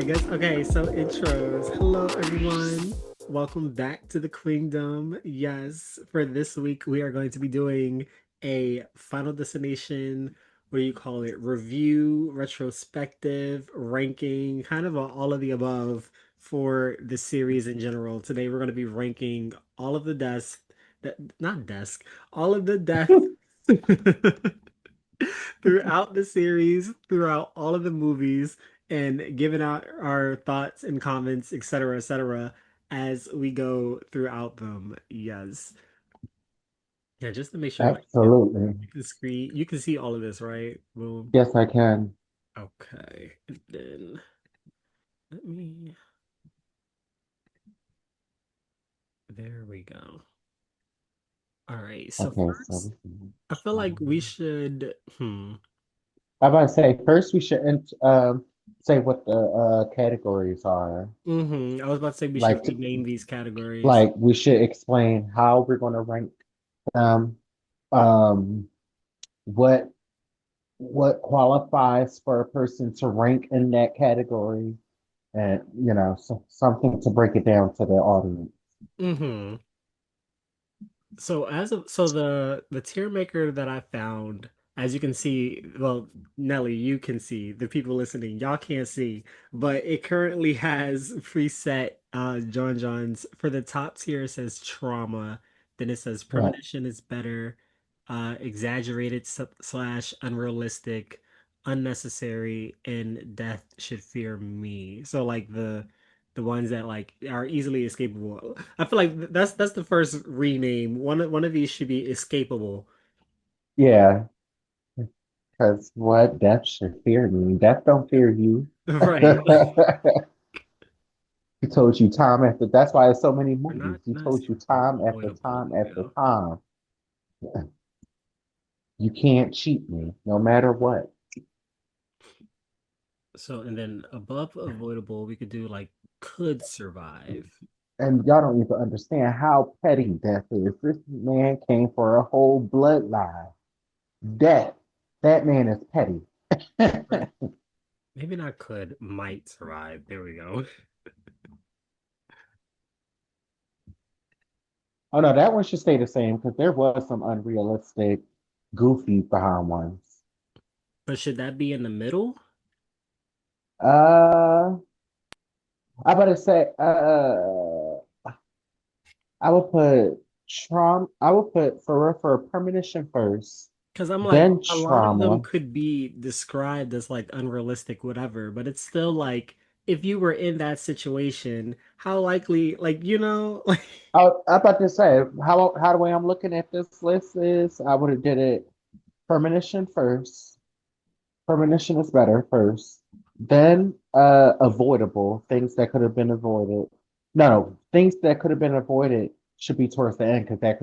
I guess okay, so intros. Hello everyone. Welcome back to the Queendom. Yes, for this week we are going to be doing a Final Destination, what do you call it? Review, retrospective, ranking, kind of all of the above for the series in general. Today we're going to be ranking all of the deaths that not desk, all of the deaths throughout the series, throughout all of the movies, and giving out our thoughts and comments, etc., as we go throughout them. Yes. Yeah, just to make sure like Absolutely. you can screen, you can see all of this, right? Boom. Yes, I can. Okay. And then let me. There we go. All right. So Okay, first, I feel like we should. I'm about to say first we should say what the categories are. I was about to say we should Like rename these categories. like we should explain how we're going to rank them. Um, what what qualifies for a person to rank in that category, and something to break it down to the audience. Mm-hmm. So the tier maker that I found, as you can see, well, Nelly, you can see, the people listening, y'all can't see, but it currently has preset John's for the top tier. It says trauma, then it says Right. premonition is better, exaggerated slash unrealistic, unnecessary, and death should fear me. So like the ones that like are easily escapable. I feel like that's the first rename. One of these should be escapable. Yeah, because what death should fear me. Death don't fear you. Right. He told you time after. That's why there's so many Or movies. He not told you escapable, time after avoidable. time There we after go. time. You can't cheat me, no matter what. So and then above avoidable, we could do like could survive. And y'all don't even understand how petty death is. This man came for a whole bloodline. Death. That man is petty. Right. Maybe not could, might survive. There we go. Oh no, that one should stay the same because there was some unrealistic, goofy behind ones. But should that be in the middle? Uh, I better say, I would put trauma. I would put for premonition first, Because I'm like, then a lot of them trauma. could be described as like unrealistic, whatever, but it's still like, if you were in that situation, how likely, like, like, I'm about to say how the way I'm looking at this list is I would have did it premonition first. Premonition is better first. Then avoidable things that could have been avoided. No, things that could have been avoided should be towards the end because that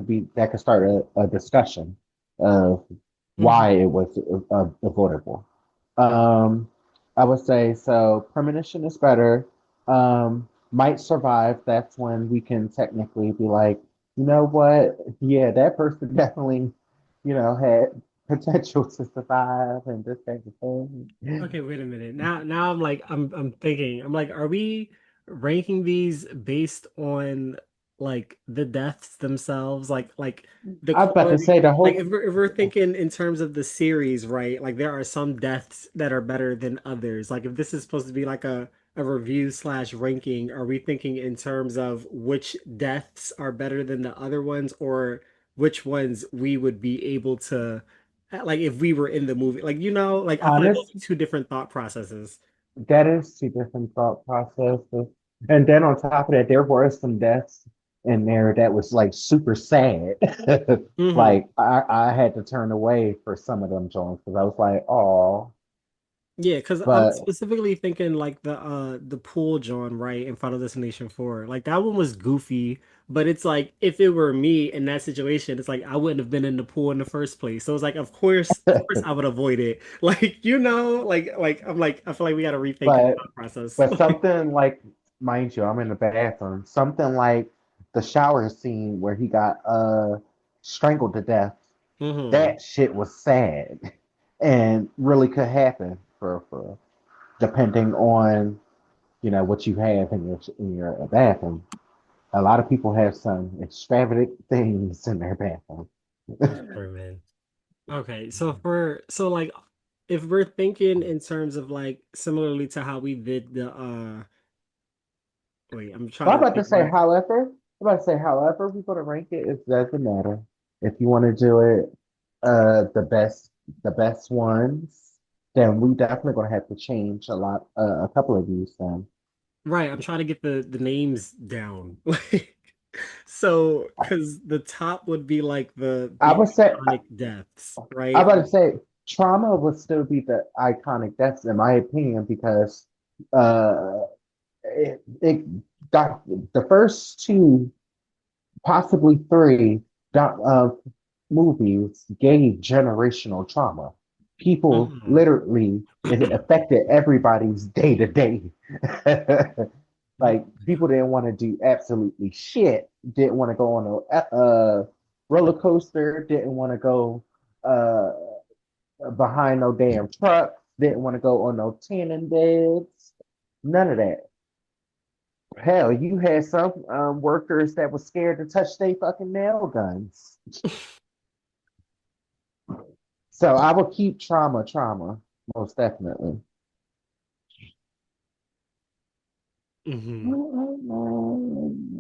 could start a discussion of why Mhm. it was avoidable. Um, I would say so. Premonition is better. Might survive. That's when we can technically be like, you know what? Yeah, that person definitely, had potential to survive and this type of thing. Okay, wait a minute. Now I'm like, I'm thinking, I'm like, are we ranking these based on like the deaths themselves? Like the I was about to quality, say the like whole. if we're thinking in terms of the series, right? Like there are some deaths that are better than others. Like if this is supposed to be like a review slash ranking, are we thinking in terms of which deaths are better than the other ones, or which ones we would be able to, like if we were in the movie, like like I feel like those Honest, are two different thought processes. that is two different thought processes. And then on top of that, there were some deaths in there that was like super sad. Hmm. Like I had to turn away for some of them Jones because I was like, oh, Yeah, because I'm but specifically thinking like the pool John, right, in Final Destination 4. Like that one was goofy, but it's like if it were me in that situation, it's like I wouldn't have been in the pool in the first place. So it's like of course I would avoid it. Like, like I'm like I feel like we gotta rethink the but thought process. but something like, mind you, I'm in the bathroom. Something like the shower scene where he got strangled to death. Hmm. That shit was sad and really could happen for depending on what you have in your bathroom. A lot of people have some extravagant things in their bathroom. For sure, man. Okay, so like if we're thinking in terms of like similarly to how we did the wait, I'm trying Well, to think like I'm about to say, however we're gonna rank it, it doesn't matter. If you want to do it, the best ones, then we definitely gonna have to change a couple of these then. right, I'm trying to get the names down. Like so because the top would be like I the would say, iconic deaths, I right? about to say, trauma would still be the iconic. That's in my opinion because uh, it got the first two, possibly three, doc, movies gave generational trauma. People Mhm. literally, it affected everybody's day to day. Like people didn't want to do absolutely shit. Didn't want to go on a roller coaster. Didn't want to go uh, behind no damn truck. Didn't want to go on no tanning beds. None of that. Hell, you had some workers that were scared to touch their fucking nail guns. So I will keep trauma, most definitely. Hmm.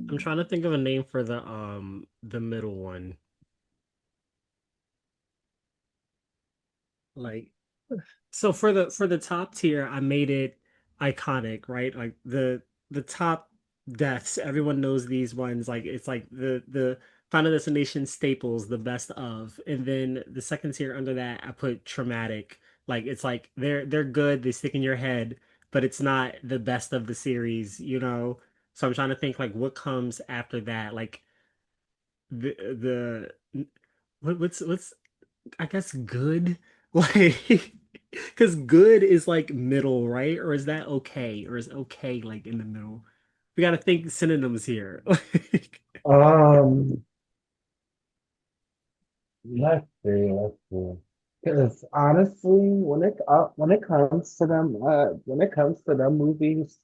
I'm trying to think of a name for the middle one. Like so for the top tier, I made it iconic, right? Like the top deaths, everyone knows these ones. Like it's like the Final Destination staples, the best of. And then the second tier under that, I put traumatic. Like it's like they're good, they stick in your head, but it's not the best of the series, you know? So I'm trying to think like what comes after that. Like the what's I guess good. Like, because good is like middle, right? Or is that okay? Or is okay like in the middle? We got to think synonyms here. Like, Um, let's see. Because honestly, when it comes to them movies,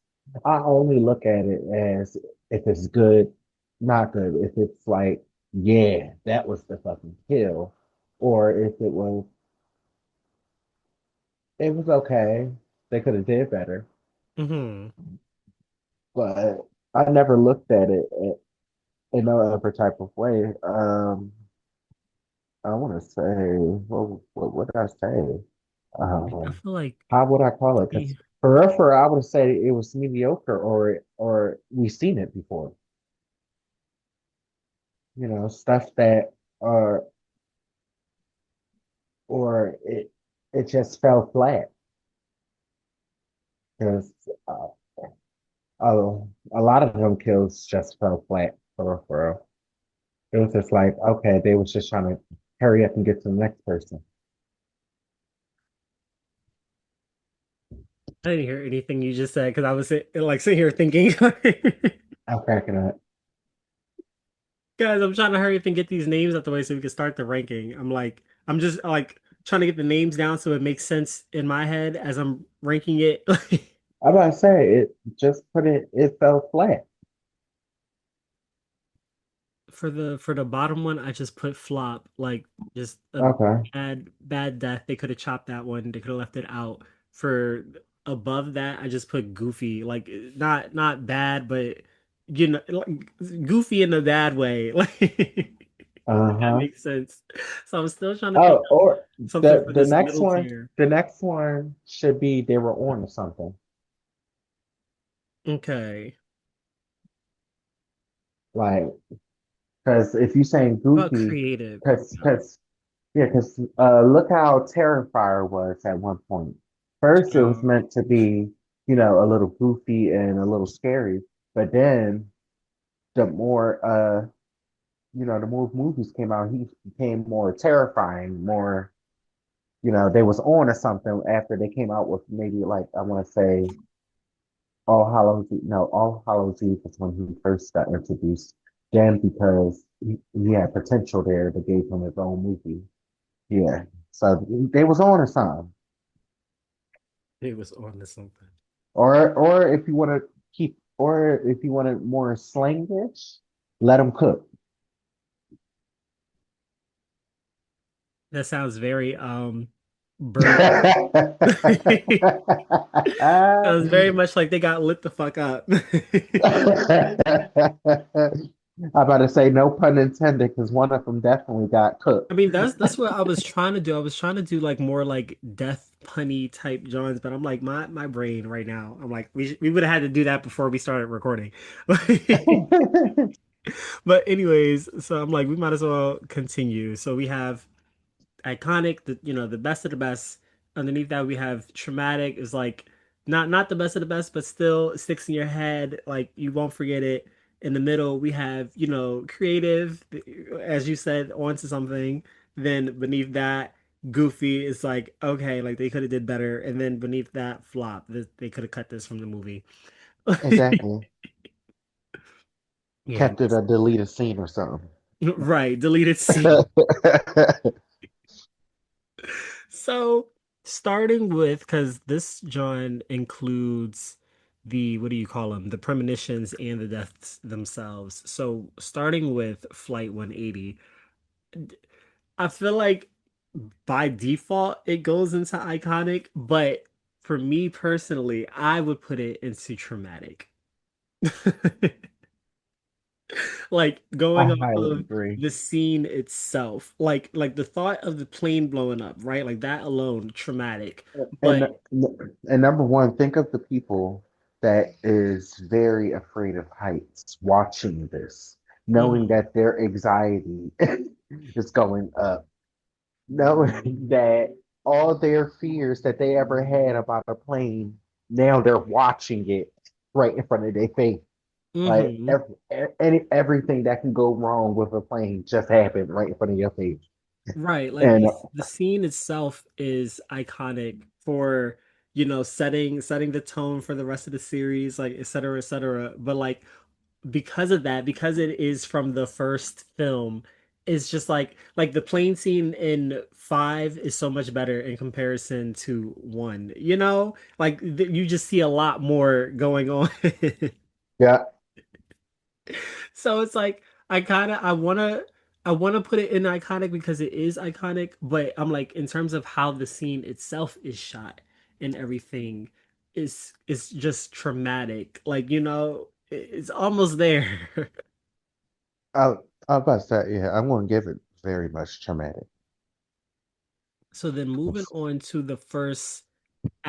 I only look at it as if it's good, not good. If it's like, yeah, that was the fucking kill, or if it was okay. They could have did better, hmm. but I never looked at it in no other type of way. I want to say, what would I say? I Um, feel like how would I call it? Because maybe for I would say it was mediocre, or we've seen it before. Stuff that or it just fell flat because a lot of them kills just fell flat for real. It was just like, okay, they was just trying to hurry up and get to the next person. I didn't hear anything you just said because I was like sitting here thinking, I'm cracking up. guys, I'm trying to hurry up and get these names out the way so we can start the ranking. I'm just like trying to get the names down so it makes sense in my head as I'm ranking it. I'm about to say it fell flat. For the bottom one, I just put flop, like just a Okay. bad death. They could have chopped that one. They could have left it out. For above that, I just put goofy, like not bad, but like, goofy in a bad way. Like if that Uh-huh. makes sense. So I'm still trying to think Oh, of or something for the this next middle one, tier. the next one should be they were on to something. Okay, Like, because if you're saying about goofy, creative. because yeah, because look how Terrifier was at one point. First, it was Um, meant to be, a little goofy and a little scary, but then the more the more movies came out, he became more terrifying, more, they was on to something after they came out with maybe like I want to say All Hallows Eve. No, All Hallows Eve was when he first got introduced. Then because he had potential there, they gave him his own movie. Yeah. So they was on to something. it was on to something. Or if you want to keep, or if you want it more slangish, let them cook. That sounds very burnt. Sounds very much like they got lit the fuck up. I'm about to say no pun intended because one of them definitely got I cooked. mean, that's what I was trying to do. I was trying to do like more like death punny type Johns, but I'm like my brain right now. I'm like we would have had to do that before we started recording. But anyways, so I'm like we might as well continue. So we have iconic, the best of the best. Underneath that, we have traumatic is like not the best of the best, but still sticks in your head, like you won't forget it. In the middle, we have, creative, as you said, onto something. Then beneath that, goofy is like, okay, like they could have did better. And then beneath that, flop. They could have cut this from the movie. Exactly. Yeah, Kept it a deleted scene or something. right. Deleted scene. So, starting with, because this John includes what do you call them? The premonitions and the deaths themselves. So, starting with Flight 180, I feel like by default it goes into iconic, but for me personally, I would put it into traumatic. Like I going off highly of agree. the scene itself, like the thought of the plane blowing up, right? Like that alone, traumatic. But And and number one, think of the people that is very afraid of heights watching this, knowing mhm, that their anxiety is going up, knowing that all their fears that they ever had about a plane, now they're watching it right in front of their face. Like mhm. everything that can go wrong with a plane just happened right in front of your face. Right, like And the scene itself is iconic for, setting the tone for the rest of the series, like et cetera, et cetera. But like because of that, because it is from the first film, it's just like the plane scene in five is so much better in comparison to one, Like you just see a lot more going on. yeah, So it's like I wanna put it in iconic because it is iconic, but I'm like in terms of how the scene itself is shot and everything is just traumatic. Like, it's almost there. I, I was about to say, yeah, I'm going to give it very much traumatic. So then moving on to the first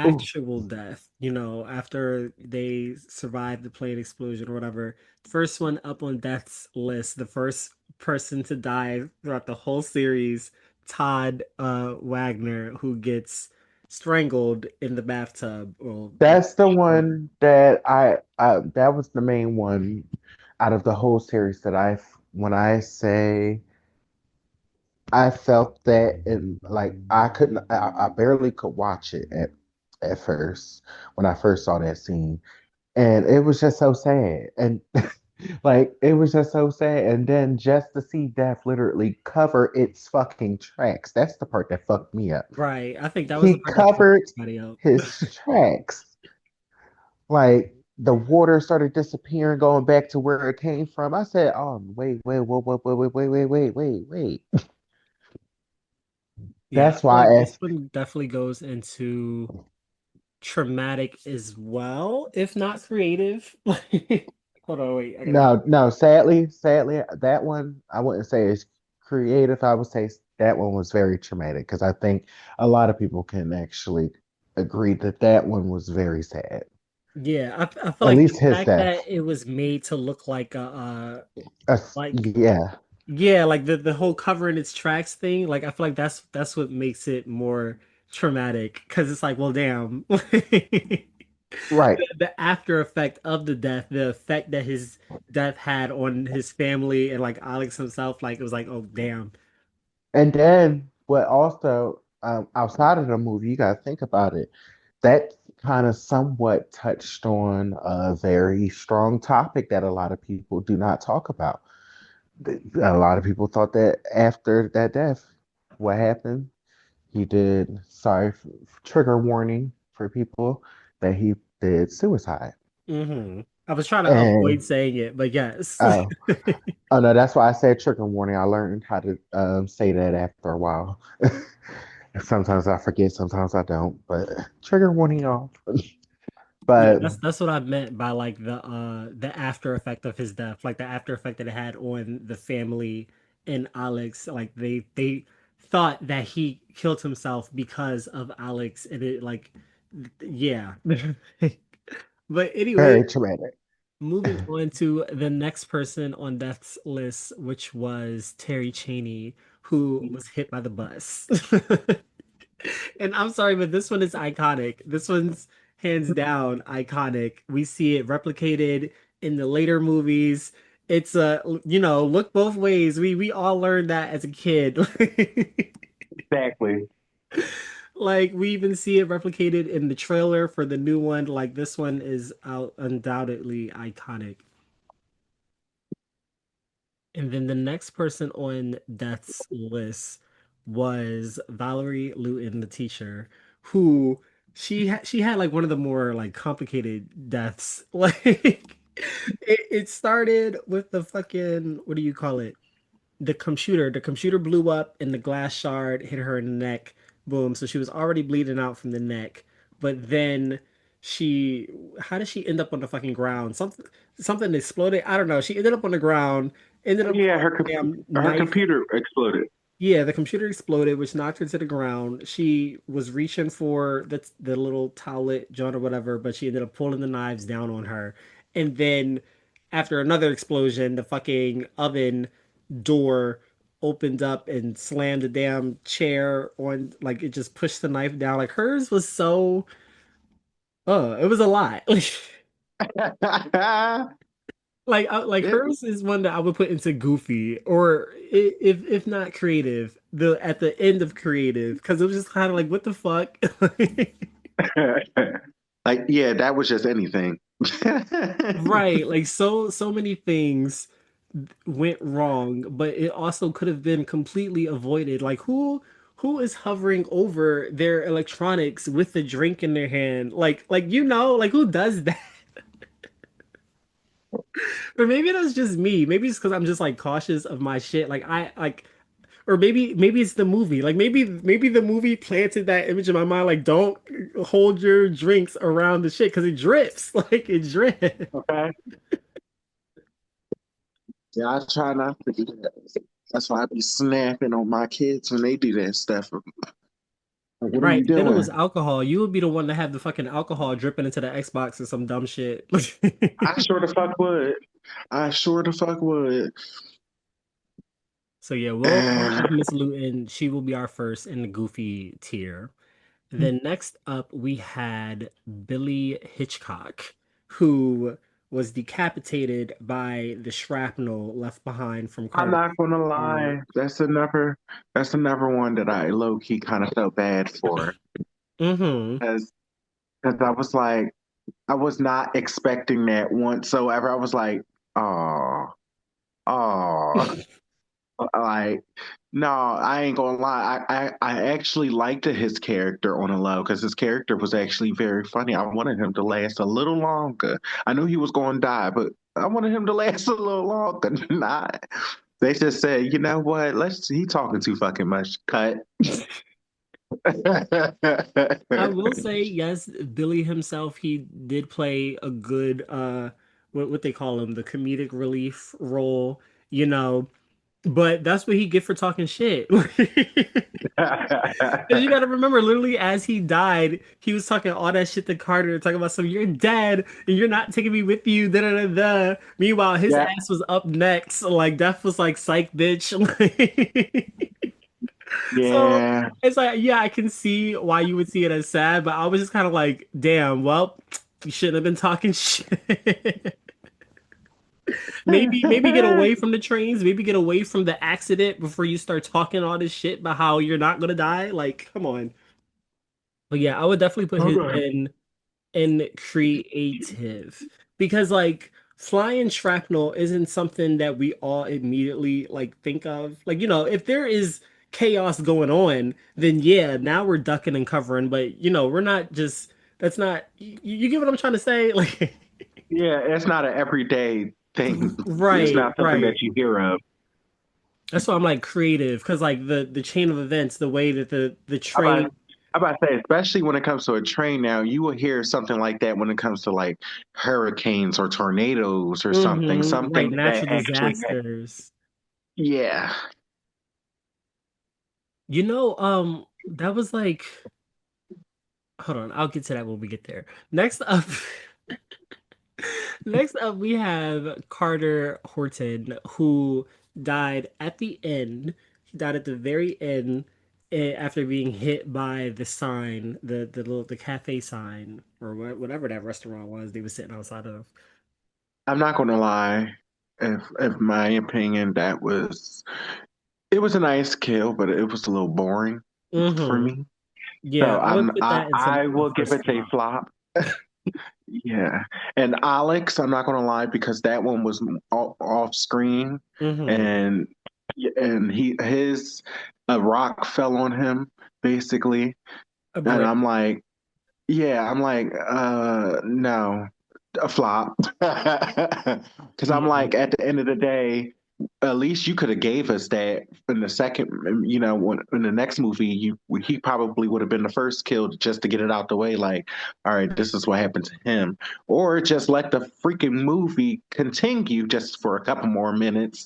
Ooh, actual death, after they survived the plane explosion or whatever. First one up on death's list, the first person to die throughout the whole series, Todd Wagner, who gets strangled in the bathtub. Well, that's the one that that was the main one out of the whole series that when I say I felt that and like I couldn't, I barely could watch it at first when I first saw that scene. And it was just so sad. And like it was just so sad. And then just to see death literally cover its fucking tracks. That's the part that fucked me up. right. I think that was the He part that fucked covered everybody up. his tracks. Like the water started disappearing, going back to where it came from. I said, "Oh, wait." Yeah, I That's feel like why I this asked. one definitely goes into traumatic as well, if not creative. Hold on, wait, I gotta get. No, no. Sadly, that one I wouldn't say is creative. I would say that one was very traumatic because I think a lot of people can actually agree that that one was very sad. Yeah, I feel At like the least his fact that death. it was made to look like like Yeah, yeah, like the whole covering its tracks thing, like I feel like that's what makes it more traumatic because it's like, well, damn. right. The after effect of the death, the effect that his death had on his family and like Alex himself, like it was like, oh, damn. And then what also outside of the movie, you gotta think about it. That kind of somewhat touched on a very strong topic that a lot of people do not talk about. A lot of people thought that after that death, what happened? He did, sorry, trigger warning for people that he did suicide. I was trying to avoid And saying it, but yes. oh, oh no, that's why I said trigger warning. I learned how to say that after a while. Sometimes I forget, sometimes I don't, but trigger warning off. Yeah, But that's what I meant by like the after effect of his death, like the after effect that it had on the family and Alex. Like they thought that he killed himself because of Alex, and it like yeah. But anyway, very traumatic. moving on to the next person on death's list, which was Terry Chaney, who was hit by the bus. And I'm sorry, but this one is iconic. This one's hands down iconic. We see it replicated in the later movies. It's look both ways. We all learned that as a kid. Exactly. Like we even see it replicated in the trailer for the new one. Like this one is out undoubtedly iconic. And then the next person on Death's list was Valerie Luton, the teacher, who she had like one of the more like complicated deaths. Like it started with the fucking what do you call it? The computer. The computer blew up and the glass shard hit her in the neck. Boom. So she was already bleeding out from the neck. But then she how did she end up on the fucking ground? Something exploded. I don't know. She ended up on the ground, ended up Yeah, pulling a damn her knife. computer exploded. Yeah, the computer exploded, which knocked her to the ground. She was reaching for the little towelette joint or whatever, but she ended up pulling the knives down on her. And then after another explosion, the fucking oven door opened up and slammed the damn chair on, like it just pushed the knife down. Like hers was so, it was a lot. Like It, hers is one that I would put into goofy or if not creative, the at the end of creative because it was just kind of like what the fuck. like, yeah, that was just anything. Right, like so many things went wrong, but it also could have been completely avoided. Like who is hovering over their electronics with the drink in their hand? Like who does that? Or maybe that's just me. Maybe it's because I'm just like cautious of my shit. Like I like or maybe it's the movie. Like maybe the movie planted that image in my mind. Like don't hold your drinks around the shit because it drips. Like it drips. Okay. Yeah, I try not to do that. That's why I be snapping on my kids when they do that stuff. Like, what are Right. you Then it was doing? alcohol. You would be the one to have the fucking alcohol dripping into the Xbox or some dumb shit. I sure the fuck would. I sure the fuck would. So yeah, we'll leave Miss Luton. She will be our first in the goofy tier. Then next up we had Billy Hitchcock, who was decapitated by the shrapnel left behind from I'm Carter. not gonna lie. That's another one that I low key kind of felt bad for. Mm-hmm. Because I was like, I was not expecting that whatsoever. I was like, oh, oh, like, no, I ain't gonna lie. I actually liked his character on a low because his character was actually very funny. I wanted him to last a little longer. I knew he was going to die, but I wanted him to last a little longer. Not. They just said, you know what? He talking too fucking much. Cut. I will say, yes, Billy himself, he did play a good what they call him, the comedic relief role, you know, but that's what he get for talking shit. Because you got to remember, literally, as he died, he was talking all that shit to Carter, talking about some, you're dead and you're not taking me with you, da da da da. Meanwhile, his Yeah, ass was up next. Like, Death was like, psych, bitch. So yeah. it's like, yeah, I can see why you would see it as sad, but I was just kind of like, damn, well, you shouldn't have been talking shit. Maybe get away from the trains, maybe get away from the accident before you start talking all this shit about how you're not gonna die. Like, come on. But yeah, I would definitely put his Okay. in creative because like flying shrapnel isn't something that we all immediately like think of. Like, if there is chaos going on, then yeah, now we're ducking and covering, but we're not just That's not you get what I'm trying to say? Like Yeah, it's not an everyday thing. It's right, not something that right. you hear of. That's why I'm like creative because like the chain of events, the way that the I'm about, train. I'm about to say, especially when it comes to a train now, you will hear something like that when it comes to like hurricanes or tornadoes or something, Right, something that natural actually, disasters. yeah. That was like, hold on, I'll get to that when we get there. Next up, next up we have Carter Horton, who died at the end. He died at the very end after being hit by the sign, the cafe sign or whatever that restaurant was they were sitting outside of. I'm not going to lie. If my opinion, it was a nice kill, but it was a little boring for Mm-hmm. me. Yeah, So I would put that in some I a will give first it a flop. flop. Yeah, and Alex, I'm not gonna lie because that one was off screen, Mm-hmm. and his a rock fell on him basically, A and brick. I'm like, yeah, I'm like, no, a flop, because I'm Yeah. like, at the end of the day, at least you could have gave us that in the second, when in the next movie, he probably would have been the first killed just to get it out the way. Like, all right, this is what happened to him, or just let the freaking movie continue just for a couple more minutes.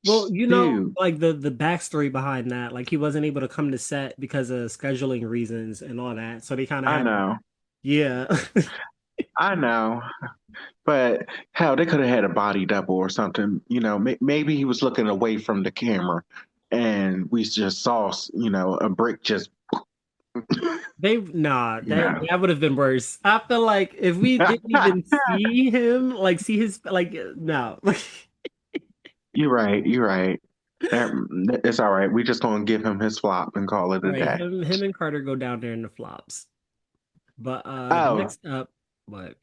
Well, Dude, like the backstory behind that, like he wasn't able to come to set because of scheduling reasons and all that. So they kind of I had, know, yeah. I know. But hell, they could have had a body double or something. Maybe he was looking away from the camera, and we just saw, a brick just, you That know. that would have been worse. I feel like if we didn't even see him, like see his like no. You're right. You're right. It's all right. We just gonna give him his flop and call it a Right, day. him and Carter go down there in the flops. But Oh, next up, what?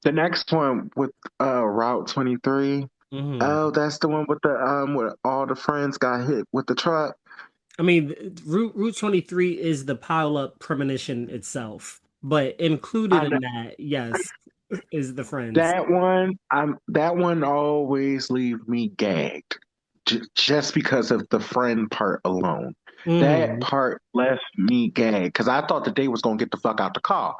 the next one with Route 23. Hmm. Oh, that's the one with the where all the friends got hit with the truck. I mean, Route 23 is the pile up premonition itself, but included I in that, yes, is the friends. that one always leave me gagged, just because of the friend part alone. That Hmm. part left me gagged because I thought that they was gonna get the fuck out the car,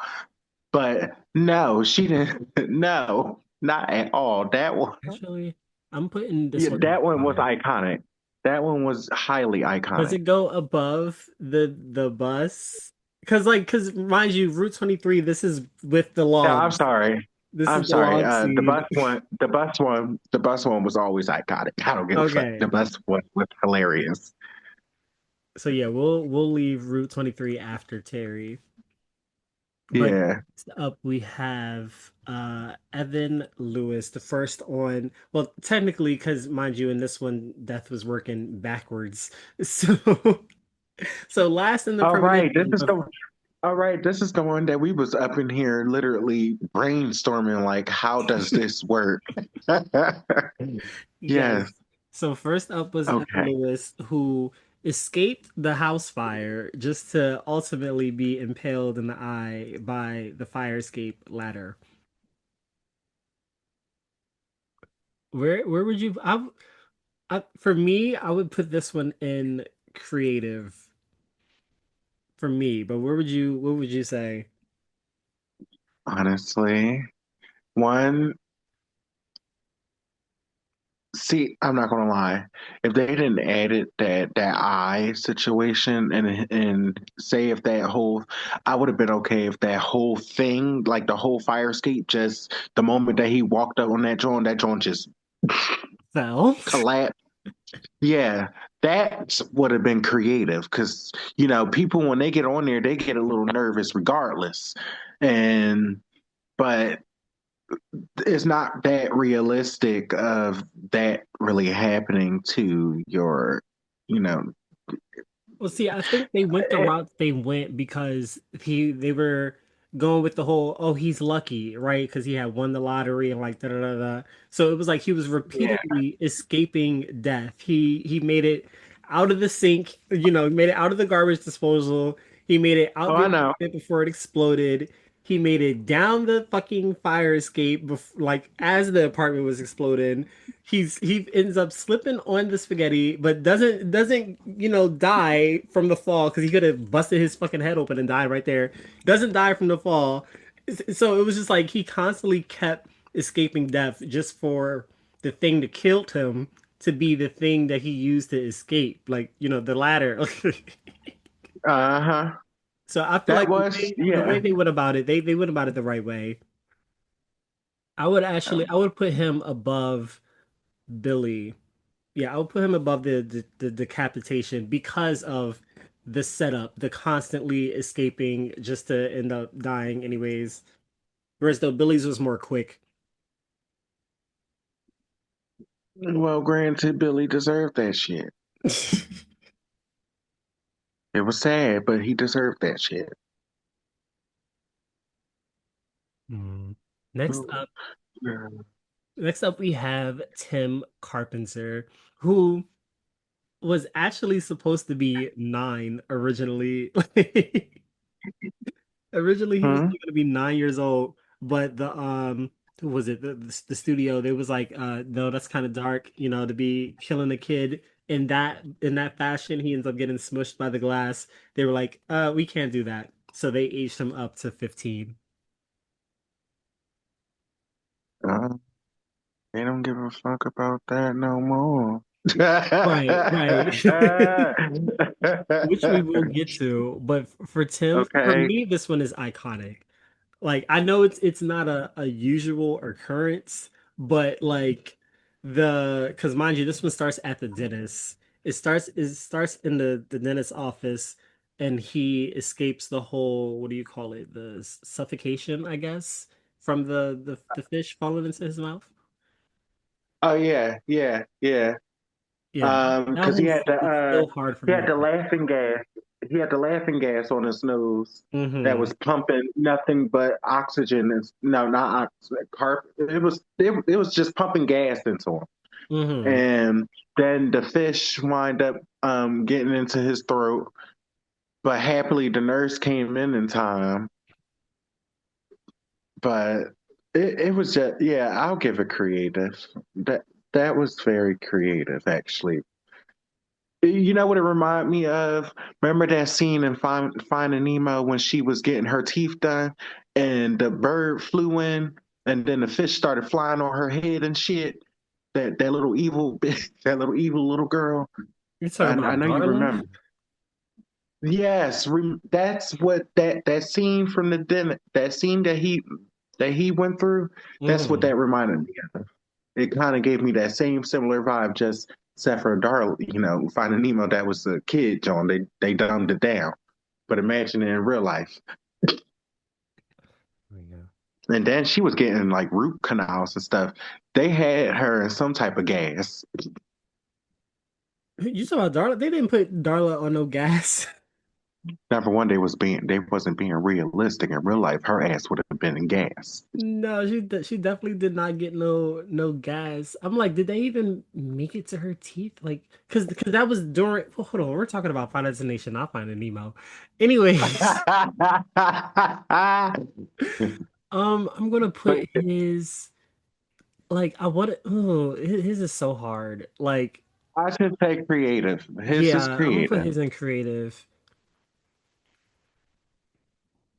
but no, she didn't. No, not at all. Actually, I'm putting this Yeah, one in the that one was five. iconic. That one was highly Does iconic. it go above the bus? Because mind you, Route 23, this is with the No, I'm logs. sorry. This I'm is the sorry. log scene. The bus one was always iconic. I don't give a fuck. The Okay. bus one was hilarious. So yeah, we'll leave Route 23 after Terry. But Yeah. next up we have Evan Lewis, the first on, well, technically, because mind you, in this one, Death was working backwards. So so last in the All right. premonition of All right. This is the one that we was up in here literally brainstorming. Like, how does this work? yes. Yes. So first up was Evan Okay. Lewis, who escaped the house fire just to ultimately be impaled in the eye by the fire escape ladder. Where would you for me, I would put this one in creative for me, but what would you say? Honestly, one. See, I'm not gonna lie. If they didn't edit that eye situation and say if that whole, I would have been okay if that whole thing, like the whole fire escape, just the moment that he walked up on that joint just Fell. collapsed. Yeah, that would have been creative because people when they get on there, they get a little nervous regardless, and but it's not that realistic of that really happening to your, you know, Well, see, I think they went the eh, route they went because they were going with the whole, oh, he's lucky, right? Because he had won the lottery and like da da da da. So it was like he was yeah, repeatedly escaping death. He made it out of the sink, made it out of the garbage disposal. He made it Oh, out the I know. apartment before it exploded. He made it down the fucking fire escape like as the apartment was exploding. He ends up slipping on the spaghetti, but doesn't die from the fall because he could have busted his fucking head open and died right there. Doesn't die from the fall. So it was just like he constantly kept escaping death just for the thing that killed him to be the thing that he used to escape, like the ladder. Uh-huh. So I feel That like was, the way yeah. they went about it, they went about it the right way. I would put him above Billy. Yeah, I would put him above the decapitation because of the setup, the constantly escaping just to end up dying anyways. Whereas though Billy's was more quick. Well, granted, Billy deserved that shit. It was sad, but he deserved that shit. Hmm. Next Oh, up, yeah. next up we have Tim Carpenter, who was actually supposed to be 9 originally. Originally, he was Hmm? only going to be 9 years old, but who was it? The studio, they was like, no, that's kind of dark, to be killing a kid in that fashion. He ends up getting smushed by the glass. They were like, we can't do that. So they aged him up to 15. Uh, they don't give a fuck about that no more. Right, right. Which we will get to, but for Tim, for Okay. me, this one is iconic. Like I know it's not a usual occurrence, but like because mind you, this one starts at the dentist. It starts in the dentist's office, and he escapes the whole, what do you call it? The suffocation, I guess, from the fish falling into his mouth. Oh yeah, yeah, yeah. Yeah, that Because whole scene is so hard for he me had to the watch. laughing gas. He had the laughing gas on his nose that Mm-hmm. was pumping nothing but oxygen. And no, not oxygen. It was just pumping gas into him. Mm-hmm. And then the fish wind up getting into his throat. But happily, the nurse came in time. But it was just, yeah, I'll give it creative. That that was very creative, actually. You know what it reminded me of? Remember that scene in Finding Nemo when she was getting her teeth done, and the bird flew in, and then the fish started flying on her head and shit. That little evil, that little evil little girl. You're talking I about know you Darla? remember. Yes, that's what that scene from the den, that scene that he went through. That's what Mm-hmm. that reminded me of. It kind of gave me that same similar vibe, just except for Darla. Finding Nemo, that was a kid, John. They dumbed it down, but imagine it in real life. Yeah. And then she was getting like root canals and stuff. They had her in some type of gas. You talking about Darla? They didn't put Darla on no gas. Number one, they wasn't being realistic in real life. Her ass would have been in gas. No, she definitely did not get no gas. I'm like, did they even make it to her teeth? Like, because that was during. Well, hold on, we're talking about Final Destination, not Finding Nemo. Anyways, I'm gonna But put his like I want to. Oh, his is so hard. Like, I should say creative. His yeah, is I'm gonna put creative. his in creative,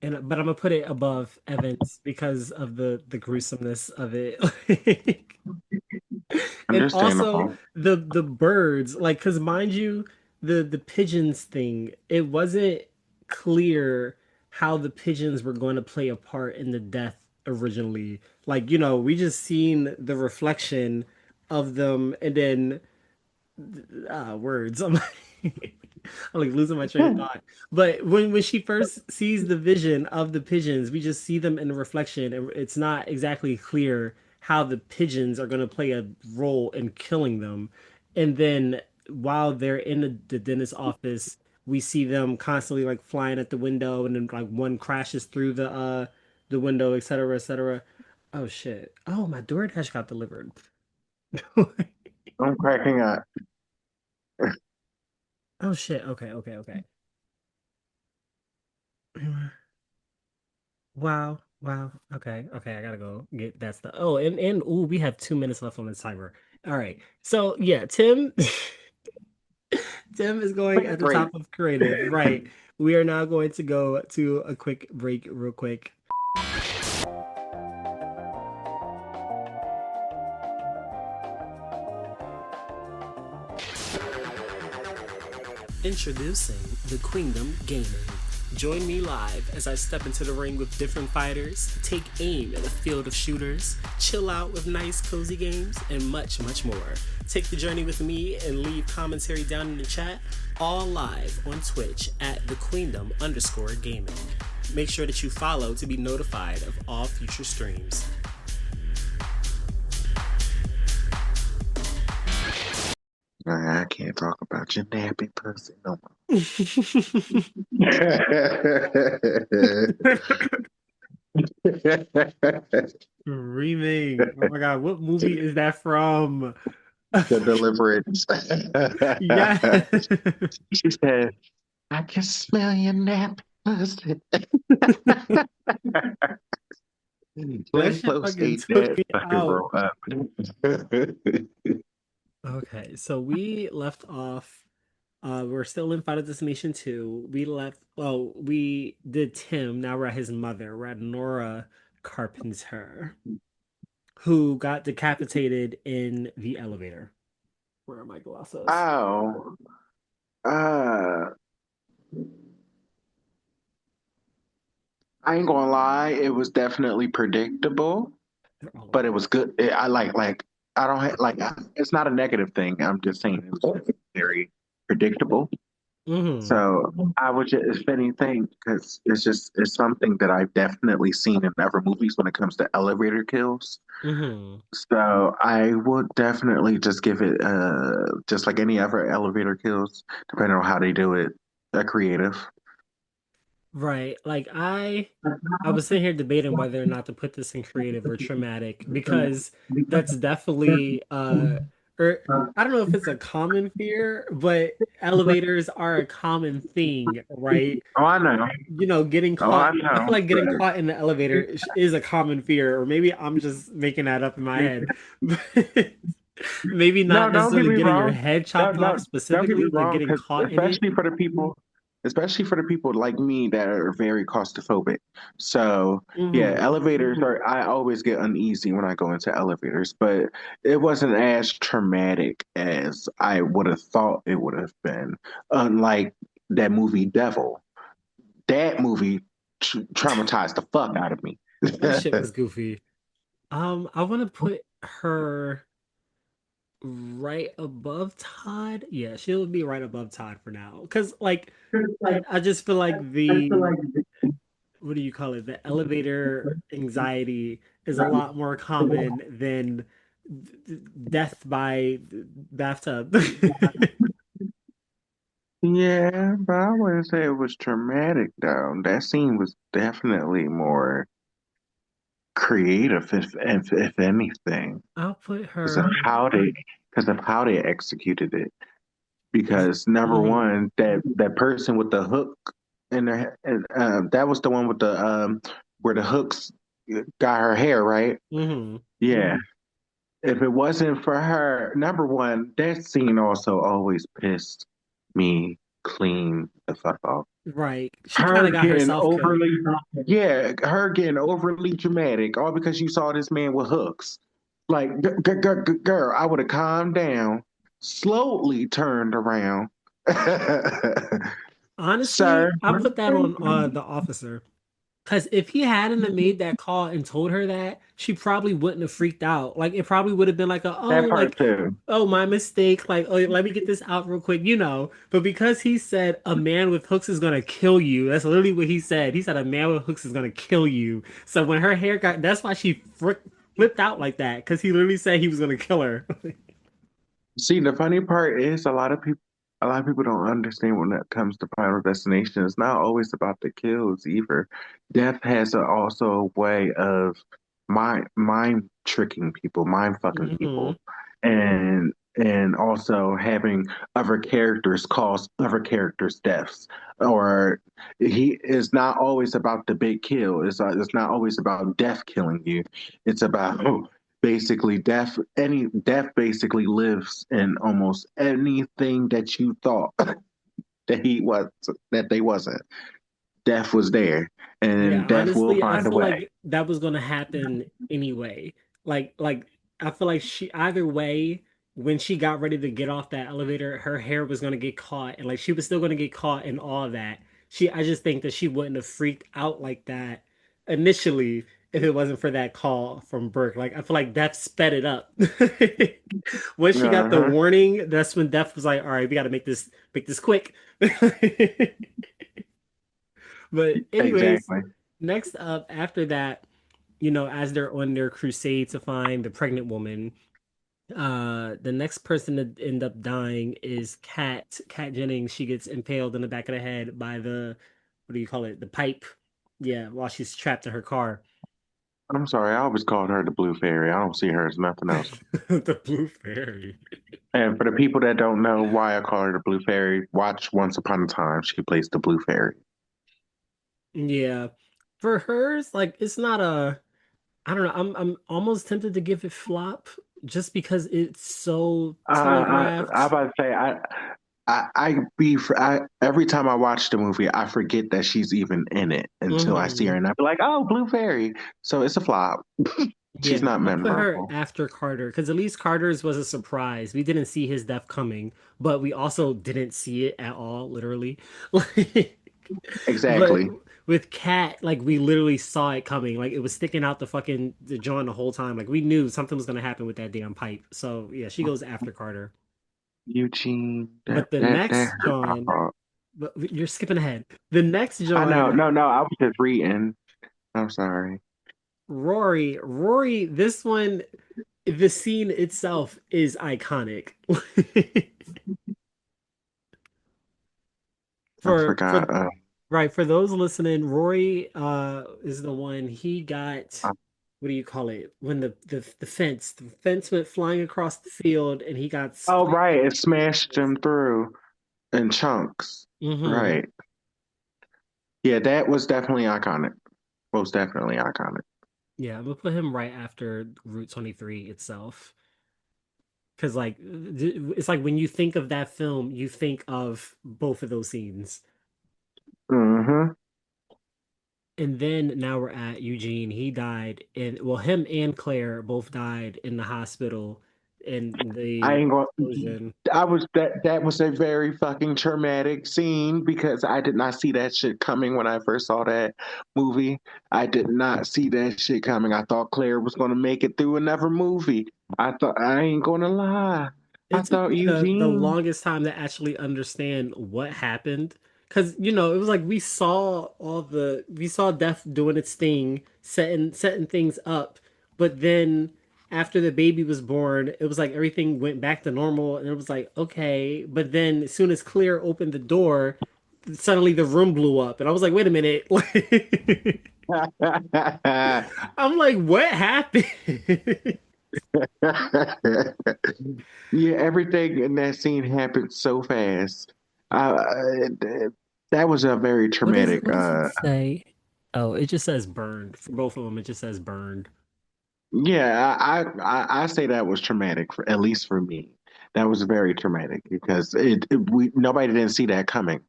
but I'm gonna put it above Evans because of the gruesomeness of it. And also Understandable. the birds, like, because mind you, the pigeons thing, it wasn't clear how the pigeons were going to play a part in the death originally. Like, we just seen the reflection of them, and then words. I'm like losing my train of thought. But when she first sees the vision of the pigeons, we just see them in the reflection, and it's not exactly clear how the pigeons are going to play a role in killing them. And then while they're in the dentist office, we see them constantly like flying at the window, and then like one crashes through the window, etc., etc. Oh shit! Oh, my DoorDash got delivered. I'm cracking up. Oh shit! Okay, okay, okay. Wow. Wow. Okay. Okay. I gotta go get that stuff. Oh, and ooh, we have 2 minutes left on the timer. All right. So yeah, Tim, Tim is going at the Great. top of creative. Right. We are now going to go to a quick break, real quick. Introducing the Queendom Gaming. Join me live as I step into the ring with different fighters, take aim at a field of shooters, chill out with nice cozy games, and much, much more. Take the journey with me and leave commentary down in the chat, all live on Twitch at the Queendom_gaming. Make sure that you follow to be notified of all future streams. I can't talk about your nappy pussy no more. Screaming. Oh my god, what movie is that from? The Deliverance. Yes. She said, I can smell your nappy pussy. That Glenn shit Close fucking ate took that me fucking out. roll up. Okay, so we left off. We're still in Final Destination 2. We left. Well, we did Tim. Now we're at his mother. We're at Nora Carpenter, who got decapitated in the elevator. Where are my glasses? Oh, uh, I ain't gonna lie, it was definitely predictable, They're all but over it the was good. I like I don't have like it's not a negative thing. I'm just saying it was very predictable. place. So I would just, if anything, because it's something that I've definitely seen in other movies when it comes to elevator kills. Mm-hmm. So I would definitely just give it, just like any other elevator kills, depending on how they do it, a creative. Right. Like I was sitting here debating whether or not to put this in creative or traumatic because that's definitely or I don't know if it's a common fear, but elevators are a common thing, right? Oh, I know. Getting Oh, I caught. I feel know. like getting caught in the elevator is a common fear, or maybe I'm just making that up in my head. But maybe No, not don't get necessarily me getting your wrong. head No, chopped off no, don't get me specifically, but wrong, getting because caught in it. especially for the people like me that are very claustrophobic. So yeah, Hmm. elevators are. I always get uneasy when I go into elevators, but it wasn't as traumatic as I would have thought it would have been. Unlike that movie Devil, that movie traumatized the fuck out of me. That shit was goofy. I want to put her right above Todd. Yeah, she'll be right above Todd for now. Because, like, I just feel like what do you call it? The elevator anxiety is a lot more common than death by bathtub. Yeah, but I wouldn't say it was traumatic though. That scene was definitely more creative, if anything, I'll put because of her. how they executed it. Because number Mhm, one, that person with the hook in their and that was the one with the where the hooks got her hair, right? mhm. Yeah. If it wasn't for her, number one, that scene also always pissed me clean the fuck off. Right. She kind Her of got getting herself killed. overly, yeah, her getting overly dramatic, all because you saw this man with hooks. Like, girl, I would have calmed down, slowly turned around. Honestly, Sir, I put that on the officer. Because if he hadn't have made that call and told her that, she probably wouldn't have freaked out. Like it probably would have been like that part too. oh, my mistake. Like, oh, let me get this out real quick. But because he said a man with hooks is gonna kill you, that's literally what he said. He said a man with hooks is gonna kill you. So when her hair got, that's why she flipped out like that. Because he literally said he was gonna kill her. See, the funny part is a lot of people don't understand when it comes to Final Destination. It's not always about the kills either. Death has also a way of mind tricking people, mind fucking Hmm. people, and and also having other characters cause other characters deaths. Or he is not always about the big kill. It's not always about death killing you. It's about basically death. Any death basically lives in almost anything that you thought that he was that they wasn't. Death was there, Yeah, and death will honestly, I find a feel way. like that was gonna happen anyway. Like I feel like she either way, when she got ready to get off that elevator, her hair was gonna get caught, and like she was still gonna get caught and all that. I just think that she wouldn't have freaked out like that initially if it wasn't for that call from Burke. Like I feel like Death sped it up. Once she got the Uh-huh. warning, that's when Death was like, "All right, we got to make this quick." But anyways, Exactly. next up after that, as they're on their crusade to find the pregnant woman, the next person to end up dying is Kat Jennings. She gets impaled in the back of the head by the, what do you call it? The pipe. Yeah, while she's trapped in her car. I'm sorry, I always called her the Blue Fairy. I don't see her as nothing else. The blue fairy. And for the people that don't know why I call her the Blue Fairy, watch Once Upon a Time. She plays the Blue Fairy. Yeah. For hers, like it's not a, I don't know. I'm almost tempted to give it flop just because it's so I telegraphed. about to say I every time I watch the movie, I forget that she's even in it until I see her, Hmm. and I be like, "Oh, Blue Fairy." So it's a flop. She's Yeah, not I'll put her memorable. after Carter because at least Carter's was a surprise. We didn't see his death coming, but we also didn't see it at all, literally. Like, but Exactly. with Cat, like we literally saw it coming. Like it was sticking out the joint the whole time. Like we knew something was gonna happen with that damn pipe. So yeah, she goes after Carter. Eugene, But the that next hurt my John, heart. but you're skipping ahead. The next I know, John, no, I was just reading. I'm sorry. Rory, this one, the scene itself is iconic. I For forgot. right, for those listening, Rory is the one he got, Uh, what do you call it? When the fence went flying across the field and he got oh, split. right, it smashed him through in chunks. Mm-hmm. Right. Yeah, that was definitely iconic. Most definitely iconic. Yeah, we'll put him right after Route 23 itself. Because like it's like when you think of that film, you think of both of those scenes. Hmm. And then now we're at Eugene. He died in, well, him and Claire both died in the hospital in I the ain't going. explosion. I was that was a very fucking traumatic scene because I did not see that shit coming when I first saw that movie. I did not see that shit coming. I thought Claire was gonna make it through another movie. I thought I ain't gonna lie. I It took thought me the Eugene. longest time to actually understand what happened. Because, it was like we saw death doing its thing, setting things up, but then after the baby was born, it was like everything went back to normal, and it was like, okay. But then as soon as Claire opened the door, suddenly the room blew up, and I was like, wait a minute. I'm like, what happened? Yeah, everything in that scene happened so fast. Uh, that was a very traumatic. What does it say? Oh, it just says burned. For both of them, it just says burned. Yeah, I say that was traumatic for at least for me. That was very traumatic because we nobody didn't see that coming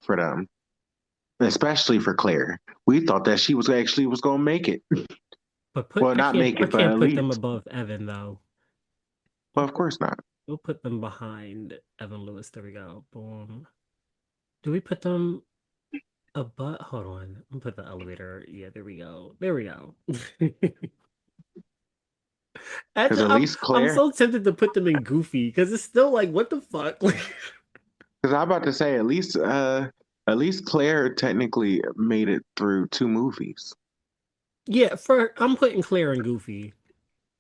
for them, especially for Claire. We thought that she was actually was gonna make it. But Well, I not can't make I it, but can't at put them least. above Evan though. Well, of course not. We'll put them behind Evan Lewis. There we go. Boom. Do we put them above? Hold on. I'm put the elevator. Yeah, there we go. There we go. Because Actually, at least I'm Claire. so tempted to put them in Goofy because it's still like, what the fuck? Like, Because I'm about to say at least Claire technically made it through two movies. yeah, I'm putting Claire in Goofy.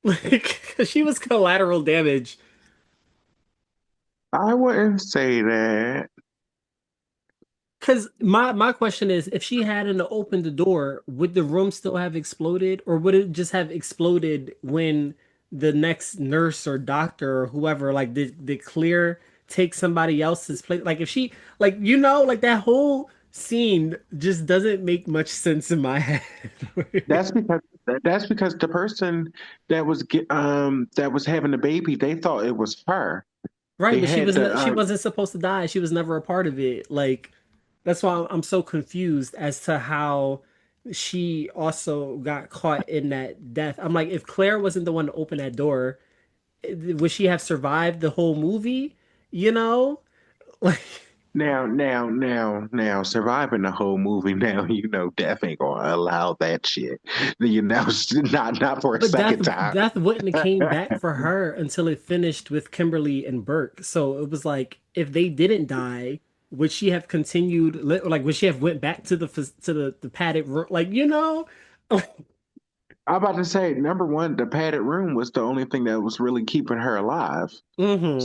Like, 'cause she was collateral damage. I wouldn't say that. Because my question is, if she hadn't opened the door, would the room still have exploded, or would it just have exploded when the next nurse or doctor or whoever, like did Claire take somebody else's place? Like if she like like that whole scene just doesn't make much sense in my head. That's because that's because the person that was having the baby, they thought it was her. Right, They but had the she wasn't supposed to die. She was never a part of it. Like that's why I'm so confused as to how she also got caught in that death. I'm like, if Claire wasn't the one to open that door, would she have survived the whole movie? You know? Like now surviving the whole movie. Now you know Death ain't gonna allow that shit. You know, not for a but second time. Death wouldn't have came back for her until it finished with Kimberly and Burke. So it was like if they didn't die, would she have continued like would she have went back to the padded room like I'm about to say, number one, the padded room was the only thing that was really keeping her alive. Mm-hmm.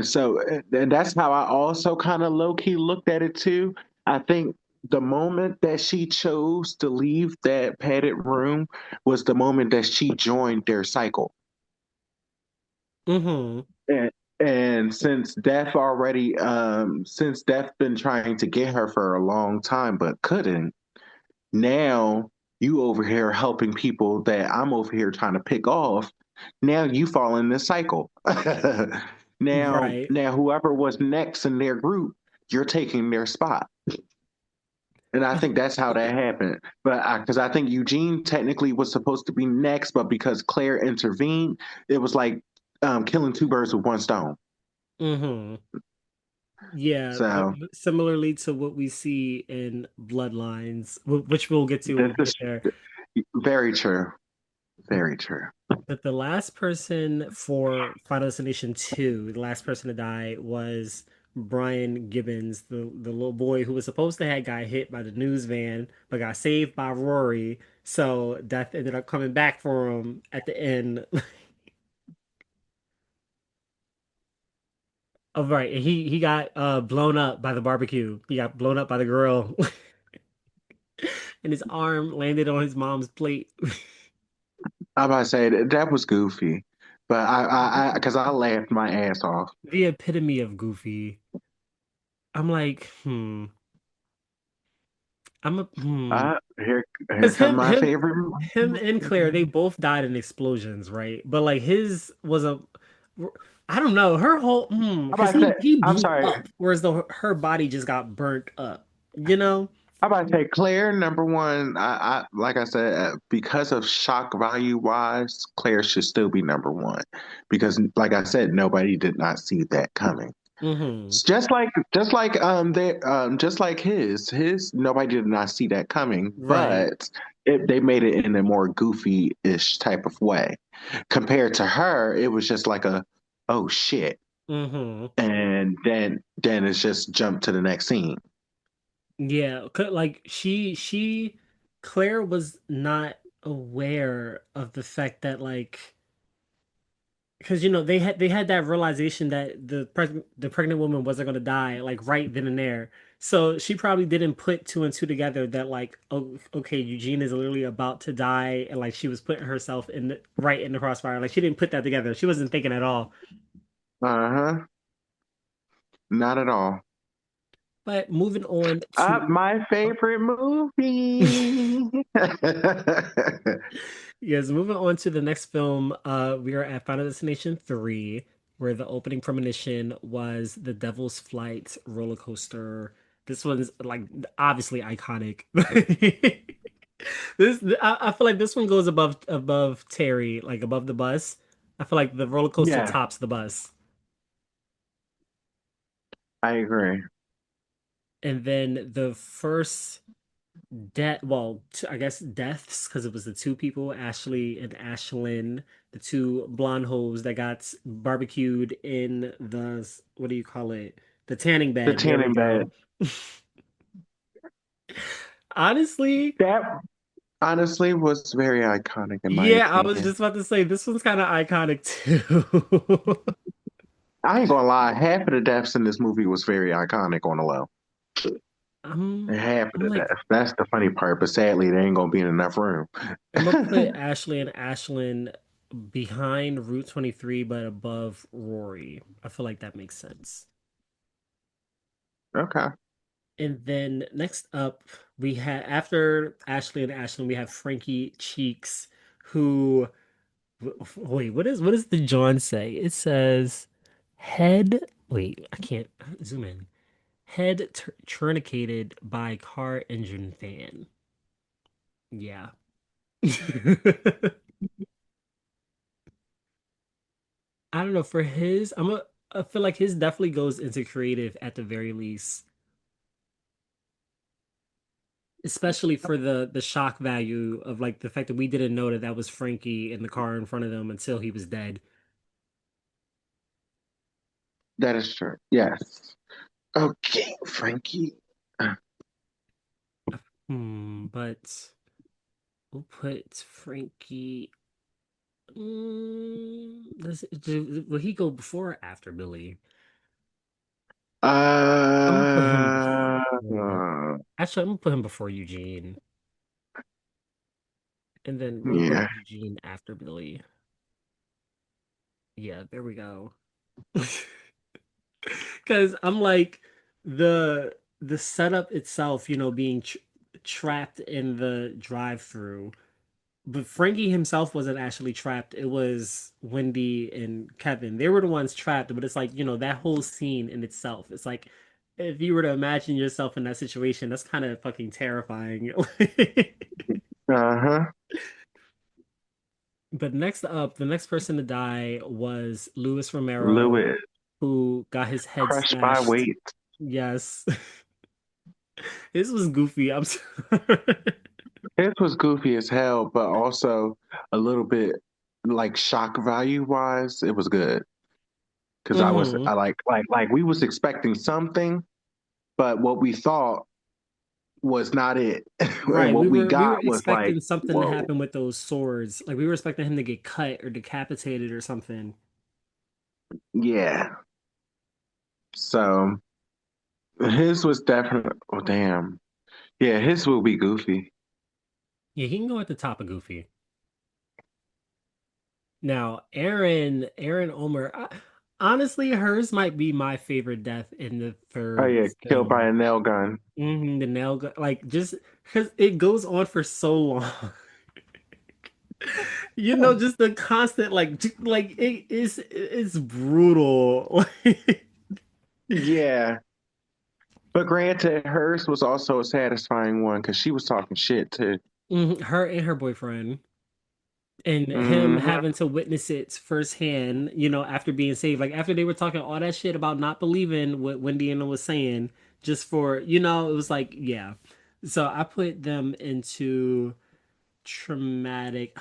So, and that's how I also kind of low key looked at it too. I think the moment that she chose to leave that padded room was the moment that she joined their cycle. Mm-hmm. And, and since Death been trying to get her for a long time but couldn't, now you over here helping people that I'm over here trying to pick off. Now you fall in this cycle. Right. Now whoever was next in their group, you're taking their spot. And I think that's how that happened. But because I think Eugene technically was supposed to be next, but because Claire intervened, it was like killing two birds with one stone. Mm-hmm. Yeah, So similarly to what we see in Bloodlines, which we'll get to when this we is get there. very true. Very true. But the last person for Final Destination 2, the last person to die was Brian Gibbons, the little boy who was supposed to have got hit by the news van, but got saved by Rory. So death ended up coming back for him at the end. Oh, right. And he got blown up by the barbecue. He got blown up by the grill. And his arm landed on his mom's plate. I'm about to say that was goofy, but because I laughed my ass off. The epitome of goofy. I'm like, I'm a Here because come my favorite. him and Claire, they both died in explosions, right? But like his was a, I don't know, her whole I'm because about to say, he I'm blew sorry. up, whereas though her body just got burnt up, you know? I'm about to say Claire number one. I like I said because of shock value wise, Claire should still be number one because, like I said, nobody did not see that coming. Mm-hmm. It's just like his nobody did not see that coming, Right. but they made it in a more goofy-ish type of way. Compared to her, it was just like a oh shit, Mm-hmm. and then it's just jump to the next scene. Yeah, like Claire was not aware of the fact that like because they had that realization that the pregnant woman wasn't going to die like right then and there. So she probably didn't put two and two together that like oh okay Eugene is literally about to die and like she was putting herself right in the crossfire. Like she didn't put that together. She wasn't thinking at all. Uh-huh. Not at all. But moving on to My favorite movie. yes, moving on to the next film, we are at Final Destination 3, where the opening premonition was the Devil's Flight roller coaster. This one's like obviously iconic. I feel like this one goes above Terry, like above the bus. I feel like the roller coaster Yeah, tops the bus. I agree. And then the first I guess deaths because it was the two people, Ashley and Ashlyn, the two blonde hoes that got barbecued in the what do you call it? The tanning The bed. There we tanning bed. go. Honestly, That honestly was very iconic in my yeah, I was opinion. just about to say this one's kind of iconic too. I ain't gonna lie, half of the deaths in this movie was very iconic on the low. Half of I'm the like, deaths. That's the funny part, but sadly, there ain't gonna be enough room. I'm gonna put Ashley and Ashlyn behind Route 23 but above Rory. I feel like that makes sense. Okay. And then next up, we had after Ashley and Ashlyn, we have Frankie Cheeks, who wait, what does the John say? It says head. Wait, I can't zoom in. Head tourniqueted by car engine fan. Yeah. I don't know. For his, I feel like his definitely goes into creative at the very least, especially for the shock value of like the fact that we didn't know that that was Frankie in the car in front of them until he was dead. That is true. Yes. Okay, Frankie. But we'll put Frankie. Will he go before or after Billy? I'm gonna put him Uh, before. Actually, I'm gonna put him before Eugene, and then we'll put yeah. Eugene after Billy. Yeah, there we go. Because I'm like the setup itself, being trapped in the drive-through. But Frankie himself wasn't actually trapped. It was Wendy and Kevin. They were the ones trapped, but it's like, that whole scene in itself. It's like if you were to imagine yourself in that situation, that's kind of fucking terrifying. Uh-huh. But next up, the next person to die was Luis Romero, Lewis, who got his head crushed by smashed. weight. Yes. This was goofy. I'm sorry. His was goofy as hell, but also a little bit like shock value wise, it was good. Because Hmm. I we was expecting something, but what we thought was not it. And Right. what we We were got was like, expecting something to whoa. happen with those swords. Like we were expecting him to get cut or decapitated or something. Yeah. So his was definitely, oh damn. Yeah, his will be goofy. Yeah, he can go at the top of Goofy. Now, Aaron Omer, honestly, hers might be my favorite death in the Oh third yeah, killed by film. a nail gun. The nail gun, like just because it goes on for so long. Just the constant like it's brutal. Yeah. But granted, hers was also a satisfying one because she was talking shit too. Her and her boyfriend. And him Hmm. having to witness it firsthand, after being saved, like after they were talking all that shit about not believing what Wendy and was saying, just for, it was like, yeah. So I put them into traumatic.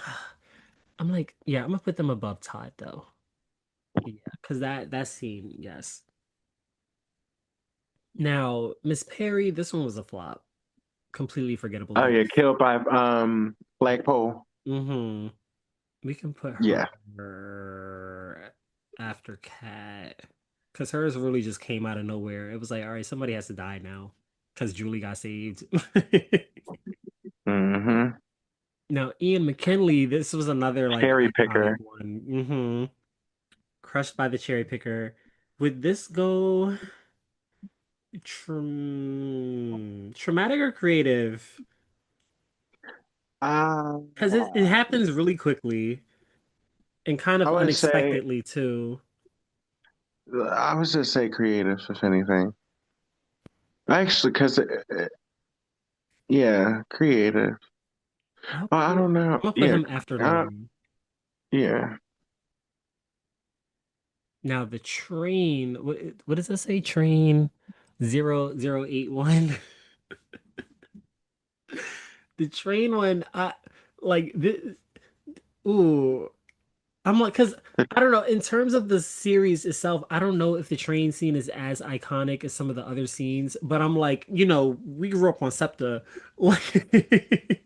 I'm like, yeah, I'm gonna put them above Todd though. Yeah, because that scene, yes. Now, Miss Perry, this one was a flop. Completely forgettable Oh yeah, death. killed by flagpole. Mm-hmm. We can put Yeah. her after Cat because hers really just came out of nowhere. It was like, all right, somebody has to die now because Julie got saved. Hmm. Now, Ian McKinley, this was another like Cherry iconic picker. one. Crushed by the cherry picker. Would this go traumatic or creative? Uh, Because it happens really quickly and kind I of would say unexpectedly too. I would just say creative, if anything. Actually, because yeah, creative. Well, I don't know. I'm gonna put Yeah, him after uh, Lauren. yeah. Now the train, what does that say? Train 0081. The train one, I like this. Ooh, I'm like, because I don't know. In terms of the series itself, I don't know if the train scene is as iconic as some of the other scenes. But I'm like, we grew up on SEPTA, like,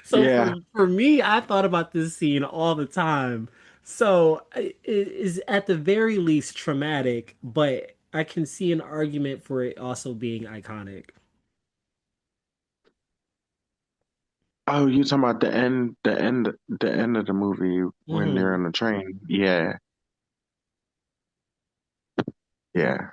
so Yeah. for me, I thought about this scene all the time. So it is at the very least traumatic, but I can see an argument for it also being iconic. Oh, you talking about the end of the movie when they're Hmm. on the train? Yeah, yeah.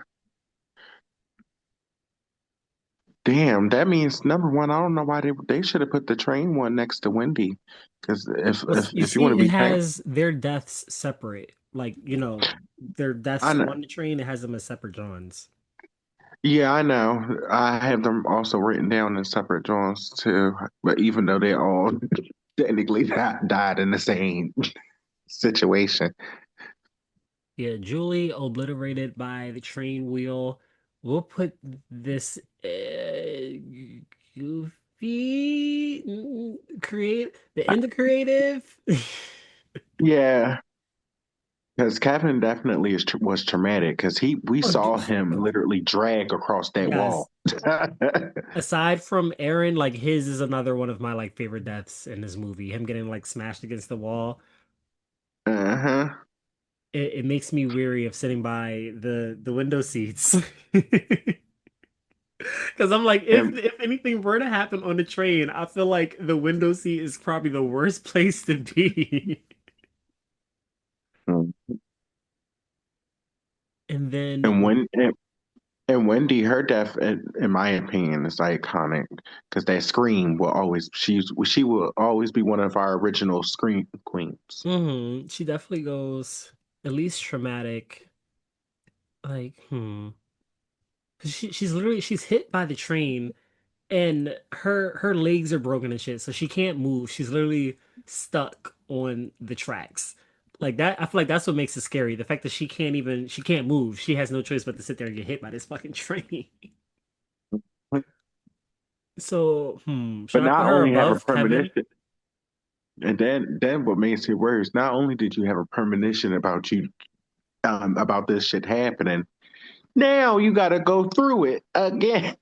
Damn, that means number one. I don't know why they should have put the train one next to Wendy, because Well, you if you want see, to it be fair, has their deaths separate. Like, their I deaths know. on the train, it has them as separate Johns. Yeah, I know. I have them also written down in separate journals too. But even though they all technically died in the same situation. Yeah, Julie obliterated by the train wheel. We'll put this goofy create the end of creative. Yeah, because Kevin definitely was traumatic because we Oh, saw him literally drag across that yes. wall. Aside from Aaron, like his is another one of my like favorite deaths in this movie. Him getting like smashed against the wall. Uh-huh. It makes me weary of sitting by the window seats. Because I'm like, And if anything were to happen on the train, I feel like the window seat is probably the worst place to be. And and then, when and Wendy, her death, in my opinion, is iconic because that scream will always she will always be one of our original scream queens. she definitely goes at least traumatic. Like, 'Cause she's hit by the train and her legs are broken and shit, so she can't move. She's literally stuck on the tracks. Like that, I feel like that's what makes it scary. The fact that she can't move. She has no choice but to sit there and get hit by this fucking train. So, should But I put not her only have a above Kevin? premonition, and then what makes it worse, not only did you have a premonition about about this shit happening, now you got to go through it again.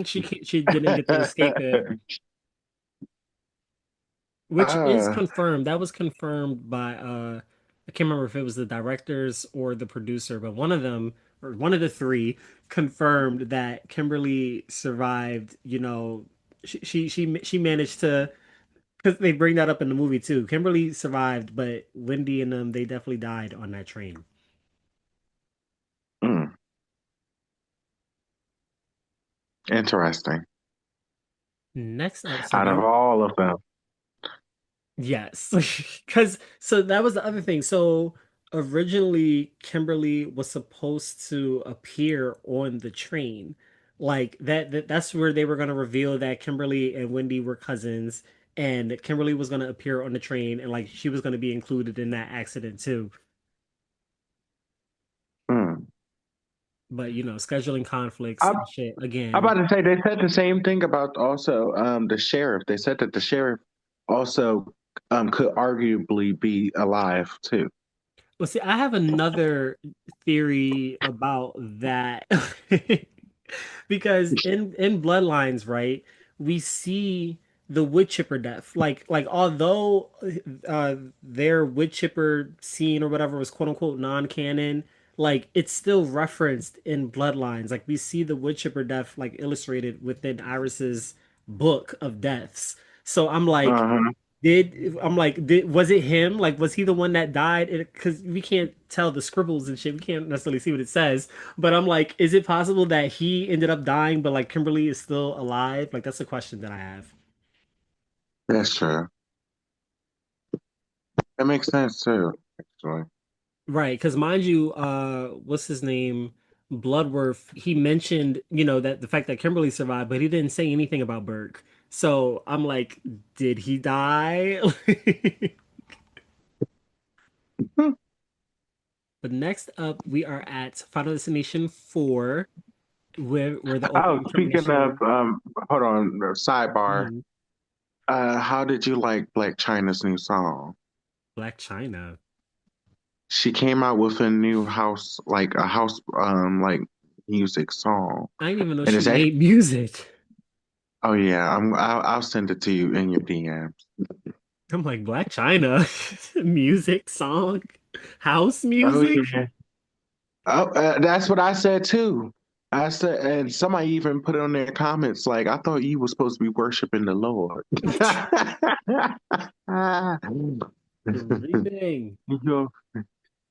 She didn't get to escape it. Which is uh, confirmed. That was confirmed by I can't remember if it was the directors or the producer, but one of them or one of the three confirmed that Kimberly survived, she managed to, because they bring that up in the movie too. Kimberly survived, but Wendy and them, they definitely died on that train. mm, interesting. Next up, so Out of that all of them, yes, because so that was the other thing. So originally, Kimberly was supposed to appear on the train, like that's where they were going to reveal that Kimberly and Wendy were cousins, and Kimberly was going to appear on the train, and like she was going to be included in that accident too. mm. But scheduling conflicts I, and shit I'm again. about to say they said the same thing about also the sheriff. They said that the sheriff also could arguably be alive too. Well, see, I have another theory about that. Because in Bloodlines, right, we see the wood chipper death. Like although their wood chipper scene or whatever was quote unquote non-canon, like it's still referenced in Bloodlines. Like we see the wood chipper death like illustrated within Iris's book of deaths. So Uh-huh. was it him? Like, was he the one that died? Because we can't tell the scribbles and shit. We can't necessarily see what it says. But I'm like, is it possible that he ended up dying, but like Kimberly is still alive? Like, that's a question that I have. That's true. That makes sense too, actually. Right, because mind you, what's his name? Bloodworth, he mentioned, that the fact that Kimberly survived, but he didn't say anything about Burke. So I'm like, did he die? Hmm. But next up, we are at Final Destination 4. Where the Oh, opening speaking of, premonition. hold on, sidebar. Mhm. How did you like Black China's new song? Black China. She came out with a new house, like a house, like music song, I didn't even know and she it's actually. made music. Oh yeah, I'll send it to you in your DMs. I'm like Black China, music song, house Oh music. yeah. Oh, that's what I said too. I said, and somebody even put on their comments like, "I thought you were supposed to be worshiping the Lord." Screaming. You're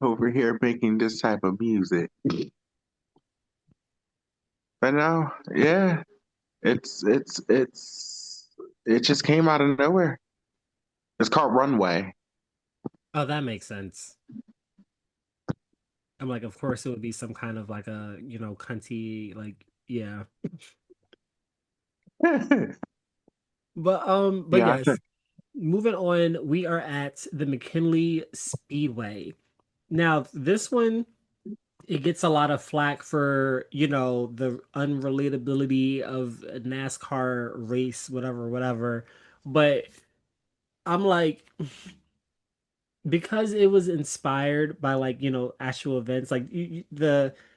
over here making this type of music, but no, yeah, it just came out of nowhere. It's called Runway. Oh, that makes sense. I'm like, of course it would be some kind of like a, cunty, like, yeah. But Yeah, yes, moving on, we are at the McKinley Speedway. Now, this one, it gets a lot of flack for, the unrelatability of a NASCAR race, whatever, whatever. But I'm like, because it was inspired by like, actual events, like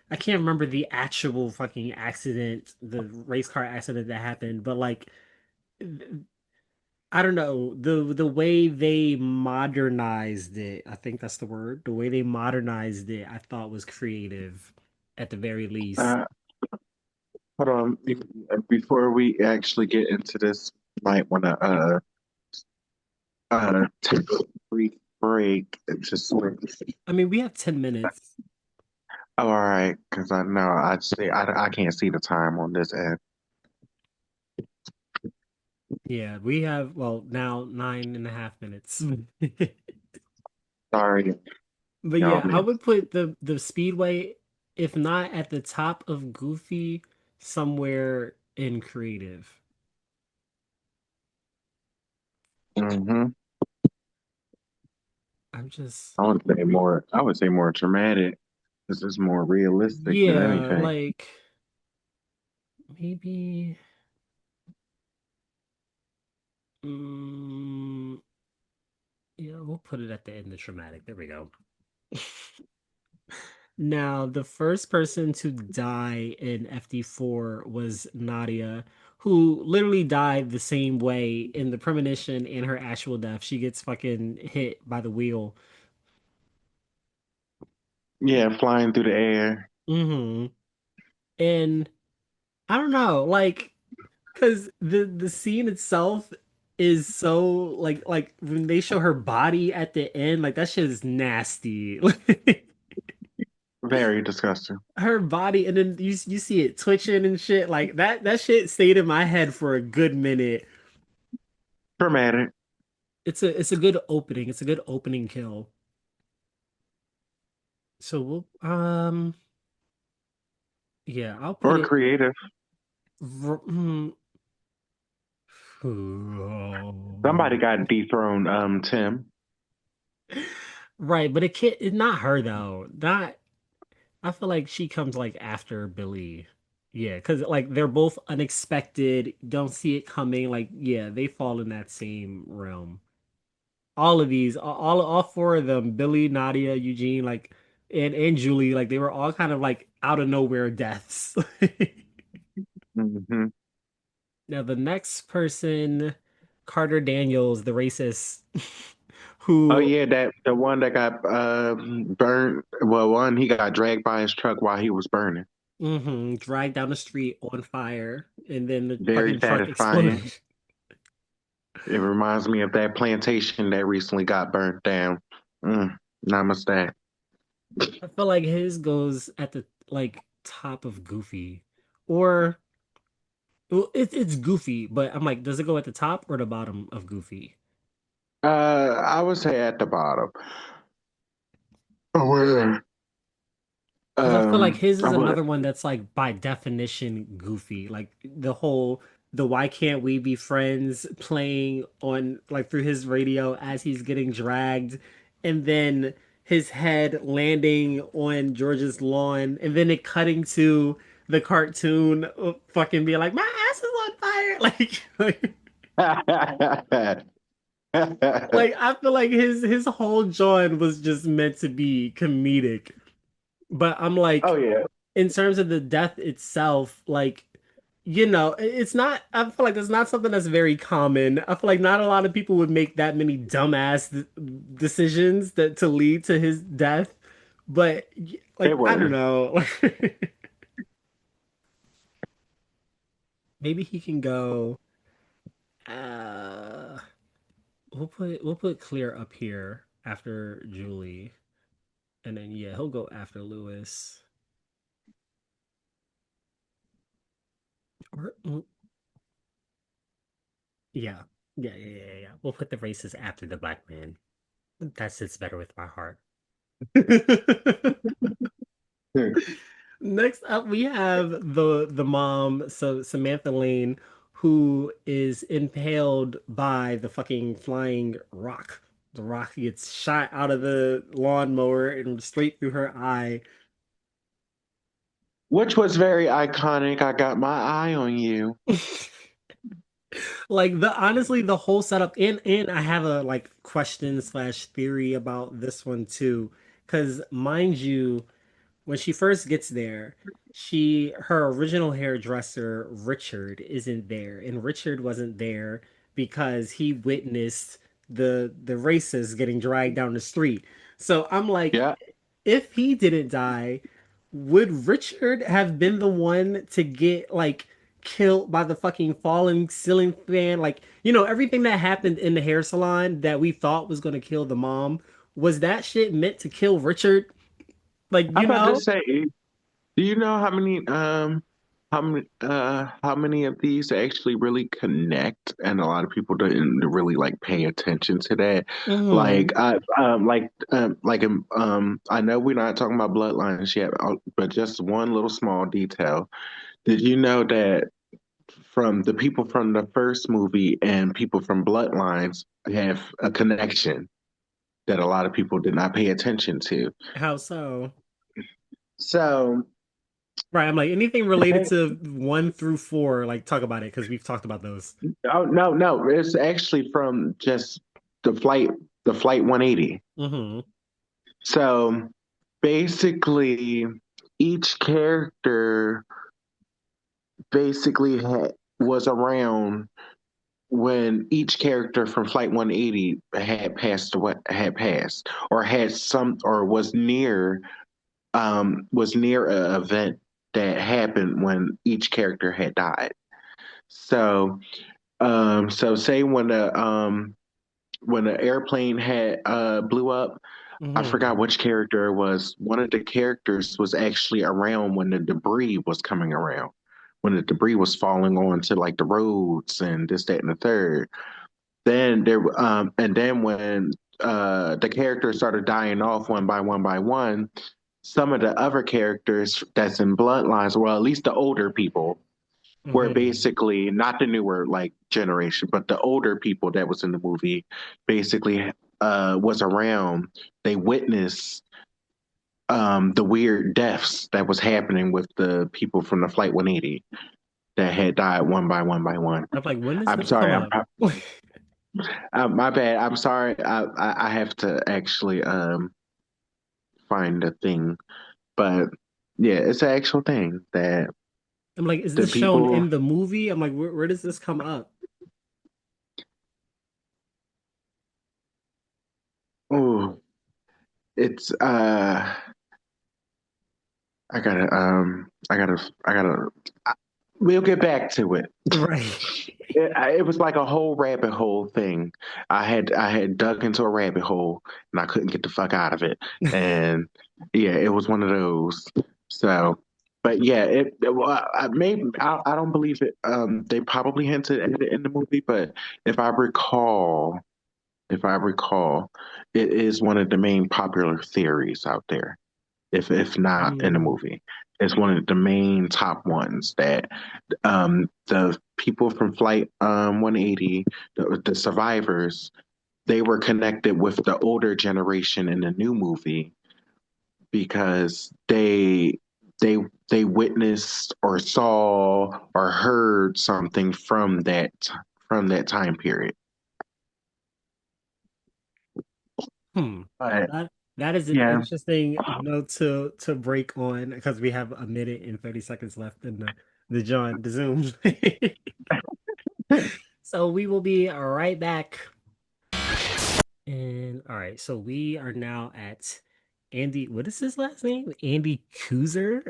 I can't remember the actual fucking accident, the race car accident that happened, but like I don't know, the way they modernized it, I think that's the word. The way they modernized it, I thought was creative at the very least. uh, hold on. Before we actually get into this, might want to take a brief break and just switch. I mean, we have 10 minutes. Oh, all right, because I know I can't see the time on this end. Yeah, we have, well, now 9.5 minutes. Sorry, But y'all. yeah, I would put the Speedway, if not at the top of Goofy, somewhere in creative. Hmm. I'm just, I would say more. I would say more traumatic. This is more realistic than yeah, anything. like maybe, mm, yeah, we'll put it at the end of traumatic. There we go. Now, the first person to die in FD4 was Nadia, who literally died the same way in the premonition and her actual death. She gets fucking hit by the wheel. Yeah, flying through the air. Hmm. And I don't know, like, because the scene itself is so like when they show her body at the end, like that shit is nasty. Very disgusting. Her body, and then you see it twitching and shit like that shit stayed in my head for a good minute. Traumatic It's a good opening. It's a good opening kill. So yeah, I'll put or it creative. mm, Somebody got dethroned. Tim. right, but it can't, it's not her though. Not, I feel like she comes like after Billy. Yeah, because like they're both unexpected, don't see it coming. Like, yeah, they fall in that same realm. All of these, all four of them, Billy, Nadia, Eugene, like, and Julie, like they were all kind of like out of nowhere deaths. Hmm. Now the next person, Carter Daniels, the racist, Oh who yeah, that the one that got burned. Well, one he got dragged by his truck while he was burning. dragged down the street on fire, and then the Very fucking truck satisfying. exploded. It reminds me of that plantation that recently got burnt down. Namaste. I feel like his goes at the like top of Goofy, or well, it's Goofy, but I'm like, does it go at the top or the bottom of Goofy? I would say at the bottom. Where Because I feel like his I is would. another one that's like by definition goofy. Like the why can't we be friends playing on like through his radio as he's getting dragged, and then his head landing on George's lawn, and then it cutting to the cartoon fucking being like, my ass is on fire. Like I feel like his whole John was just meant to be comedic. But I'm Oh like, yeah. in terms of the death itself, like, it's not, I feel like it's not something that's very common. I feel like not a lot of people would make that many dumbass decisions that to lead to his death. But It like, I don't wouldn't. know. maybe he can go. Uh, we'll put Clear up here after Julie, and then yeah, he'll go after Lewis. Or yeah, yeah. We'll put the races after the black man. That sits better with my heart. Next up, we have the mom, so Samantha Lane, who is impaled by the fucking flying rock. The rock gets shot out of the lawnmower and straight through her eye. Which was very iconic. I got my eye on you. Like the honestly, the whole setup, and I have a like question slash theory about this one too, because mind you, when she first gets there, her original hairdresser, Richard, isn't there. And Richard wasn't there because he witnessed the racists getting dragged down the street. So I'm like, Yeah. if he didn't die, would Richard have been the one to get like killed by the fucking falling ceiling fan? Like, everything that happened in the hair salon that we thought was gonna kill the mom, was that shit meant to kill Richard? Like, I'm about to say, do you know how many of these actually really connect? And a lot of people didn't really like pay attention to that. Mhm. Like I know we're not talking about bloodlines yet, but just one little small detail. Did you know that from the people from the first movie and people from Bloodlines have a connection that a lot of people did not pay attention to? How so? So, Right, I'm like anything related to 1 through 4, like talk about it because we've talked about those. oh no, it's actually from just the flight, the flight 180. Hmm. So basically, each character basically was around when each character from Flight 180 had passed away, had passed, or had some, or was near an event that happened when each character had died. So, so say when the airplane had blew up, I forgot Hmm. which character it was. One of the characters was actually around when the debris was coming around, when the debris was falling onto like the roads and this, that, and the third. And then when the characters started dying off one by one by one, some of the other characters that's in Bloodlines, well, at least the older people, were Hmm. basically not the newer like generation, but the older people that was in the movie basically was around. They witnessed the weird deaths that was happening with the people from the Flight 180 that had died one by one by one. I'm like, when does I'm this come sorry, up? my bad. I'm sorry. I have to actually find a thing, but yeah, it's an actual thing that I'm like, is the this shown people. in the movie? I'm like, where does this come up? Oh, it's I gotta. We'll get back to it. Right. It was like a whole rabbit hole thing. I had dug into a rabbit hole and I couldn't get the fuck out of it. And yeah, it was one of those. So, but yeah, well, I don't believe it. They probably hinted at it in the movie, but if I recall, if I recall, it is one of the main popular theories out there. If not in the Hmm. movie, it's one of the main top ones that the people from Flight 180, the survivors, they were connected with the older generation in the new movie because they they witnessed or saw or heard something from that time period. Hmm. But That that is an yeah, interesting note to break on because we have a minute and 30 seconds left in the Zoom. So we will be right back. And all right, so we are now at Andy. What is his last name? Andy Kuzer,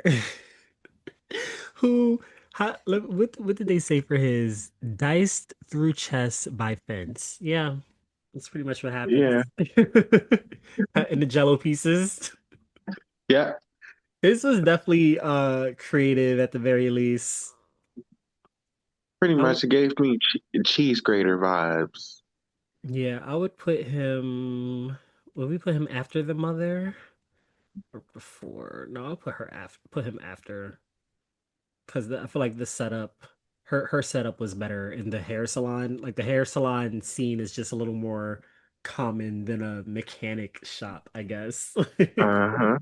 who what did they say for his diced through chest by fence? Yeah, that's pretty much what Yeah, happens. In the Jello pieces. yeah, This was definitely creative at the very least. pretty I would much. It gave me cheese grater vibes. Yeah, I would put him. Would we put him after the mother or before? No, I'll put him after because I feel like the setup, her setup was better in the hair salon. Like the hair salon scene is just a little more common than a mechanic shop, I guess. Uh-huh.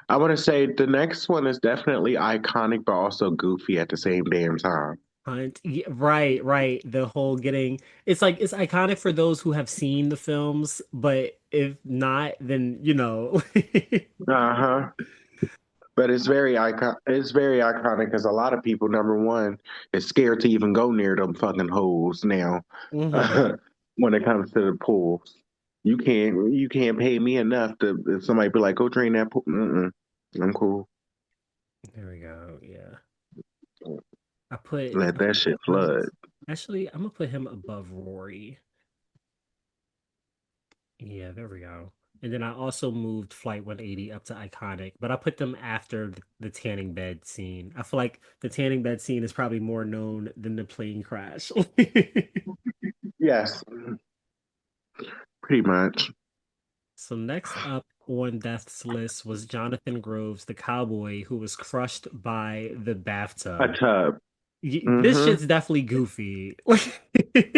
I want to say the next one is definitely iconic, but also goofy at the same damn time. Hunt. Yeah, right, right. The whole getting it's like it's iconic for those who have seen the films, but if not, then Uh-huh. But it's very iconic because a lot of people, number one, is scared to even go near them fucking holes now. hmm When it comes to the pools, you can't pay me enough to if somebody be like, go drain that pool. Mm-mm, I'm cool. There we go. Yeah. I put Let I that put shit Hunt. flood. Actually, I'm gonna put him above Rory. Yeah, there we go. And then I also moved Flight 180 up to iconic, but I put them after the tanning bed scene. I feel like the tanning bed scene is probably more known than the plane crash. Yes, pretty much. So next up on Death's list was Jonathan Groves, the cowboy who was crushed by the A bathtub. tub. This Mm-hmm. shit's definitely goofy.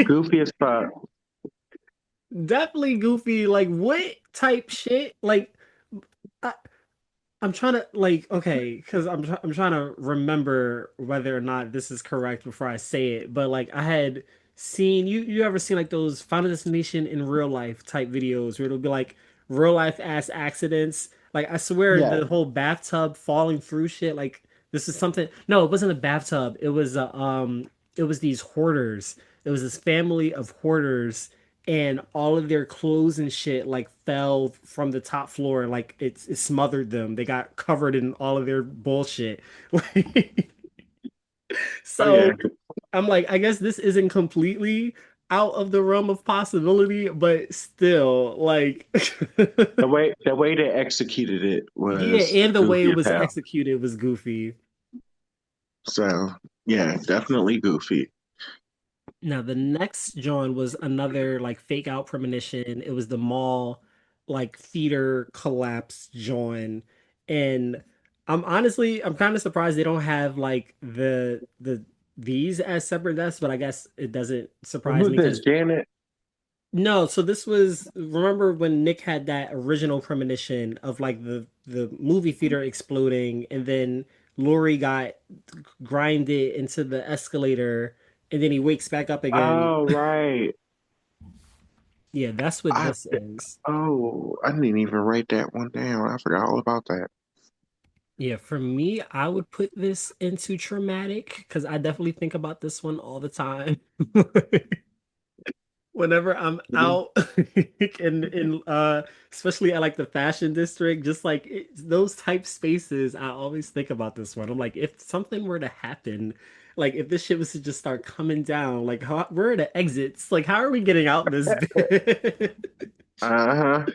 Goofy as fuck. Definitely goofy. Like what type shit? Like I, I'm trying to like okay, because I'm trying to remember whether or not this is correct before I say it. But like I had seen you ever seen like those Final Destination in real life type videos where it'll be like real life ass accidents. Like I swear Yes. the whole bathtub falling through shit. Like this is something. No, it wasn't a bathtub. it was these hoarders. It was this family of hoarders and all of their clothes and shit like fell from the top floor like it smothered them. They got covered in all of their bullshit. Oh yeah. So I'm like, I guess this isn't completely out of the realm of possibility, but still, like, The way they executed it yeah, was and the way goofy it as was hell. executed was goofy. So yeah, definitely goofy. Now the next John was another like fake out premonition. It was the mall like theater collapse John. And I'm kind of surprised they don't have like the these as separate deaths, but I guess it doesn't surprise Who's me this? because Janet? no, so this was remember when Nick had that original premonition of like the movie theater exploding and then Lori got grinded into the escalator and then he wakes back up again. Oh right. Yeah, that's what I this is. I didn't even write that one down. I forgot all about that. Yeah, for me, I would put this into traumatic because I definitely think about this one all the time. Whenever I'm out in especially at like the fashion district, just like those type spaces, I always think about this one. I'm like, if something were to happen, like if this shit was to just start coming down, like where are the exits? Like how are we getting out this bit? Uh-huh.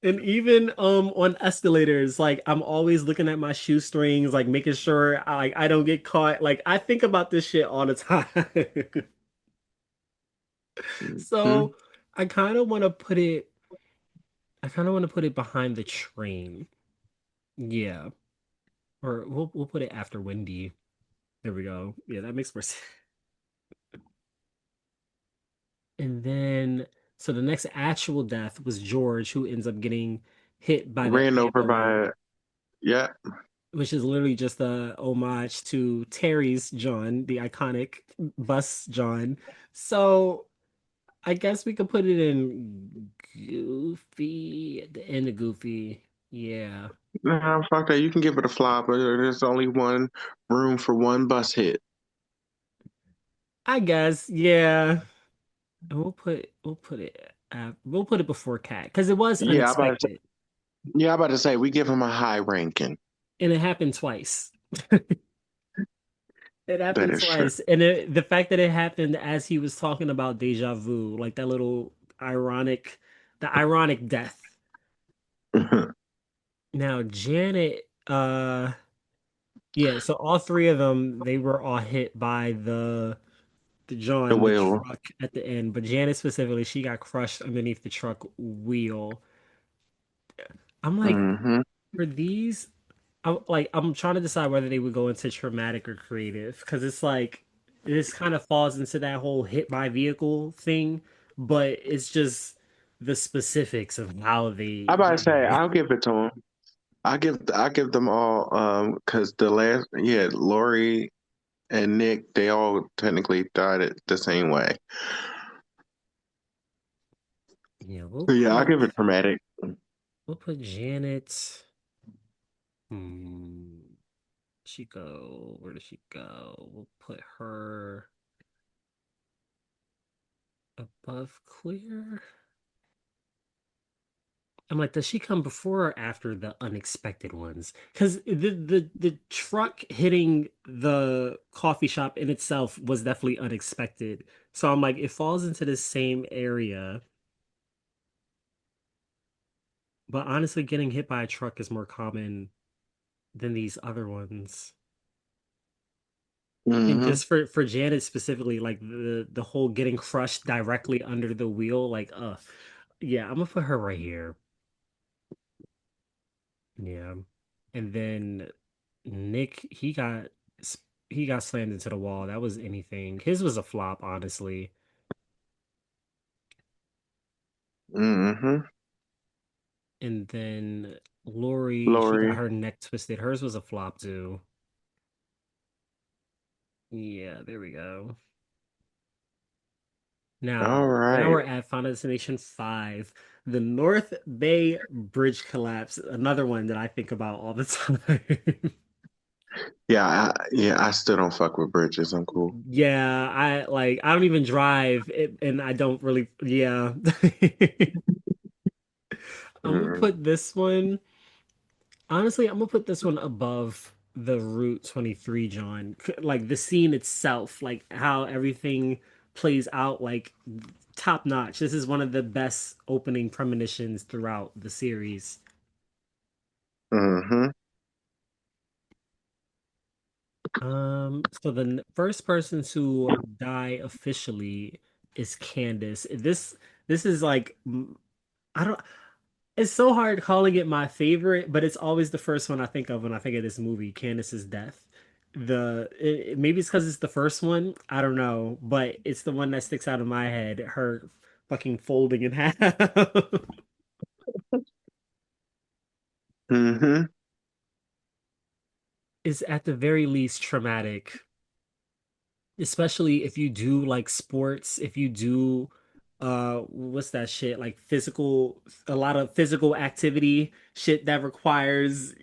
And even on escalators, like I'm always looking at my shoestrings, like making sure I don't get caught. Like I think about this shit all the time. Hmm. So I kind of want to put it I kind of want to put it behind the train. Yeah. Or we'll put it after Wendy. There we go. Yeah, that makes more sense. And then so the next actual death was George who ends up getting hit by the Ran over ambulance, by yeah. which is literally just a homage to Terry's John, the iconic bus John. So I guess we could put it in Goofy at the end of Goofy. Yeah. Nah, fuck that. You can give it a flop, but there's only one room for one bus hit. I guess, yeah. And we'll put it before Cat because it was Yeah, I'm about to unexpected yeah, I'm about to say we give him a high ranking. and it happened twice. It That happened is true. twice, and the fact that it happened as he was talking about deja vu, like that little ironic, the ironic death. Now, Janet, yeah, so all three of them, they were all hit by The the whale. truck at the end, but Janet specifically, she got crushed underneath the truck wheel. I'm like, Hmm. for these, I'm trying to decide whether they would go into traumatic or creative because it's like this kind of falls into that whole hit by vehicle thing, but it's just the specifics of how I about to they say die. I'll give it to them. I give them all because the last Lori and Nick, they all technically died it the same way. Yeah, So yeah, I'll give it traumatic. we'll put Janet. Hmm. She go? Where does she go? We'll put her above Clear. I'm like, does she come before or after the unexpected ones? Because the truck hitting the coffee shop in itself was definitely unexpected. So I'm like, it falls into the same area. But honestly, getting hit by a truck is more common than these other ones. And Hmm. just for Janet specifically, like the whole getting crushed directly under the wheel, like yeah, I'm gonna put her right here. Yeah. And then Nick, he got slammed into the wall. That was anything. His was a flop, honestly. Hmm. And then Lori, she got Lori. her neck twisted. Hers was a flop too. Yeah, there we go. All Now right. we're at Final Destination 5, the North Bay Bridge collapse. Another one that I think about all the time. Yeah, I still don't fuck with bridges. I'm cool. Yeah, I don't even drive it, and I don't really yeah. I'm gonna Mm. put this one. Honestly, I'm gonna put this one above the Route 23, John. Like the scene itself, like how everything plays out, like top notch. This is one of the best opening premonitions throughout the series. Hmm. So the first person to die officially is Candace. This is like I don't. It's so hard calling it my favorite, but it's always the first one I think of when I think of this movie, Candace's death. Maybe it's because it's the first one, I don't know, but it's the one that sticks out in my head. Her fucking folding in half Hmm. is at the very least traumatic, especially if you do like sports, if you do what's that shit like physical, a lot of physical activity shit that requires.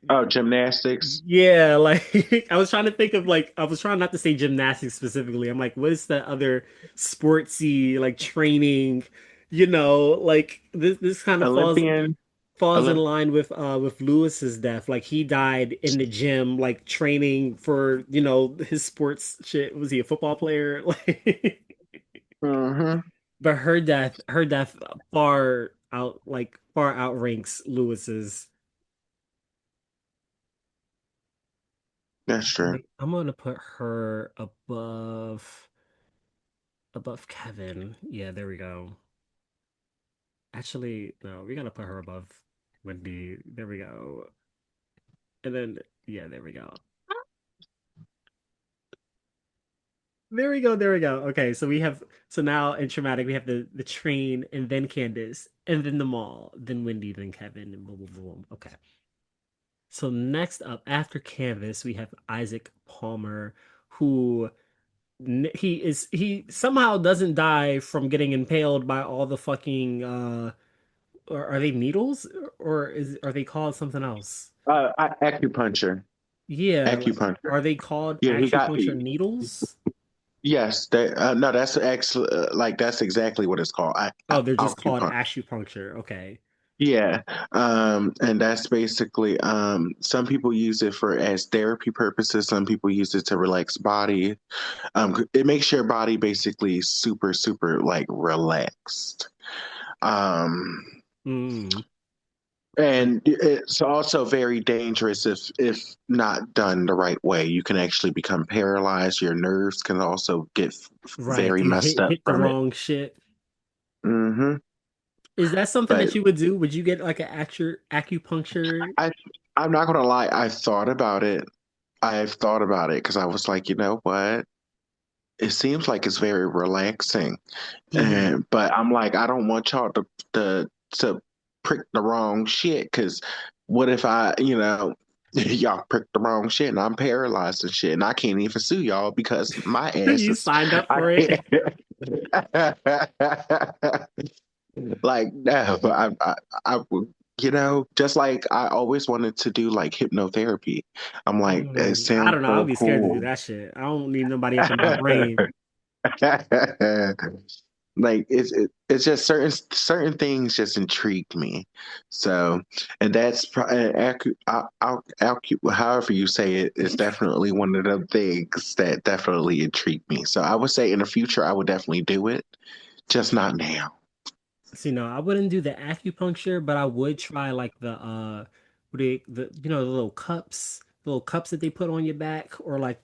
Oh, gymnastics. Yeah, like I was trying to think of like I was trying not to say gymnastics specifically. I'm like, what is the other sportsy like training? Like this kind of Olympian. falls in Olymp line with Lewis's death. Like he died in the gym, like training for, his sports shit. Was he a football player? Like Hmm. but her death far outranks Lewis's. That's true. I'm gonna put her above Kevin. Yeah, there we go. Actually, no, we gotta put her above Wendy. There we go. And then yeah, there we go. There we go. There we go. Okay, so now in traumatic we have the train and then Candace and then the mall, then Wendy, then Kevin, and boom, boom, boom. Okay. So next up after Canvas, we have Isaac Palmer, who he somehow doesn't die from getting impaled by all the fucking or are they needles or are they called something else? Acupuncture. Yeah, like Acupuncture. are they called Yeah, he got. acupuncture needles? Yes, that no, that's actually like that's exactly what it's called. Oh, they're just called Acupuncture. acupuncture. Okay. Yeah, and that's basically some people use it for as therapy purposes. Some people use it to relax body. It makes your body basically super, super like relaxed. Um, Mm. Like, and it's also very dangerous if not done the right way. You can actually become paralyzed. Your nerves can also get right, if very you messed up hit the from it. wrong shit. Hmm. Is that something But that you would do? Would you get like an acupuncture? I, I'm not gonna lie. I thought about it. I've thought about it because I was like, you know what? It seems like it's very relaxing, Hmm. and but I'm like, I don't want y'all to prick the wrong shit because what if y'all prick the wrong shit and I'm paralyzed and shit and I can't even sue y'all because my ass You is signed up I for it. can't. Like no, I would, just like I always wanted to do like hypnotherapy. I'm like, it I sounds don't know. I'd so be scared to do cool. that shit. I don't need nobody up in my brain. Like it's just certain things just intrigue me. So, and that's however you say it is definitely one of the things that definitely intrigue me. So I would say in the future I would definitely do it, just not now. So, I wouldn't do the acupuncture, but I would try like the little cups that they put on your back, or like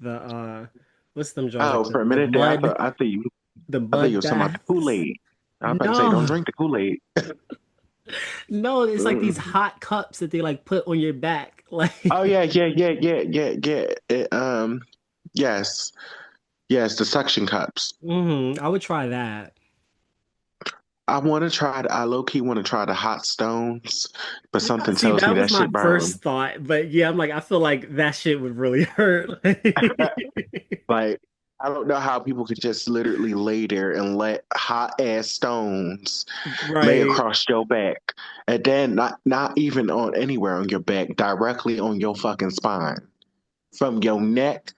what's them Jones, like Oh, for a minute there, the I thought you mud were talking about the baths. Kool-Aid. I was about to say, don't No, drink the Kool-Aid. no, it's like these Mm. hot cups that they like put on your back. Oh Like, yeah, yeah, yeah, yeah, yeah, yeah. Yes, yes, the suction cups. I would try that. I low key want to try the hot stones, but something See, tells me that was that my shit burn. first thought, but yeah, I'm like, I feel like that shit would really hurt. Like, I don't know how people could just literally lay there and let hot ass stones lay Right. across your back, and then not even on anywhere on your back, directly on your fucking spine, from your neck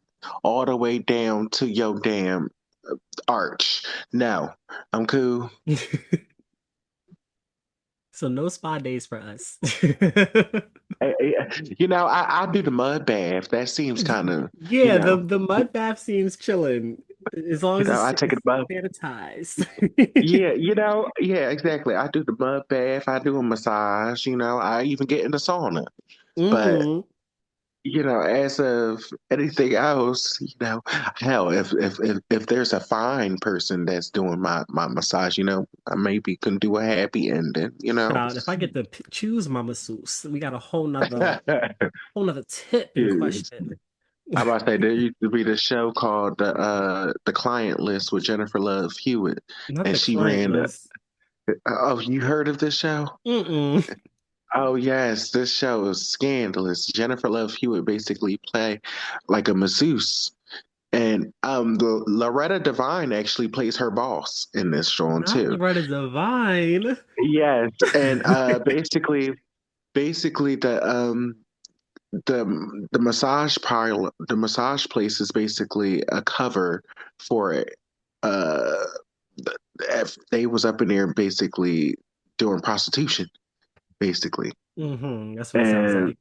all the way down to your damn arch. No, I'm cool. So no spa days for us. I do the mud bath. That seems kind of, Yeah, the mud bath seems chilling as long as I take it it's above. sanitized. Yeah, yeah, exactly. I do the mud bath. I do a massage. I even get in the sauna. But Hmm. as of anything else, hell, if there's a fine person that's doing my massage, I maybe can do a happy ending. Child, if I get to choose my masseuse, we got a whole nother tip in Yes. question. I about to say there used to be this show called the Client List with Jennifer Love Hewitt, Not and the she client ran. list. Oh, you heard of this show? Mm-mm. Oh yes, this show is scandalous. Jennifer Love Hewitt basically play like a masseuse, and the Loretta Devine actually plays her boss in this show Not too. Loretta Devine. Yes, and basically the massage place is basically a cover for it. Uh, if they was up in there basically doing prostitution, basically, That's what it sounds and like.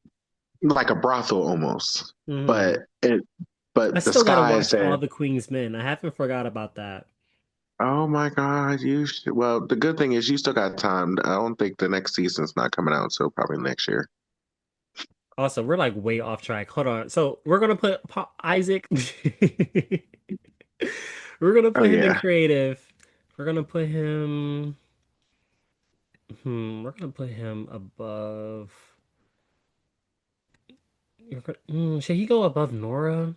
like a brothel almost. Hmm. But it, I but the still gotta sky is watch All that. the Queen's Men. I haven't forgot about that. Oh my God, you should. Well, the good thing is you still got time. I don't think the next season's not coming out until probably next year. Also, we're like way off track. Hold on. So we're gonna put Isaac. We're gonna Oh put him in yeah, creative. We're gonna put him. We're gonna put him above. Should he go above Nora?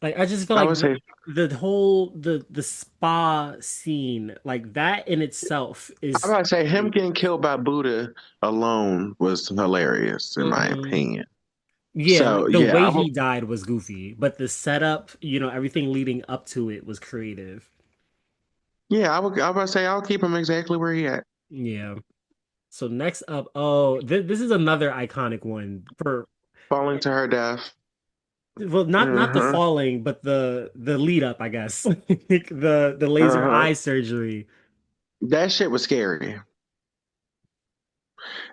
Like, I just feel I like would say. the whole the spa scene, like that in itself I is would say him great. getting killed by Buddha alone was hilarious in my Hmm. opinion. Yeah, like So the yeah, way I would. he died was goofy, but the setup, everything leading up to it was creative. Yeah, I would. I would say I'll keep him exactly where he at. Yeah. So next up, oh, this is another iconic one for, Falling to her death. well, not the Uh-huh. falling, but the lead up, I guess. The laser Uh-huh. eye surgery. That shit was scary.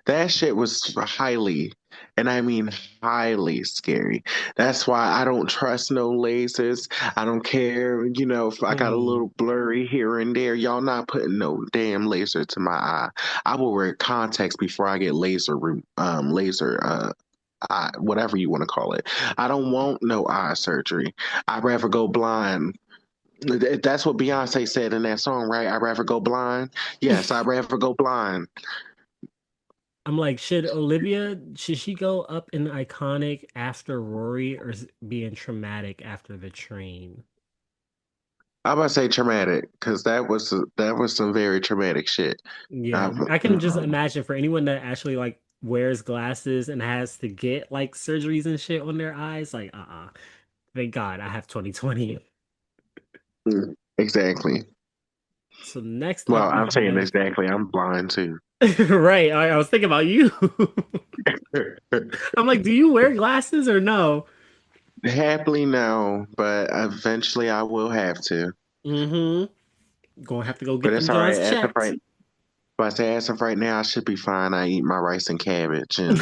That shit was highly, and I mean highly scary. That's why I don't trust no lasers. I don't care, if I got a Hmm. little blurry here and there. Y'all not putting no damn laser to my eye. I will wear contacts before I get laser eye, whatever you want to call it. I don't want no eye surgery. I'd rather go blind. That's what Beyonce said in that song, right? I'd rather go blind. Yes, I'd rather go blind. I'm like, should she go up in iconic after Rory or being traumatic after the train? I'm about to say traumatic because that was some very traumatic shit. Yeah, Um, I can just imagine for anyone that actually like wears glasses and has to get like surgeries and shit on their eyes, like thank God I have 2020. exactly. So next Well, up we I'm saying have exactly. I'm blind too. right, I was thinking about you. I'm like, do you wear glasses or no? Happily no, but eventually I will have to. Mm-hmm. Gonna have to go But get them it's all right. Johns checked. As of right now, I should be fine. I eat my rice and cabbage, and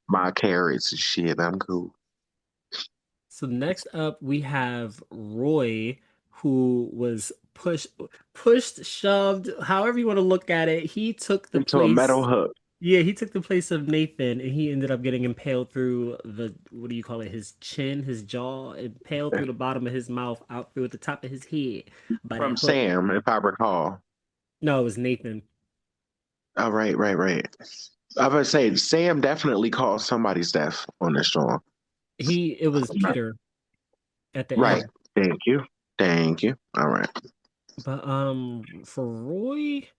my carrots and shit. I'm cool. So next up we have Roy, who was pushed, shoved, however you want to look at it. He took the Into a metal place. hook Yeah, he took the place of Nathan, and he ended up getting impaled through the what do you call it? His chin, his jaw, impaled through the bottom of his mouth, out through the top of his head by that from hook. Sam, if I recall. No, it was Nathan. Oh, right, right, right. I was gonna say Sam definitely caused somebody's death on this song. It was Peter at the Right. end. Thank you. Thank you. All right. But for Roy,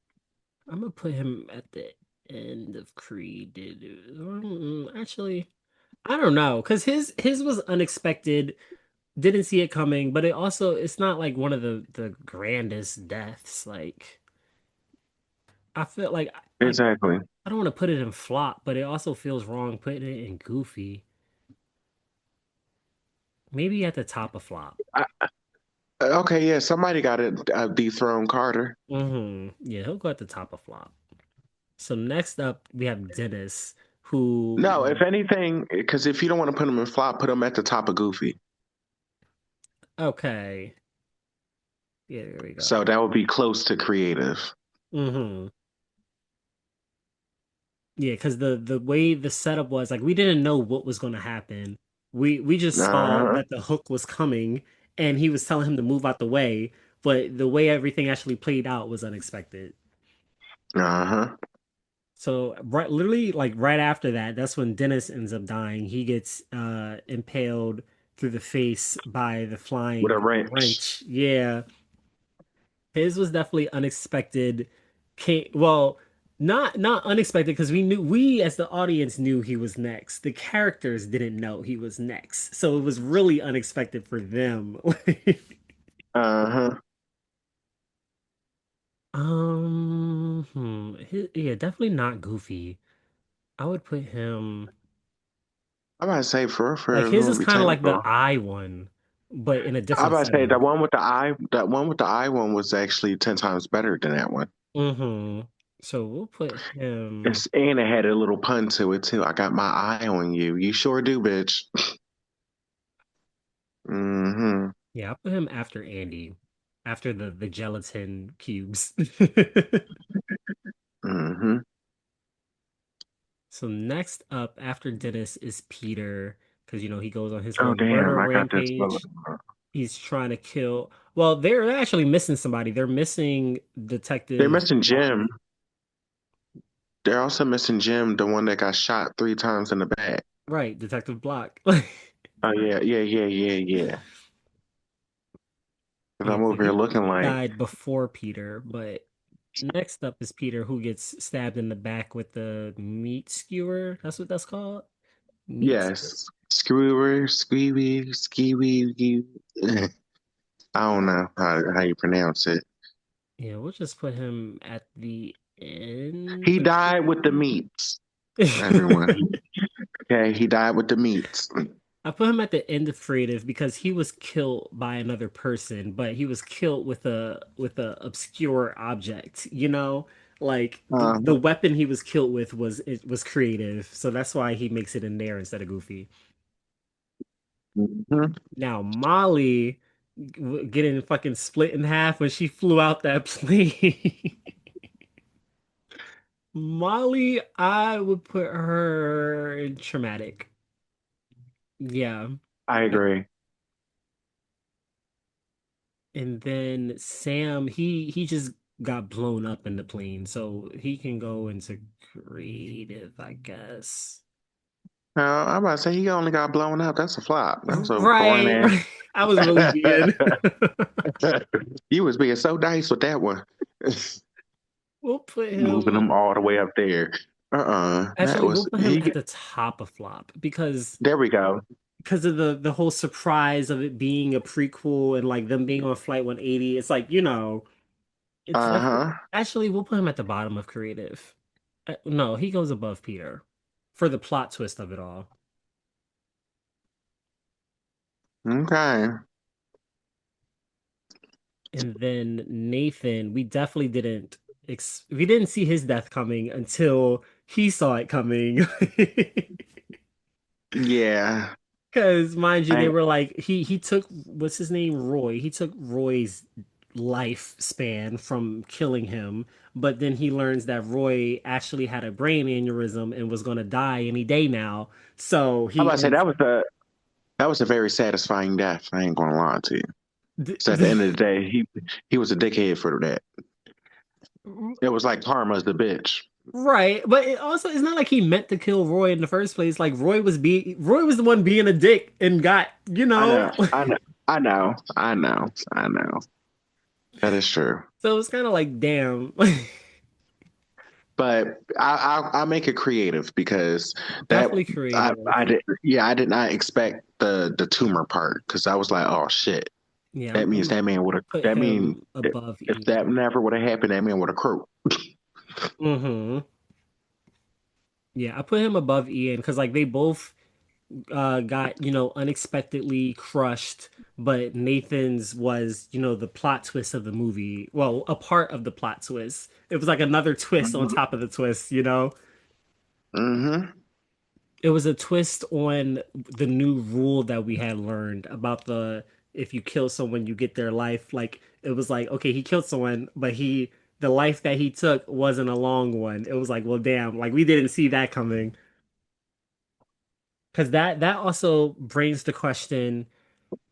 I'm gonna put him at the end of Creed. Actually, I don't know, because his was unexpected. Didn't see it coming, but it's not like one of the grandest deaths. Like I feel like Exactly. I don't want to put it in flop, but it also feels wrong putting it in goofy. Maybe at the top of flop. I, okay, yeah, somebody got to dethrone Carter. Yeah, he'll go at the top of flop. So next up we have Dennis, No, who if anything, because if you don't want to put him in flop, put him at the top of Goofy. okay. Yeah, there we So go. that would be close to creative. hmm Yeah, because the way the setup was, like we didn't know what was going to happen. We just saw Uh-huh. that the hook was coming, and he was telling him to move out the way. But the way everything actually played out was unexpected. Uh-huh. So literally, like right after that, that's when Dennis ends up dying. He gets impaled through the face by the With a flying wrench. wrench. Yeah, his was definitely unexpected. Well, not unexpected because we as the audience knew he was next. The characters didn't know he was next, so it was really unexpected for them. Uh-huh. Yeah, definitely not Goofy. I would put him I'm about to say like for his gonna is be kind of like the technical. eye one, but in a I'm different about to say setting. that one with the eye one was actually 10 times better than that one. hmm So we'll put him. And it had a little pun to it too. I got my eye on you. You sure do, bitch. Mm-hmm. Yeah, I'll put him after Andy, after the gelatin cubes. Mm-hmm. So next up after Dennis is Peter, because he goes on his Oh little damn, murder I got this spelling rampage. wrong. He's trying to kill. Well, they're actually missing somebody. They're missing They're Detective missing Block. Jim. They're also missing Jim, the one that got shot 3 times in the back. Right, Detective Block. Oh yeah, yeah, yeah, yeah, yeah. Because Yeah, I'm so over here looking he like, died before Peter, but next up is Peter who gets stabbed in the back with the meat skewer. That's what that's called? Meat skewer. yes, screwer, squeeby, skeeby. I don't know how you pronounce it. Yeah, we'll just put him at the end He of died with the Creed. meats, everyone. Okay, he died with the meats. I put him at the end of creative because he was killed by another person, but he was killed with a obscure object, you know? Like the Uh-huh. weapon he was killed with was creative, so that's why he makes it in there instead of Goofy. Mhm. Now Molly getting fucking split in half when she flew out that plane. Molly, I would put her in traumatic. Yeah. I I- agree. And then Sam, he just got blown up in the plane, so he can go into creative, I guess. I'm about to say he only got blown up. That's a flop. That was a boring Right, ass. right. I was really being. You was being so nice with that one. We'll put Moving him. them all the way up there. That Actually, we'll was put him he. at the top of flop There we go. because of the whole surprise of it being a prequel and like them being on Flight 180. It's like, it's definitely Uh-huh. actually we'll put him at the bottom of creative. No, he goes above Peter for the plot twist of it all. Okay. And then Nathan, we definitely didn't we didn't see his death coming until he saw it coming. Yeah. Because mind you, they I, were like he took what's his name? Roy. He took Roy's lifespan from killing him, but then he learns that Roy actually had a brain aneurysm and was gonna die any day now. So I'm about he to say ends that was a very satisfying death. I ain't gonna lie to you. So at the end of the day, he was a dickhead for that. It was like karma's the bitch. right, but it also it's not like he meant to kill Roy in the first place. Like Roy was the one being a dick and got, I know, I know, I know, I know, I know. That is true. so it's kind of like damn. But I'll make it creative because that Definitely creative. I did not expect the tumor part because I was like, oh shit. Yeah, That means that man would have. put That mean him above if that Ian. never would have happened, that man would have croaked. Hmm. Yeah, I put him above Ian because like they both got, unexpectedly crushed, but Nathan's was, the plot twist of the movie. Well, a part of the plot twist. It was like another twist on Hmm. top of the twist, you know? Hmm. It was a twist on the new rule that we had learned about the if you kill someone, you get their life. Like it was like, okay, he killed someone, but the life that he took wasn't a long one. It was like, well, damn, like we didn't see that coming. Because that also brings the question,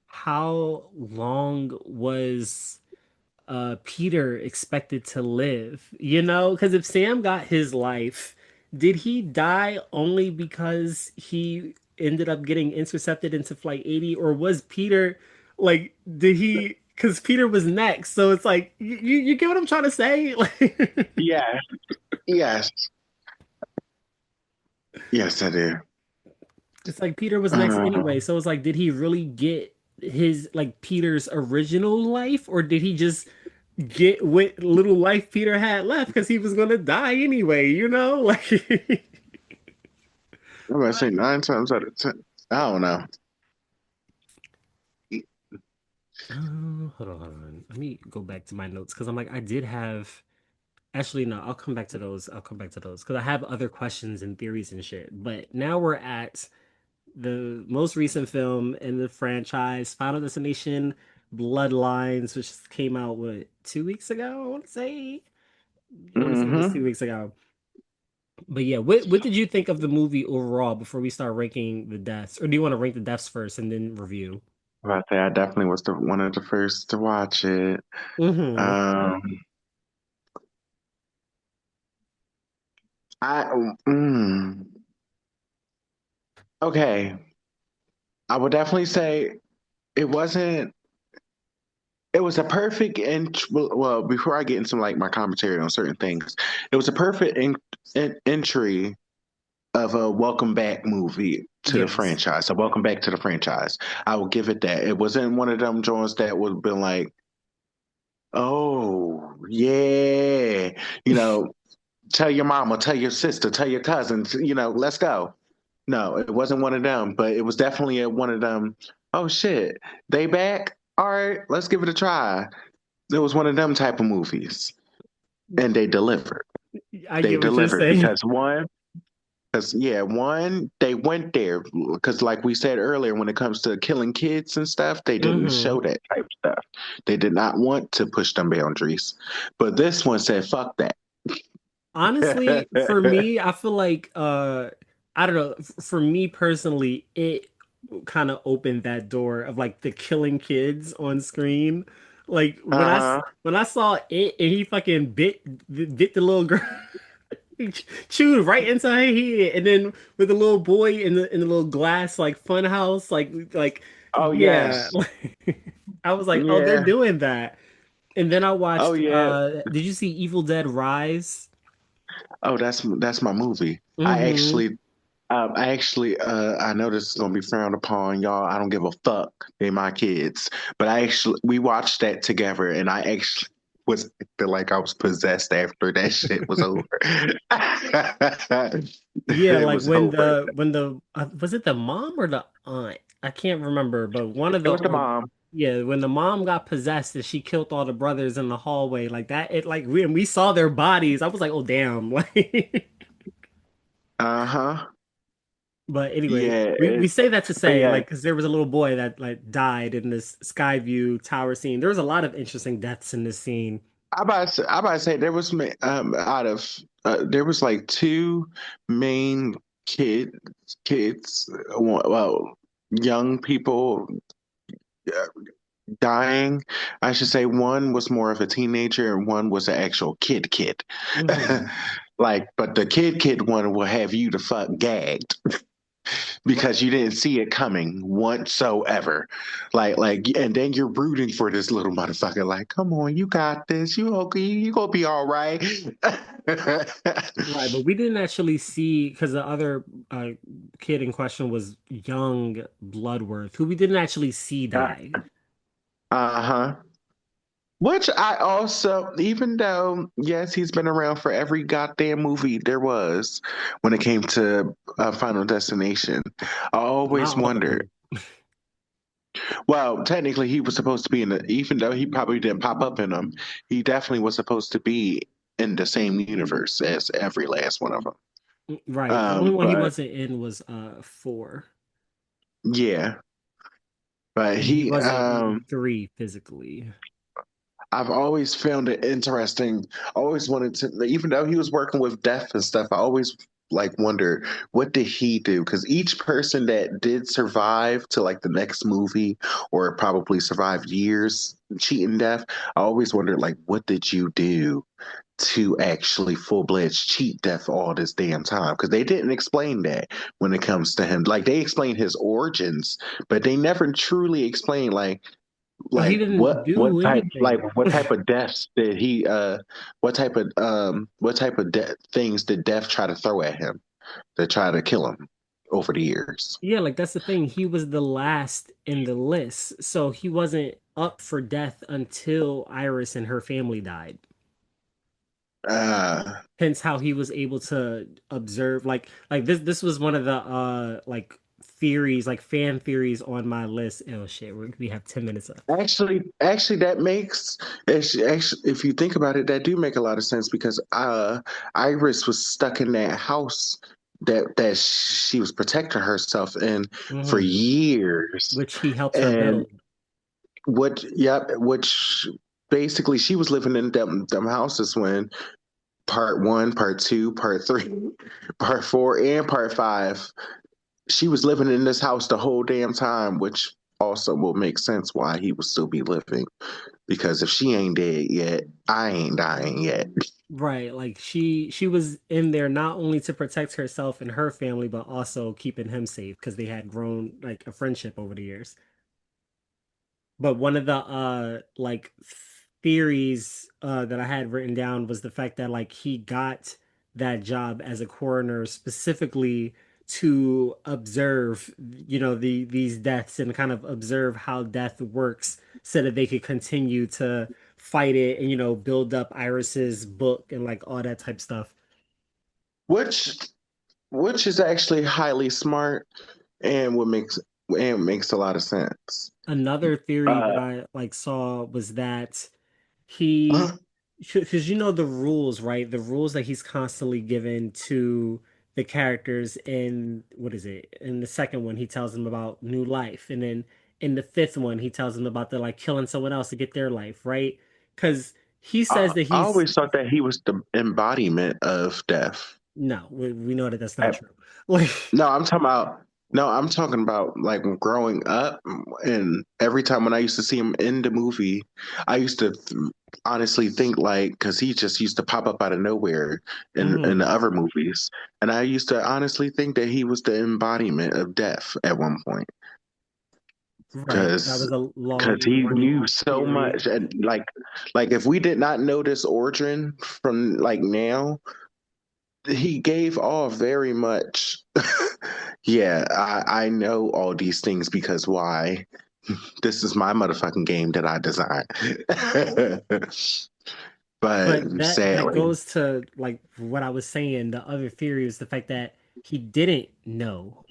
how long was Peter expected to live? Because if Sam got his life, did he die only because he ended up getting intercepted into Flight 80, or was Peter like did he? Because Peter was next, so it's like you get what I'm trying to say? Like, Yeah. Yes. Yes, I do. it's like Peter was next Uh, anyway, so it's like did he really get his like Peter's original life, or did he just get what little life Peter had left because he was gonna die anyway, Like, I'm gonna say 9 times out of 10. I don't know. hold on. Let me go back to my notes because I'm like, I did have. Actually, no, I'll come back to those. I'll come back to those because I have other questions and theories and shit. But now we're at the most recent film in the franchise, Final Destination Bloodlines, which came out, what, 2 weeks ago? I want to say. I want to say it was Hmm. 2 weeks ago. But yeah, what did you think of the movie overall before we start ranking the deaths? Or do you want to rank the deaths first and then review? About that, I definitely was the one of the first to watch it. Mm-hmm. Um, I mm, okay. I would definitely say it wasn't. It was a perfect well, before I get into like my commentary on certain things, it was a perfect entry of a welcome back movie to the Yes. franchise. A welcome back to the franchise. I will give it that. It wasn't one of them joints that would have been like, oh yeah, you know, tell your mama, tell your sister, tell your cousins, let's go. No, it wasn't one of them, but it was definitely one of them. Oh shit, they back? All right, let's give it a try. It was one of them type of movies, and they delivered. I They get what you're delivered saying. because one, they went there because, like we said earlier, when it comes to killing kids and stuff, they didn't Hmm. show that type of stuff. They did not want to push them boundaries. But this one said, "Fuck that." Honestly, for me, I feel like I don't know, for me personally, it kind of opened that door of like the killing kids on screen. Like Uh-huh. when I saw it and he fucking bit the little girl, he chewed right into her head, and then with the little boy in the little glass like fun house, like Oh yeah, yes. like I was like, oh, they're Yeah. doing that. And then I Oh watched yeah. did you see Evil Dead Rise? Oh, that's my movie. Mm-hmm. I know this is gonna be frowned upon, y'all. I don't give a fuck. They my kids. But we watched that together, and I actually was feel like I was possessed after that shit was over. Yeah, It like was over. when the was it the mom or the aunt? I can't remember, but one of It the was the old mom. yeah, when the mom got possessed and she killed all the brothers in the hallway like that, it like we saw their bodies. I was like, oh damn, like. Uh-huh. But anyway, Yeah. we say that to But say yeah, like because there was a little boy that like died in this Skyview tower scene. There was a lot of interesting deaths in this scene. I about to say there was out of there was like two main kids, well, young people uh, dying. I should say one was more of a teenager and one was an actual kid. Hmm. Like, but the kid one will have you the fuck gagged because you didn't see it coming whatsoever. And then you're rooting for this little motherfucker. Like, come on, you got this. You okay? You gonna be all right. Right, but we didn't actually see because the other kid in question was young Bloodworth, who we didn't actually see die. Uh-huh. Which I also, even though, yes, he's been around for every goddamn movie there was when it came to Final Destination, I always Not all of wondered. them. Well, technically, he was supposed to be in the, even though he probably didn't pop up in them, he definitely was supposed to be in the same universe as every last one of them. Right. The only one he But wasn't in was four. yeah, but And he he, wasn't in three physically. I've always found it interesting. Always wanted to, even though he was working with death and stuff, I always like wondered what did he do? Because each person that did survive to like the next movie or probably survived years cheating death, I always wondered like what did you do to actually full-fledged cheat death all this damn time? Because they didn't explain that when it comes to him. Like they explained his origins, but they never truly explained Oh, he didn't do anything. what type of deaths did he what type of things did death try to throw at him to try to kill him over the years? Yeah, like that's the thing. He was the last in the list, so he wasn't up for death until Iris and her family died. uh Hence how he was able to observe like this was one of the like theories, like fan theories on my list. Oh shit, we have 10 minutes left. actually that makes actually, if you think about it, that do make a lot of sense because Iris was stuck in that house that she was protecting herself in for Hmm. years. Which he helped her And build. which basically she was living in them houses when part one, part two, part three, part four, and part five. She was living in this house the whole damn time, which also will make sense why he would still be living. Because if she ain't dead yet, I ain't dying yet. Right, like she was in there not only to protect herself and her family, but also keeping him safe because they had grown like a friendship over the years. But one of the like theories that I had written down was the fact that like he got that job as a coroner specifically to observe, these deaths and kind of observe how death works so that they could continue to fight it and build up Iris's book and like all that type stuff. which which is actually highly smart and makes a lot of sense. Another theory that Uh, I like saw was that he huh? because you know the rules, right? The rules that he's constantly given to the characters in what is it? In the second one, he tells them about new life, and then in the fifth one, he tells them about the like killing someone else to get their life, right? Because he says that I he's always thought that he was the embodiment of death. no, we know that that's not Eh, true. Like, No, I'm talking about. No, I'm talking about like growing up, and every time when I used to see him in the movie, I used to honestly think like because he just used to pop up out of nowhere in mhm, the other movies, and I used to honestly think that he was the embodiment of death at one point right. That because was a long he knew running so theory. much, and like if we did not know this origin from like now, he gave off very much. Yeah, I know all these things because why? This is my motherfucking game that I designed. But But that sadly, goes to like what I was saying. The other theory is the fact that he didn't know.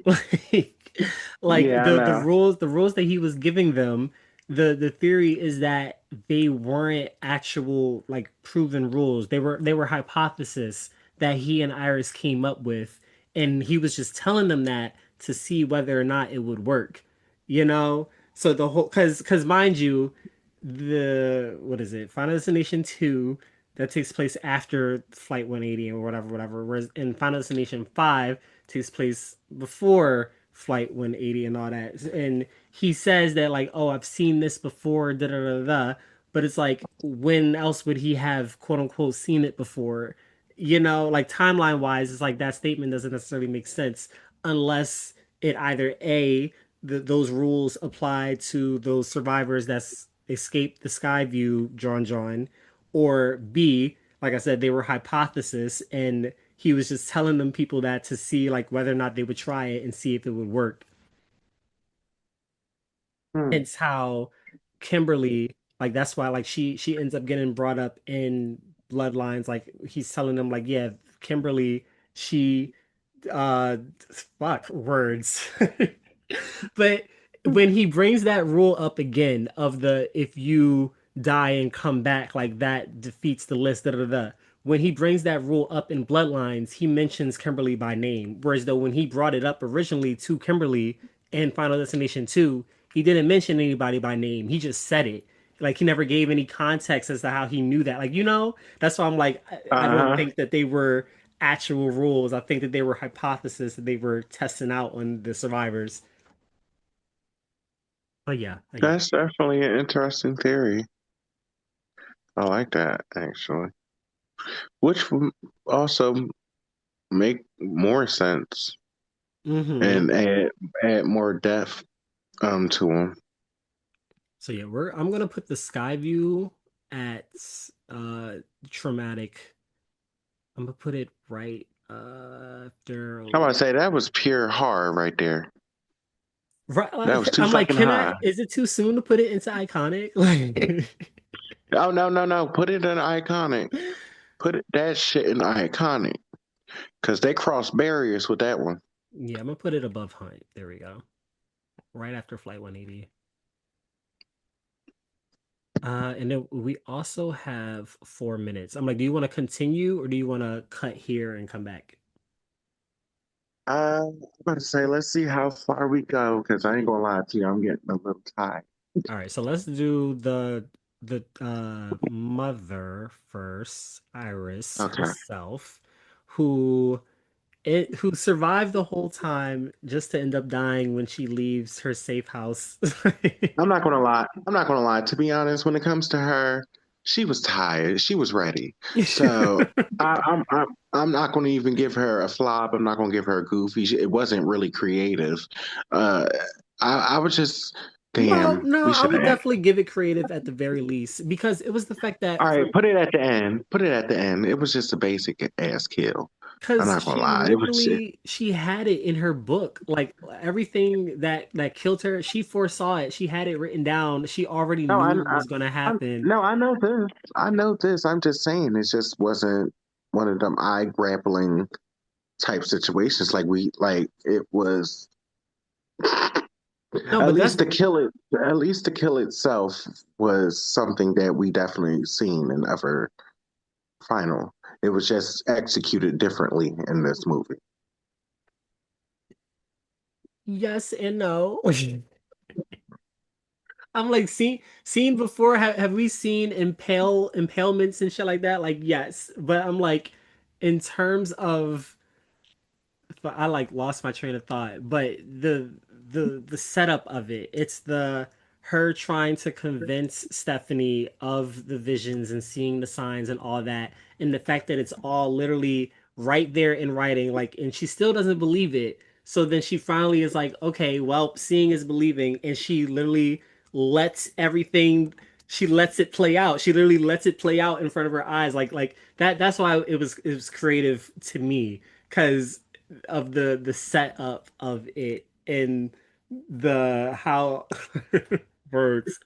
Like yeah, I know. the rules that he was giving them, the theory is that they weren't actual like proven rules. They were hypothesis that he and Iris came up with, and he was just telling them that to see whether or not it would work. You know? So the whole because mind you, the what is it? Final Destination 2 that takes place after Flight 180 or whatever. Whereas in Final Destination 5 takes place before Flight 180 and all that. And he says that like, oh, I've seen this before, da da da da. But it's like, when else would he have quote unquote seen it before? You know, like timeline wise, it's like that statement doesn't necessarily make sense unless it either A, those rules apply to those survivors that's escaped the Skyview John, or B, like I said, they were hypothesis and he was just telling them people that to see like whether or not they would try it and see if it would work. Hmm. Hence how Kimberly, like that's why like she ends up getting brought up in Bloodlines. Like he's telling them like, yeah, Kimberly, she uh fuck words. But when he brings that rule up again of the if you die and come back, like that defeats the list, da da da. When he brings that rule up in Bloodlines, he mentions Kimberly by name. Whereas though when he brought it up originally to Kimberly in Final Destination 2, he didn't mention anybody by name. He just said it. Like he never gave any context as to how he knew that. Like, that's why I'm like, I don't Uh-huh. think that they were actual rules. I think that they were hypotheses that they were testing out on the survivors. But yeah. That's definitely an interesting theory. I like that actually, which would also make more sense Hmm. and add more depth to him. So yeah, I'm gonna put the sky view at uh traumatic. I'm gonna put it right after I want to say that was pure horror right there. right. That was too I'm like, fucking can I? high. Is it too soon to put it into iconic? Like, Oh no, no, no! Put it in iconic. Put that shit in iconic because they crossed barriers with that one. yeah, I'm gonna put it above Hunt. There we go. Right after Flight 180. And then we also have 4 minutes. I'm like, do you want to continue or do you want to cut here and come back? I'm about to say, let's see how far we go because I ain't gonna lie to you, I'm getting a little tired. All right, so let's do the mother first, Iris Okay, herself, who who survived the whole time just to end up dying when she leaves her safe house. I'm not gonna lie. I'm not gonna lie. To be honest, when it comes to her, she was tired. She was ready. So I'm not gonna even give her a flop. I'm not gonna give her a goofy. It wasn't really creative. Uh, I was just, No, damn. no, We I should would have. definitely give it creative at the very least because it was the fact All that right, from put it at the end. Put it at the end. It was just a basic ass kill. I'm because not gonna she lie. It was just, literally she had it in her book, like everything that killed her, she foresaw it. She had it written down. She already no, knew it was gonna happen. no, I know this. I know this. I'm just saying it just wasn't one of them eye grappling type situations. Like it was No, at but least that's the kill it at least the kill itself was something that we definitely seen in other. final. It was just executed differently in this movie. Yes and no. I'm like, seen before. Have we seen impalements and shit like that? Like, yes, but I'm like, in terms of, but I like lost my train of thought. But the setup of it, it's the her trying to convince Stephanie of the visions and seeing the signs and all that, and the fact that it's all literally right there in writing, like, and she still doesn't believe it. So then she finally is like, okay, well, seeing is believing, and she literally lets everything. She lets it play out. She literally lets it play out in front of her eyes, like that. That's why it was creative to me, because of the setup of it and the how words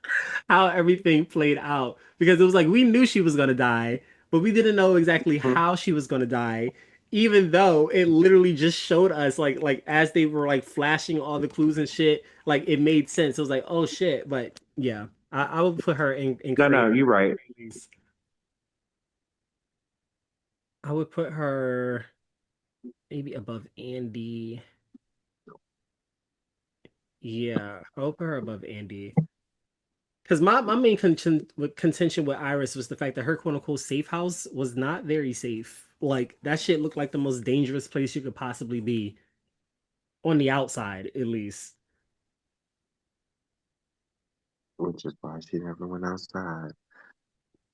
how everything played out, because it was like we knew she was gonna die, but we didn't know exactly Mhm. how she was gonna die, even though it literally just showed us, like as they were like flashing all the clues and shit, like it made sense. It was like, oh shit. But yeah, I would put her in No, no, creative you're right. ways. I would put her maybe above Andy. Yeah, I would put her above Andy. Because my main contention with Iris was the fact that her quote unquote safe house was not very safe. Like that shit looked like the most dangerous place you could possibly be, on the outside at least. Which is why she never went outside.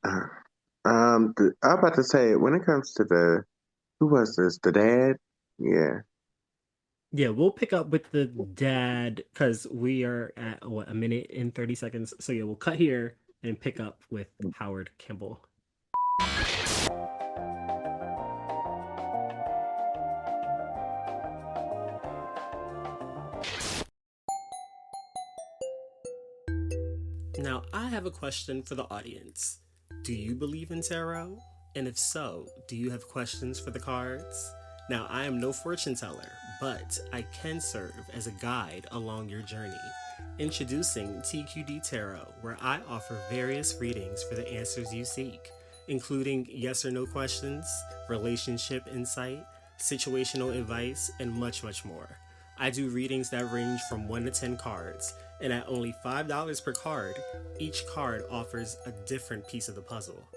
Uh, I'm about to say when it comes to the who was this? The dad? Yeah. Yeah, we'll pick up with the dad because we are at what, a minute and 30 seconds. So yeah, we'll cut here and pick up with Howard Campbell. Now, I have a question for the audience. Do you believe in tarot? And if so, do you have questions for the cards? Now, I am no fortune teller, but I can serve as a guide along your journey. Introducing TQD Tarot, where I offer various readings for the answers you seek, including yes or no questions, relationship insight, situational advice, and much, much more. I do readings that range from 1 to 10 cards, and at only $5 per card, each card offers a different piece of the puzzle,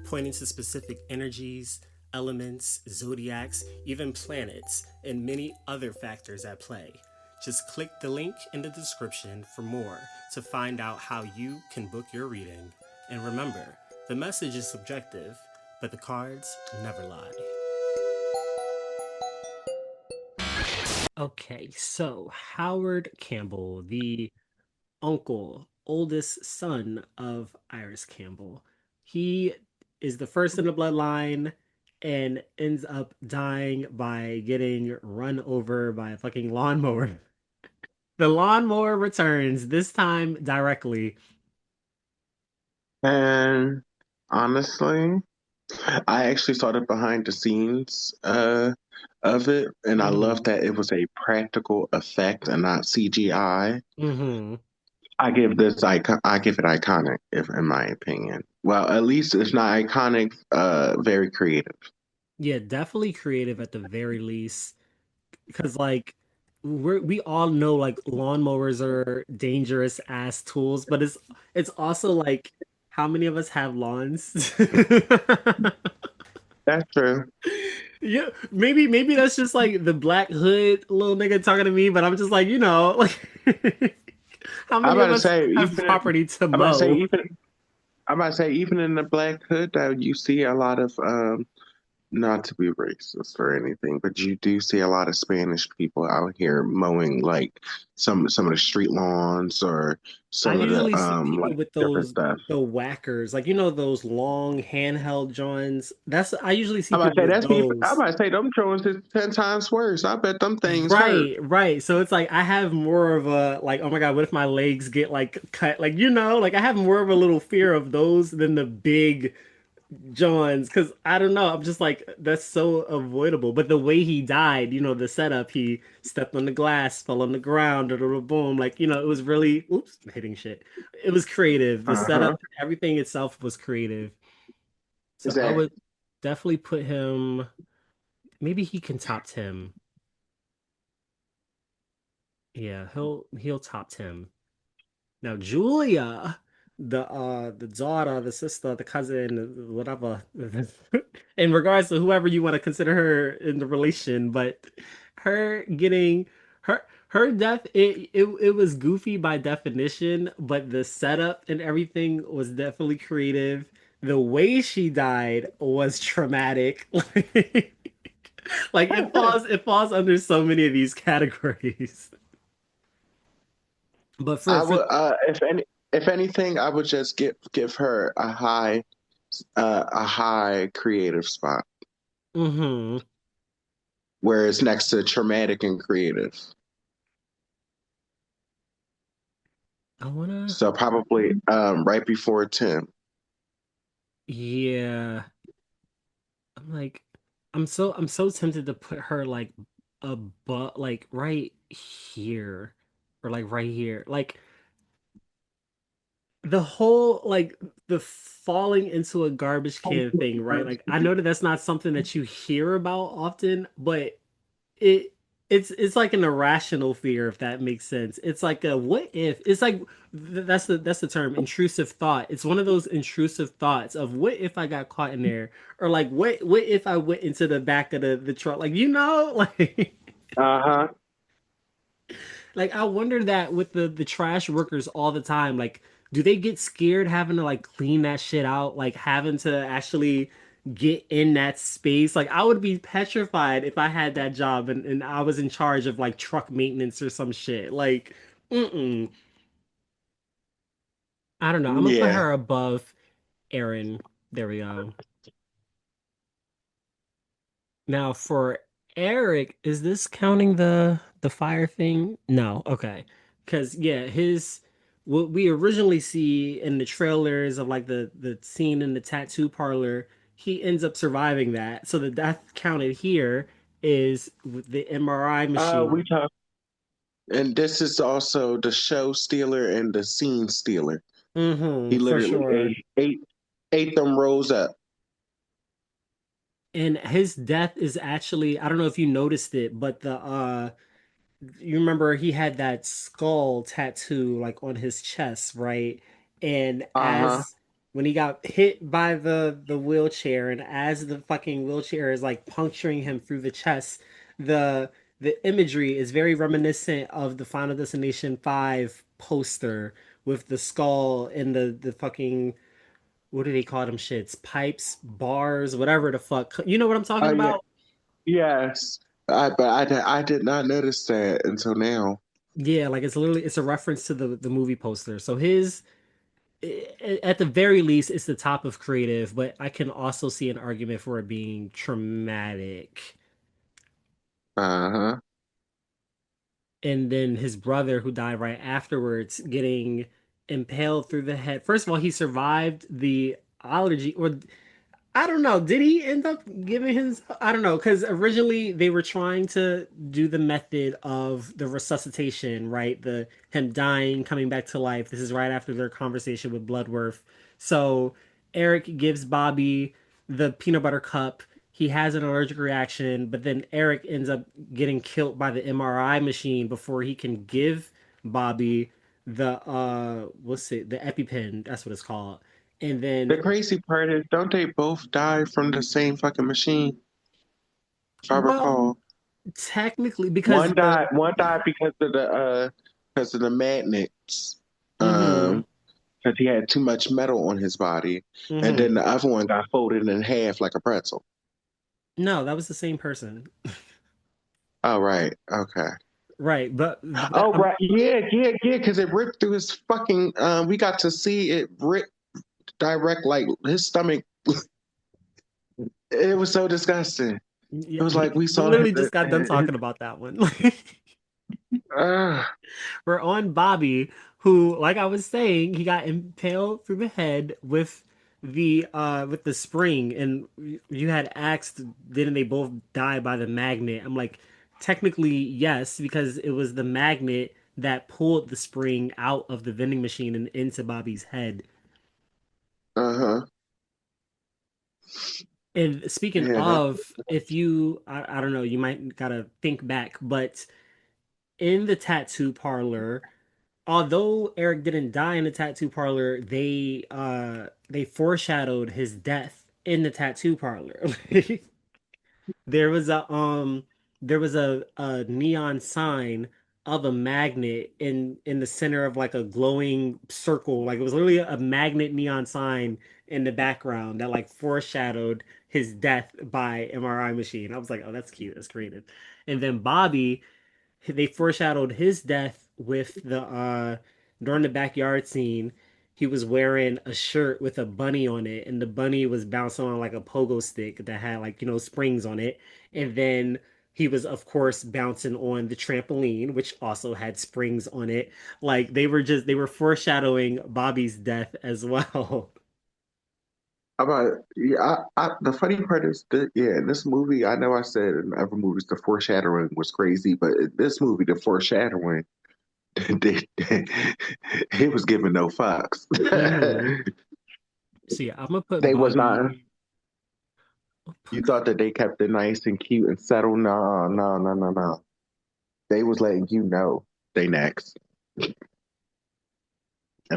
pointing to specific energies, elements, zodiacs, even planets, and many other factors at play. Just click the link in the description for more to find out how you can book your reading. And remember, the message is subjective, but the cards never lie. Okay, so Howard Campbell, the uncle, oldest son of Iris Campbell. He is the first in the bloodline and ends up dying by getting run over by a fucking lawnmower. The lawnmower returns, this time directly. And honestly, I actually saw the behind the scenes of it, and I love Mm-hmm. that it was a practical effect and not CGI. Mm-hmm. I give it iconic, if in my opinion. Well, at least it's not iconic, very creative. Yeah, definitely creative at the very least. Because like we all know like lawnmowers are dangerous ass tools, but it's also like how many of us have lawns? That's true. Yeah, maybe that's just like the Black Hood little nigga talking to me, but I'm just like, like how I'm many about of to us say have even property to I'm about to say mow? even I'm about to say even in the Black Hood, you see a lot of not to be racist or anything, but you do see a lot of Spanish people out here mowing like some of the street lawns or I some of the usually see people like with different those stuff. the whackers, like those long handheld Johns. That's I usually see I'm about people to say with that's even. I'm those. about to say them drones is 10 times worse. I bet them things hurt. Right, right. So it's like I have more of a like, oh my God, what if my legs get like cut? Like, like I have more of a little fear of those than the big Johns, because I don't know. I'm just like, that's so avoidable. But the way he died, the setup, he stepped on the glass, fell on the ground, boom. Like, it was really, oops, I'm hitting shit. It was creative. The Uh huh. setup, everything itself was creative. So Is I that would. definitely put him. Maybe he can top Tim. Yeah, he'll top Tim. Now Julia, the daughter, the sister, the cousin, whatever, in regards to whoever you want to consider her in the relation, but her getting her death, it was goofy by definition, but the setup and everything was definitely creative. The way she died was traumatic. Like it falls under so many of these categories. But I for would, if anything, I would just give her a high creative spot hmm where it's next to traumatic and creative. I wanna So probably right before 10. yeah. I'm like I'm so tempted to put her like above like right here or like right here. Like the whole like the falling into a garbage can thing, right? Like I know that that's not something that you hear about often, but it it's like an irrational fear if that makes sense. It's like a what if it's like that's the term intrusive thought. It's one of those intrusive thoughts of what if I got caught in there, or like what if I went into the back of the truck, like like Uh-huh. like I wonder that with the trash workers all the time, like do they get scared having to like clean that shit out, like having to actually get in that space? Like I would be petrified if I had that job and I was in charge of like truck maintenance or some shit. Like, mm-mm. I don't know. I'm gonna put Yeah. her above Erin. There we go. Now for Eric, is this counting the fire thing? No, okay. Because yeah, his what we originally see in the trailers of like the scene in the tattoo parlor, he ends up surviving that. So the death counted here is with the MRI We machine. talk, and this is also the show stealer and the scene stealer. He For literally sure. ate them rolls up. And his death is actually, I don't know if you noticed it, but the you remember he had that skull tattoo like on his chest, right? And Uh-huh. as when he got hit by the wheelchair, and as the fucking wheelchair is like puncturing him through the chest, the the imagery is very reminiscent of the Final Destination 5 poster with the skull and the fucking, what do they call them shits? Pipes, bars, whatever the fuck. You know what I'm talking Oh yeah. about? Yes. I did not notice that until now. Yeah, like it's literally it's a reference to the movie poster. So his at the very least it's the top of creative, but I can also see an argument for it being traumatic. Uh-huh. And then his brother who died right afterwards getting impaled through the head. First of all, he survived the allergy, or I don't know. Did he end up giving his? I don't know, because originally they were trying to do the method of the resuscitation, right? The him dying, coming back to life. This is right after their conversation with Bloodworth. So Eric gives Bobby the peanut butter cup. He has an allergic reaction, but then Eric ends up getting killed by the MRI machine before he can give Bobby the what's it? The EpiPen. That's what it's called. And then The crazy part is, don't they both die from the same fucking machine, if I well, recall? technically, because One the died because of the magnets. hmm Um, because he had too much metal on his body. And then hmm the other one got folded in half like a pretzel. no, that was the same person, Oh right. Okay. right? But Oh right. Yeah, yeah, yeah, because it ripped through his fucking we got to see it rip direct like his stomach. It was so disgusting. yeah, It was like we we saw literally just got done talking about that one. uh, We're on Bobby, who, like I was saying, he got impaled through the head with the spring, and you had asked, didn't they both die by the magnet? I'm like, technically yes, because it was the magnet that pulled the spring out of the vending machine and into Bobby's head. uh-huh. And speaking Yeah, that. of, if you, I don't know, you might gotta think back, but in the tattoo parlor, although Eric didn't die in the tattoo parlor, they foreshadowed his death in the tattoo parlor. There was a neon sign of a magnet in the center of like a glowing circle. Like it was literally a magnet neon sign in the background that like foreshadowed his death by MRI machine. I was like, oh, that's cute, that's creative. And then Bobby, they foreshadowed his death with the during the backyard scene. He was wearing a shirt with a bunny on it, and the bunny was bouncing on like a pogo stick that had like, springs on it. And then he was, of course, bouncing on the trampoline, which also had springs on it. Like they were foreshadowing Bobby's death as well. About yeah, the funny part is that yeah, in this movie, I know I said in other movies the foreshadowing was crazy, but in this movie, the foreshadowing, it was giving no fucks. Hmm. So yeah, I'm gonna put They was not. Bobby. You thought that they kept it nice and cute and settled? No, no, no, no, no. They was letting you know they next, and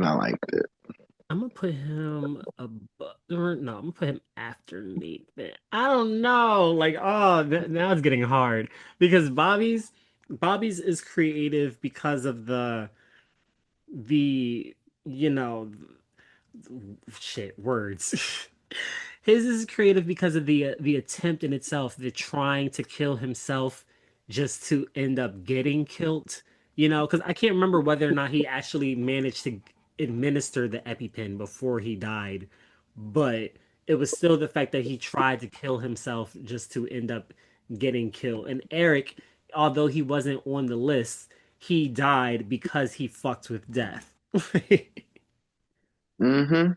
I liked it. I'm gonna put him above, or no, I'm gonna put him after Nathan. I don't know. Like, oh, now it's getting hard because Bobby's is creative because of the you know shit words. His is creative because of the attempt in itself, the trying to kill himself just to end up getting killed. Because I can't remember whether or not he actually managed to administer the EpiPen before he died, but it was still the fact that he tried to kill himself just to end up getting killed. And Eric, although he wasn't on the list, he died because he fucked with death. Mm-hmm.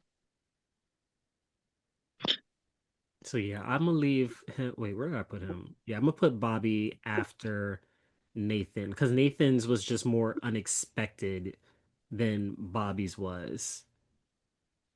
So yeah, I'm gonna leave him. Wait, where did I put him? Yeah, I'm gonna put Bobby after Nathan because Nathan's was just more unexpected than Bobby's was.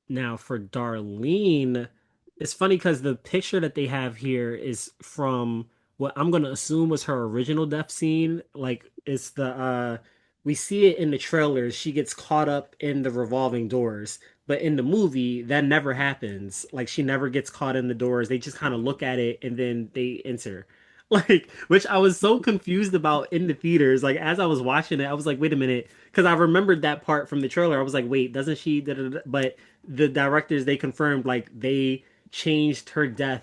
Now for Darlene, it's funny because the picture that they have here is from what I'm gonna assume was her original death scene. Like it's the we see it in the trailers. She gets caught up in the revolving doors. But in the movie, that never happens. Like she never gets caught in the doors. They just kind of look at it and then they enter. Like, which I was so confused about in the theaters. Like as I was watching it, I was like, wait a minute, because I remembered that part from the trailer. I was like, wait, doesn't she? Da, da, da. But the directors they confirmed like they changed her death.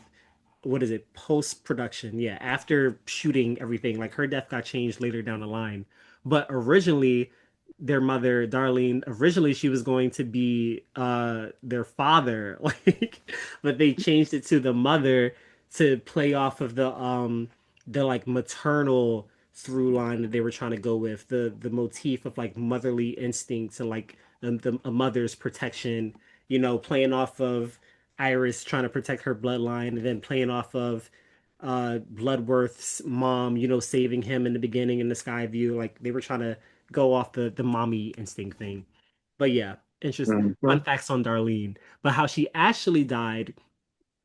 What is it? Post production, yeah. After shooting everything, like her death got changed later down the line. But originally, their mother, Darlene, originally she was going to be their father, like, but they changed it to the mother to play off of the like maternal through line that they were trying to go with the motif of like motherly instincts and like a mother's protection, playing off of Iris trying to protect her bloodline, and then playing off of Bloodworth's mom, saving him in the beginning in the sky view. Like they were trying to go off the mommy instinct thing. But yeah, interest fun Mm-hmm. facts on Darlene. But how she actually died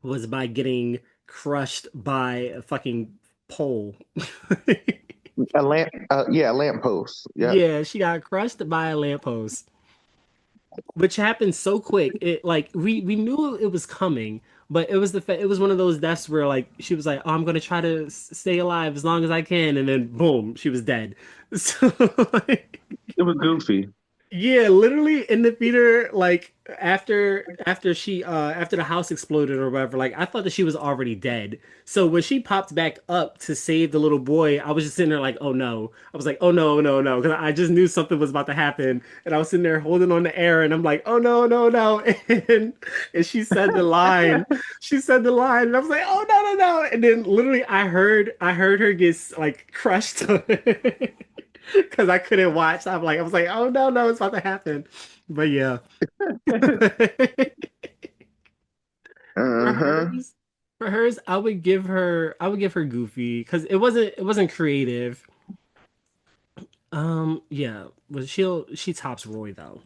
was by getting crushed by a fucking pole. A lamp, yeah, a lamp post. Yep. Yeah, she got crushed by a lamppost, which happened so quick. It like we knew it was coming, but it was one of those deaths where like she was like, "Oh, I'm gonna try to stay alive as long as I can," and then boom, she was dead. So like, It was goofy. yeah, literally in the theater, like after the house exploded or whatever, like I thought that she was already dead. So when she popped back up to save the little boy, I was just sitting there like, oh no. I was like, oh no, no, no, because I just knew something was about to happen, and I was sitting there holding on the air, and I'm like, oh no, no, no, and she said the line, and I was like, oh no, no, no, and then literally I heard her get like crushed. Because I couldn't watch. I was like, oh no, no, it's about to happen. But yeah. For Uh-huh. hers, for hers, I would give her Goofy because it wasn't creative. Yeah, but she tops Roy though.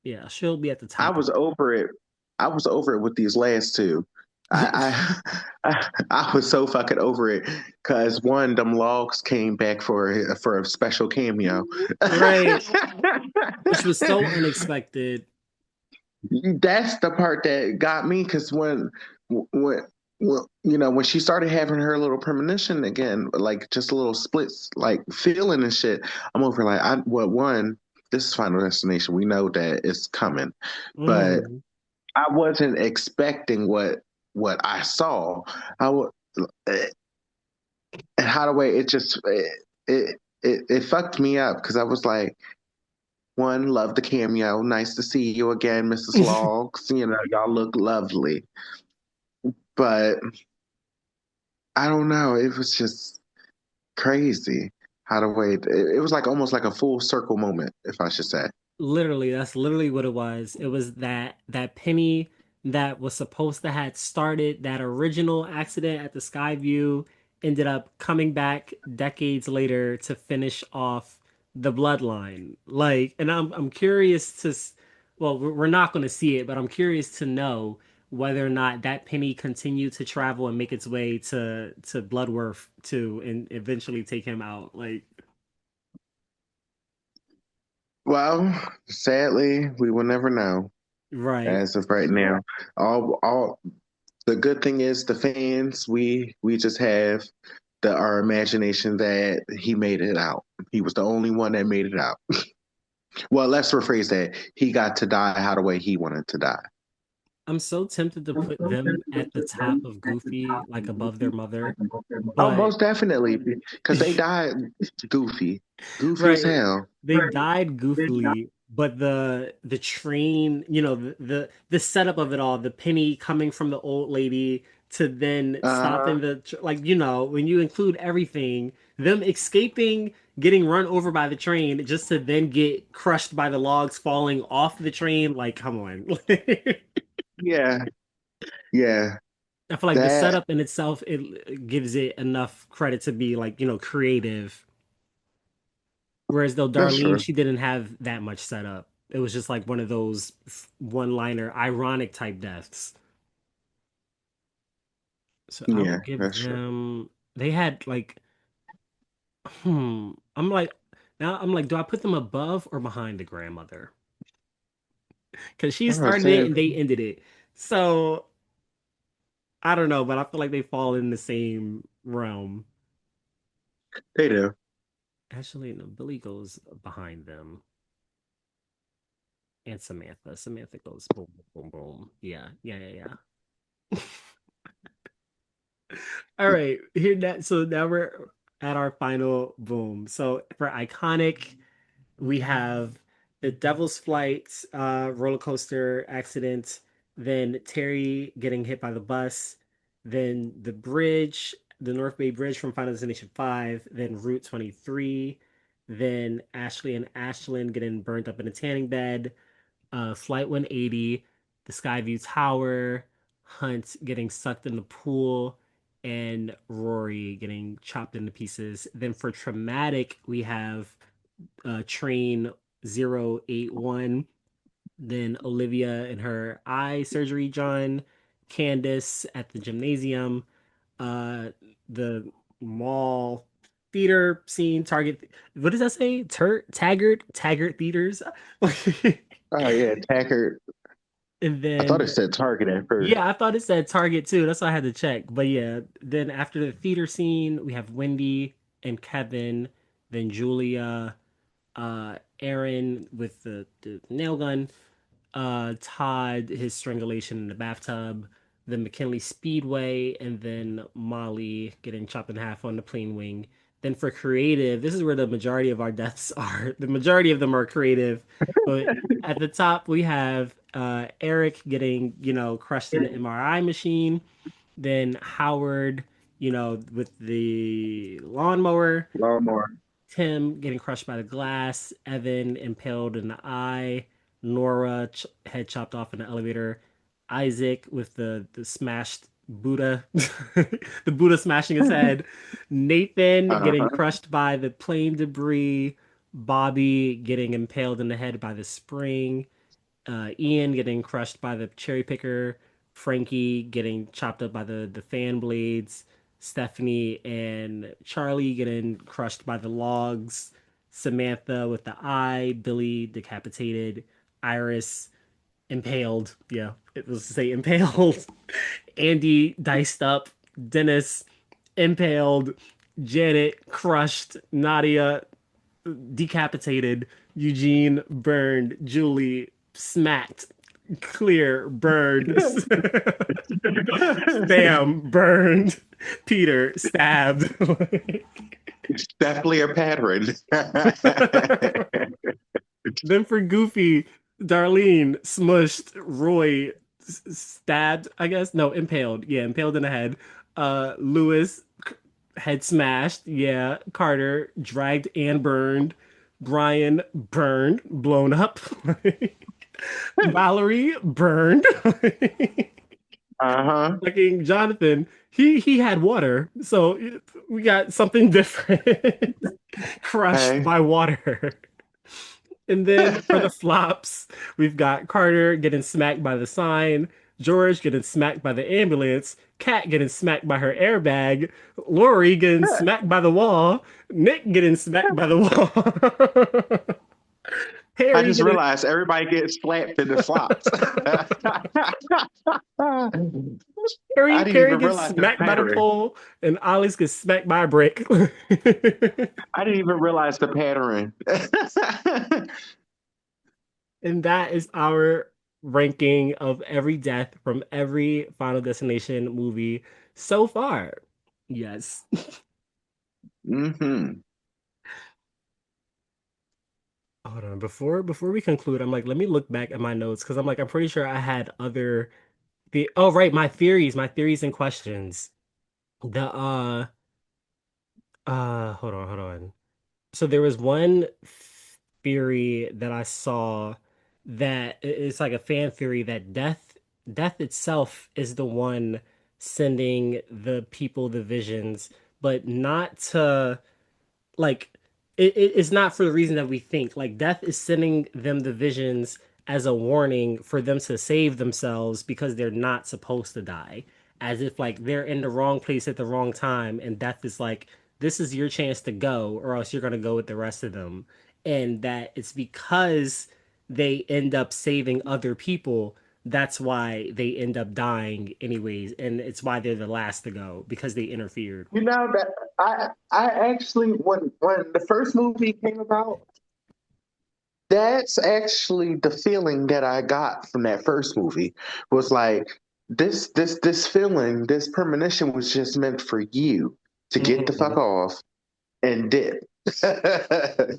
Yeah, she'll be at the I top. was over it. I was over it with these last two. I was so fucking over it because one, them logs came back for a special cameo. Right. Which was so unexpected. That's the part that got me because when when she started having her little premonition again, like just a little splits, like feeling and shit, I'm over like one, this is Final Destination. We know that it's coming, but Mm, I wasn't expecting what I saw. I would and how the way it just it fucked me up because I was like, one, love the cameo. Nice to see you again, Mrs. Logs. Y'all look lovely. But I don't know. It was just crazy how the way it was like almost like a full circle moment, if I should say. literally, that's literally what it was. It was that penny that was supposed to had started that original accident at the Skyview ended up coming back decades later to finish off the bloodline. Like, and I'm curious well, we're not going to see it, but I'm curious to know whether or not that penny continued to travel and make its way to Bloodworth to and eventually take him out. Like, Well, sadly, we will never know right. as of right now. All the good thing is the fans, we just have our imagination that he made it out. He was the only one that made it out. Well, let's rephrase that. He got to die how the way he wanted to die. I'm so tempted to put them at the top of Goofy, like above their mother. Oh, But most definitely, because they died goofy, goofy as right, hell. they died goofily, but the train, the setup of it all, the penny coming from the old lady to then Uh, stopping like when you include everything, them escaping, getting run over by the train, just to then get crushed by the logs falling off the train, like come on. yeah, yeah, I feel like the that setup in itself it gives it enough credit to be like, creative. Whereas though that's Darlene, true. she didn't have that much setup. It was just like one of those one-liner ironic type deaths. So I Yeah, would give that's true. them they had like I'm like now I'm like, do I put them above or behind the grandmother? Because she I'm gonna started it say and they ended it. So I don't know, but I feel like they fall in the same realm. they do. Actually, no, Billy goes behind them. And Samantha. Samantha goes boom, boom, boom, boom. Yeah, yeah, yeah, yeah. All right, here that so now we're at our final boom. So for iconic, we have the Devil's Flight roller coaster accident, then Terry getting hit by the bus, then the bridge, the North Bay Bridge from Final Destination 5, then Route 23, then Ashley and Ashlyn getting burnt up in a tanning bed, Flight 180, the Skyview Tower, Hunt getting sucked in the pool, and Rory getting chopped into pieces. Then for traumatic, we have Train 081, then Olivia and her eye surgery, John, Candace at the gymnasium, uh, the mall theater scene, Target. What does that say? Taggart theaters. Oh yeah, Tackard. And I thought it then, said Target at first. yeah, I thought it said Target too. That's why I had to check. But yeah, then after the theater scene, we have Wendy and Kevin, then Julia, Aaron with the nail gun, Todd, his strangulation in the bathtub, the McKinley Speedway, and then Molly getting chopped in half on the plane wing. Then for creative, this is where the majority of our deaths are. The majority of them are creative. But at the top, we have Eric getting, crushed in the MRI machine. Then Howard, with the lawnmower. Lawnmower. Tim getting crushed by the glass, Evan impaled in the eye, Nora head chopped off in the elevator, Isaac with the smashed Buddha, the Buddha smashing his head, Nathan getting Uh-huh. crushed by the plane debris, Bobby getting impaled in the head by the spring, Ian getting crushed by the cherry picker, Frankie getting chopped up by the fan blades, Stephanie and Charlie getting crushed by the logs, Samantha with the eye, Billy decapitated, Iris impaled. Yeah, it was to say impaled. Andy diced up, Dennis impaled, Janet crushed, Nadia decapitated, Eugene burned, Julie smacked, Clear burned, Sam burned, Peter stabbed. It's definitely a pattern. Then for Goofy, Darlene smushed, Roy stabbed, I guess. No, impaled. Yeah, impaled in the head. Lewis head smashed. Yeah, Carter dragged and burned. Brian burned, blown up. Valerie burned. Uh-huh. Fucking Jonathan, he had water, so we got something different. Crushed Hey. by water. And then for the flops, we've got Carter getting smacked by the sign, George getting smacked by the ambulance, Kat getting smacked by her airbag, Lori getting smacked by the wall, Nick getting smacked by the wall, I Harry just getting realized everybody gets slapped in the flops. I didn't Harry even gets realize the smacked by the pattern. pole, and Alex gets smacked by a brick. I didn't even realize the pattern. And that is our ranking of every death from every Final Destination movie so far. Yes. Hmm. Hold on. Before we conclude, I'm like, let me look back at my notes because I'm like, I'm pretty sure I had other the oh right, my theories and questions. The hold on. So there was one theory that I saw that it's like a fan theory that death itself is the one sending the people the visions, but not to like it's not for the reason that we think. Like death is sending them the visions as a warning for them to save themselves because they're not supposed to die. As if like they're in the wrong place at the wrong time, and death is like, this is your chance to go, or else you're gonna go with the rest of them. And that it's because they end up saving other people, that's why they end up dying anyways, and it's why they're the last to go because they interfered. You know that I actually when the first movie came about, that's actually the feeling that I got from that first movie was like this feeling, this premonition was just meant for you to get the fuck Mhm. off and dip.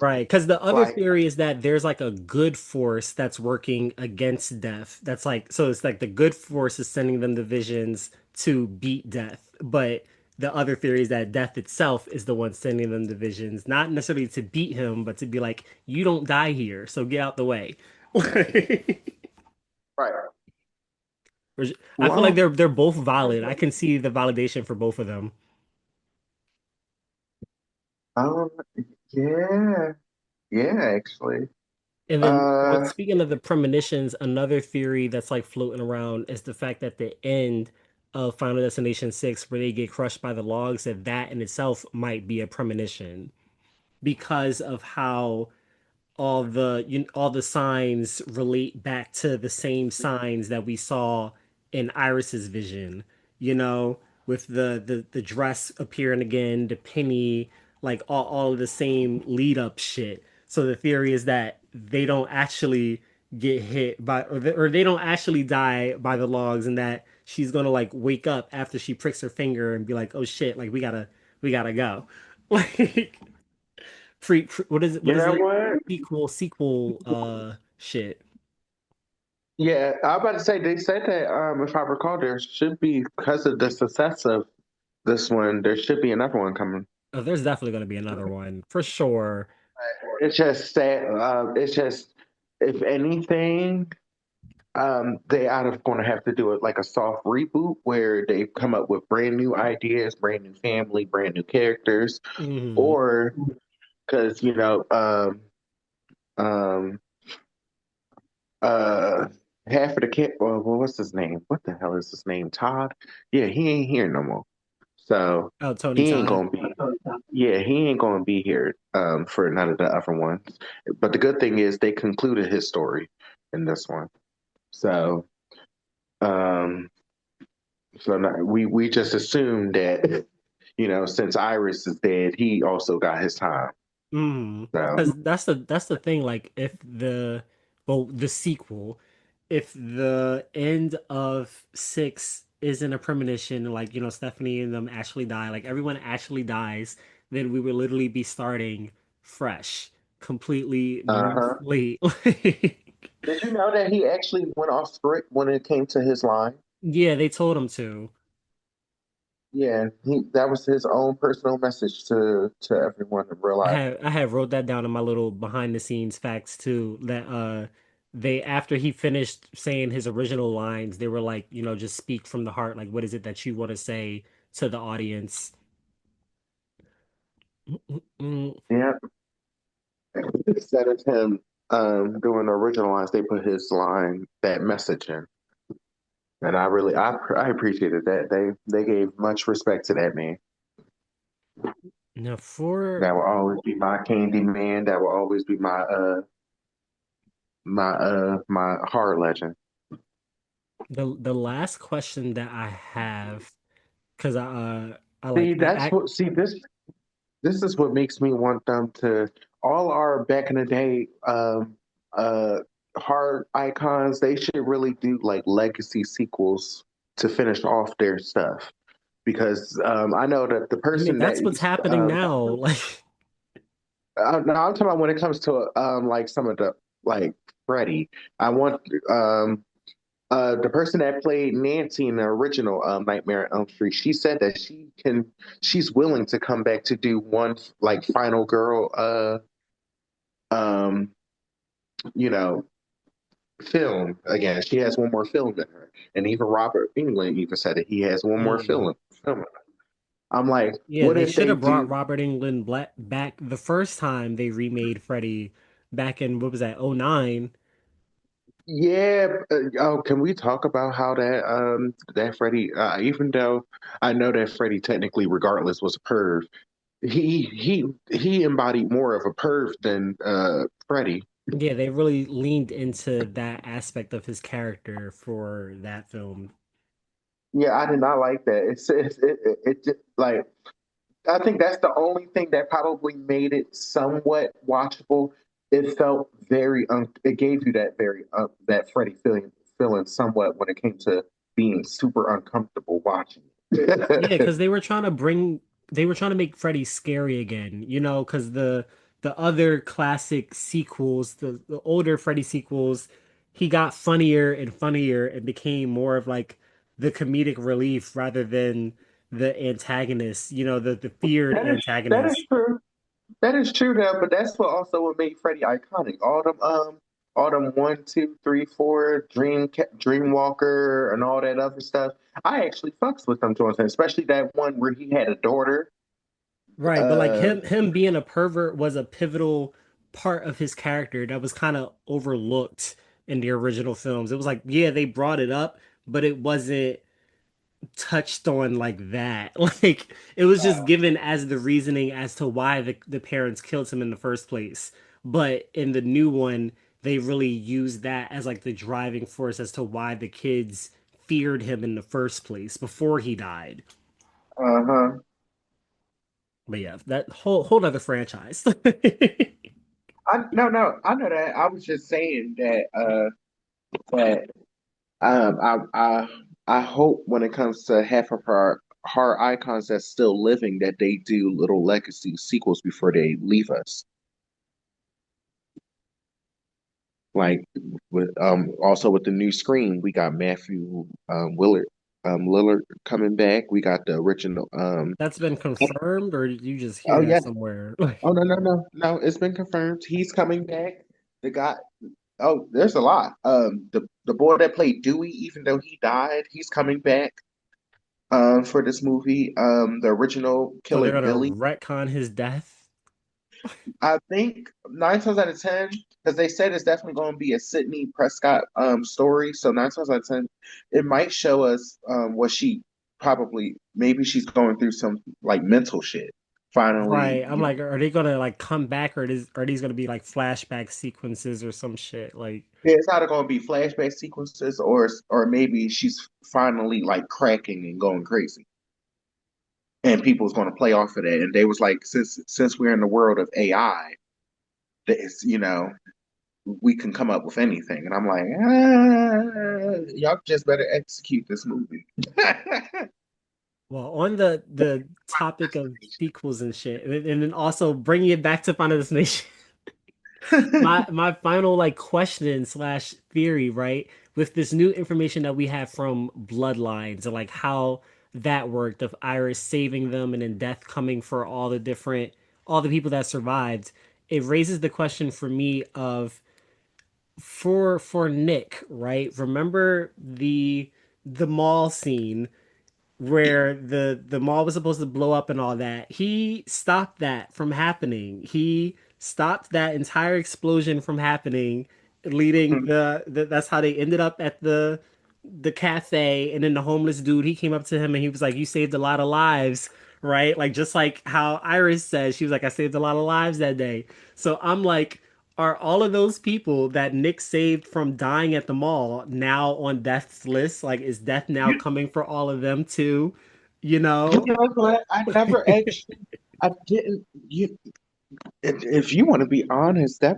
Right, because the other Like, theory is that there's like a good force that's working against death. That's like, so it's like the good force is sending them the visions to beat death. But the other theory is that death itself is the one sending them the visions, not necessarily to beat him, but to be like, you don't die here, so get out the way. right. Which I feel like Well, they're both valid. I can see the validation for both of them. um, yeah, yeah, actually. And then, with Uh, speaking of the premonitions, another theory that's like floating around is the fact that the end of Final Destination 6, where they get crushed by the logs, that in itself might be a premonition because of how all the signs relate back to the same signs that we saw in Iris's vision, you know, with the dress appearing again, the penny, like all of the same lead up shit. So the theory is that they don't actually get hit by or they don't actually die by the logs, and that she's gonna like wake up after she pricks her finger and be like, oh shit, like we gotta go. Like what is it? What you is know it? what? Sequel shit. Yeah, I was about to say they said that if I recall, there should be because of the success of this one, there should be another one coming. Oh, there's definitely gonna be another one for sure. It's just that it's just if anything, they either going to have to do it like a soft reboot where they come up with brand new ideas, brand new family, brand new characters, Hmm. or because um, uh, half of the kid. Well, what's his name? What the hell is his name? Todd? Yeah, he ain't here no more. So Oh, Tony he ain't Todd. gonna be. Yeah, he ain't gonna be here for none of the other ones. But the good thing is they concluded his story in this one. So um, we just assumed that since Iris is dead, he also got his time. So Because that's the thing. Like, if the sequel, if the end of six isn't a premonition, like Stephanie and them actually die, like everyone actually dies, then we would literally be starting fresh, completely new uh-huh. slate. Did you know that he actually went off script when it came to his line? Yeah, they told him to. Yeah, that was his own personal message to everyone in real life. I have wrote that down in my little behind the scenes facts too. That they after he finished saying his original lines, they were like, just speak from the heart. Like, what is it that you want to say to the audience? Mm, Yeah. Instead of him doing the original lines, they put his line, that message in. And I appreciated that. They gave much respect to that man. Now for That will always be my candy man. That will always be my horror legend. the last question that I have, because I See, like the that's act. what see this is what makes me want them to all our back in the day uh horror icons, they should really do like legacy sequels to finish off their stuff. Because I know that the I mean, person that that's what's used happening now. Like, no, I'm talking about when it comes to like some of the like Freddy. I want the person that played Nancy in the original Nightmare on Elm Street. She said that she's willing to come back to do one like final girl um you know film again. She has one more film in her, and even Robert England even said that he has one more mm, film. I'm like, yeah, what they if should they have brought do? Robert Englund back the first time they remade Freddy back in what was that, '09. Yeah. Oh, can we talk about how that Freddie? Even though I know that Freddie technically, regardless, was a perv, he embodied more of a perv than Freddie. Yeah, they really leaned into that aspect of his character for that film. Yeah, I did not like that. It just like I think that's the only thing that probably made it somewhat watchable. It felt it gave you that very that Freddie feeling somewhat when it came to being super uncomfortable watching Yeah, it. because they were trying to make Freddy scary again, because the other classic sequels, the older Freddy sequels, he got funnier and funnier and became more of like the comedic relief rather than the antagonist, the feared That is antagonist. true. That is true though, but that's what made Freddie iconic. All them one, two, three, four, Dreamwalker, and all that other stuff. I actually fucks with them joints, especially that one where he had a daughter. Right, but like Uh, him being a pervert was a pivotal part of his character that was kind of overlooked in the original films. It was like, yeah, they brought it up, but it wasn't touched on like that. Like it was just given as the reasoning as to why the parents killed him in the first place. But in the new one, they really used that as like the driving force as to why the kids feared him in the first place before he died. uh-huh. But yeah, that whole other franchise. I know that. I was just saying that I hope when it comes to half of our horror icons that's still living that they do little legacy sequels before they leave us. Like with also with the new Scream, we got Matthew Lillard coming back. We got the original That's been confirmed, or did you just hear oh that yeah. somewhere? Oh no, it's been confirmed. He's coming back. The guy oh, there's a lot. The boy that played Dewey, even though he died, he's coming back for this movie. The original So they're Killing gonna Billy. retcon his death. I think 9 times out of 10, because they said it's definitely going to be a Sydney Prescott story. So 9 times out of 10, it might show us what she probably maybe she's going through some like mental shit. Finally, Right. I'm like, are they gonna like come back, or are these gonna be like flashback sequences or some shit? Like, yeah, it's either going to be flashback sequences or maybe she's finally like cracking and going crazy. And people's going to play off of that. And they was like, since we're in the world of AI, that it's we can come up with anything. And I'm like, y'all just better execute this movie. well, on the topic of sequels and shit, and then also bringing it back to Final Destination. My final like question slash theory, right? With this new information that we have from Bloodlines and like how that worked of Iris saving them and then death coming for all the people that survived, it raises the question for me of for Nick, right? Remember the mall scene where the mall was supposed to blow up and all that. He stopped that from happening. He stopped that entire explosion from happening, leading that's how they ended up at the cafe. And then the homeless dude, he came up to him and he was like, "You saved a lot of lives." Right? Like just like how Iris says, she was like, "I saved a lot of lives that day." So I'm like, are all of those people that Nick saved from dying at the mall now on death's list? Like, is death now You, coming for all of them too? You you know? know what? I never actually, I didn't. If you want to be honest, that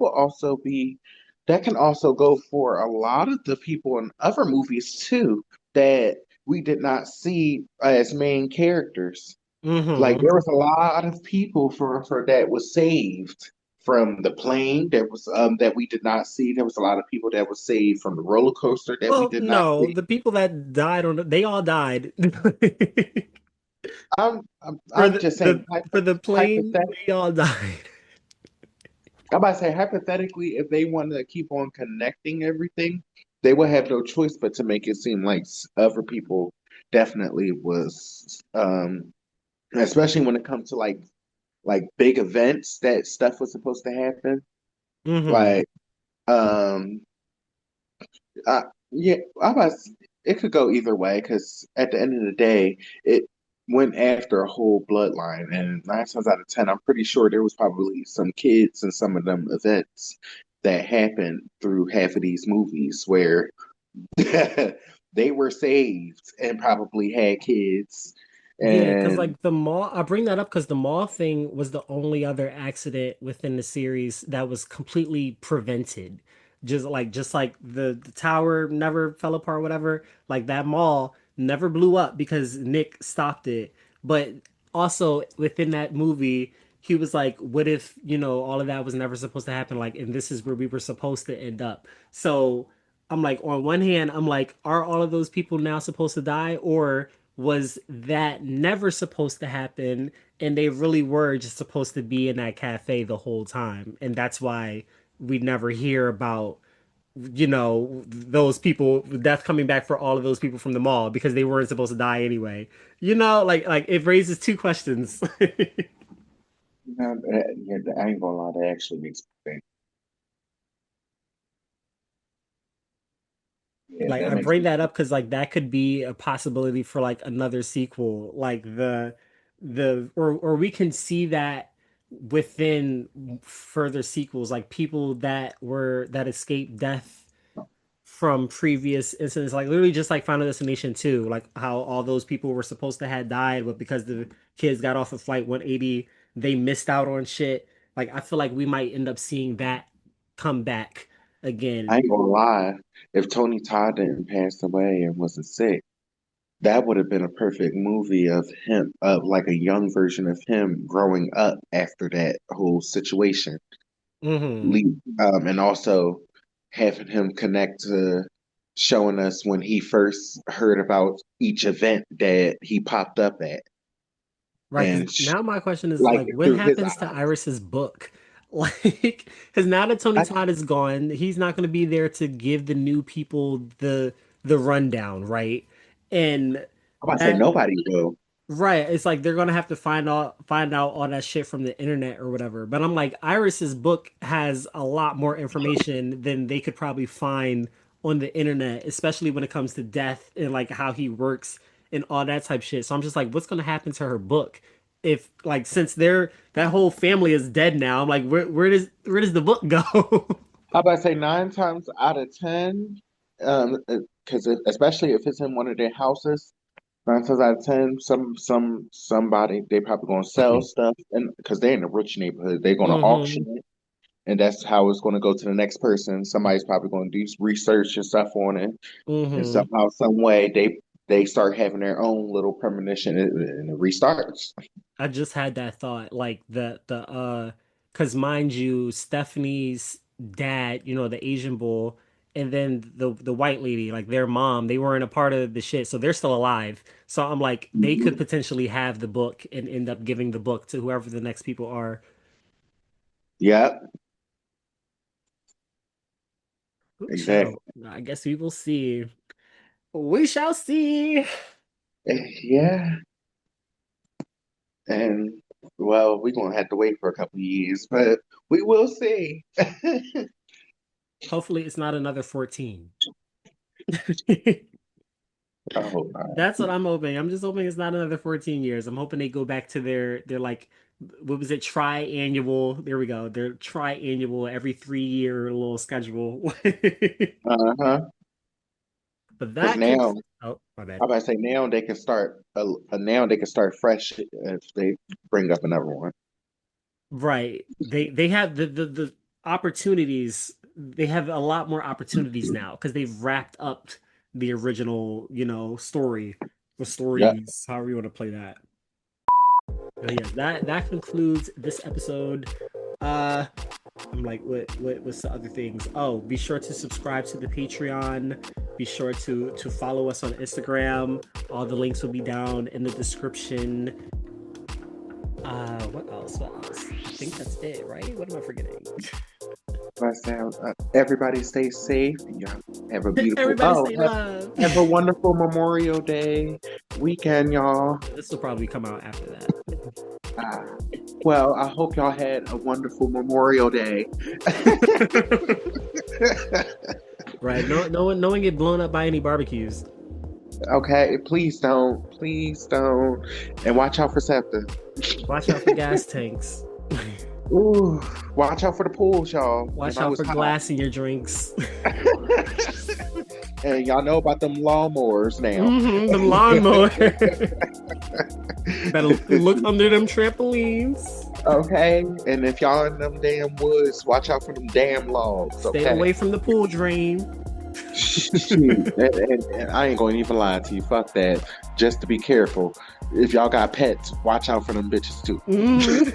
can also go for a lot of the people in other movies too that we did not see as main characters. Like Mm-hmm. there was a lot of people for that was saved from the plane that we did not see. There was a lot of people that was saved from the roller coaster that we Well, did not no, see. the people that died on they all died. I'm just saying For the plane, hypothetically. they all died. I'm about to say hypothetically, if they wanted to keep on connecting everything, they would have no choice but to make it seem like other people definitely was, especially when it comes to like big events that stuff was supposed to happen. Mm-hmm. Like, um, uh, yeah, it could go either way because at the end of the day, it went after a whole bloodline, and 9 times out of 10, I'm pretty sure there was probably some kids in some of them events that happened through half of these movies where they were saved and probably had kids, Yeah, because and like the mall, I bring that up because the mall thing was the only other accident within the series that was completely prevented. Just like the tower never fell apart, whatever. Like that mall never blew up because Nick stopped it. But also within that movie, he was like, "What if all of that was never supposed to happen? Like, and this is where we were supposed to end up." So I'm like, on one hand, I'm like, are all of those people now supposed to die, or was that never supposed to happen and they really were just supposed to be in that cafe the whole time, and that's why we never hear about those people, death coming back for all of those people from the mall because they weren't supposed to die anyway. Like it raises two questions. yeah, I ain't gonna lie, that actually makes me think. Yeah, Like that I makes bring me that think. up because like that could be a possibility for like another sequel, like or we can see that within further sequels, like people that escaped death from previous incidents, like literally just like Final Destination 2, like how all those people were supposed to have died, but because the kids got off of Flight 180, they missed out on shit. Like I feel like we might end up seeing that come back I again. ain't gonna lie, if Tony Todd didn't pass away and wasn't sick, that would have been a perfect movie of him, of like a young version of him growing up after that whole situation. Hmm. And also having him connect to showing us when he first heard about each event that he popped up at, Right, because and now my question is like like, what through his happens to eyes. Iris's book? Like, because now that Tony I, Todd is gone, he's not going to be there to give the new people the rundown, right? And I'm about to say that nobody will. Right. It's like they're gonna have to find out all that shit from the internet or whatever. But I'm like, Iris's book has a lot more information than they could probably find on the internet, especially when it comes to death and like how he works and all that type shit. So I'm just like, what's gonna happen to her book? If like since that whole family is dead now, I'm like, where does the book go? How about I say 9 times out of 10, because especially if it's in one of their houses, 9 times out of 10, somebody they probably gonna sell stuff, and because they're in a rich neighborhood, they're gonna hmm auction it, and that's how it's gonna go to the next person. Somebody's probably gonna do research and stuff on it, and hmm somehow, some way, they start having their own little premonition, and it restarts. I just had that thought, like because mind you, Stephanie's dad, the Asian bull, and then the white lady, like their mom, they weren't a part of the shit, so they're still alive. So I'm like, they could Mhm. potentially have the book and end up giving the book to whoever the next people are. Yep, Ooh, child. exactly. I guess we will see. We shall see. Yeah, and well, we're gonna have to wait for a couple of years, but we will see. Hopefully, it's not another 14. I hope not. That's what I'm hoping. I'm just hoping it's not another 14 years. I'm hoping they go back to their like what was it, triannual. There we go. Their triannual every 3 year little schedule. Uh-huh. But Because that can now, oh my bad. I about to say now they can start. Now they can start fresh if they bring up another one. Right. They have the opportunities. They have a lot more opportunities now because they've wrapped up the original, story or Yep. stories, however you want to play that. But yeah, that concludes this episode. Uh I'm like, what's the other things? Oh, be sure to subscribe to the Patreon. Be sure to follow us on Instagram. All the links will be down in the description. What else? What else? I think that's it, right? What am I forgetting? But everybody stay safe. Yeah. Have a beautiful. Everybody stay love. Have a wonderful Memorial Day weekend, y'all. This will probably come out after that. Uh, well, I hope y'all had a wonderful Memorial Day. Right. No one get blown up by any barbecues. Okay, please don't. Please don't. And watch out for Scepter. Watch out for gas tanks. Ooh, watch out for the pools, y'all. Watch You know out it's for hot. glass in your drinks. And y'all know about them lawnmowers now. The lawnmower. Better look under them trampolines. Okay, and if y'all in them damn woods, watch out for them damn logs. Stay Okay, away from the pool drain. Shoot. And I ain't gonna even lie to you. Fuck that. Just to be careful. If y'all got pets, watch out for them bitches too. Mhm.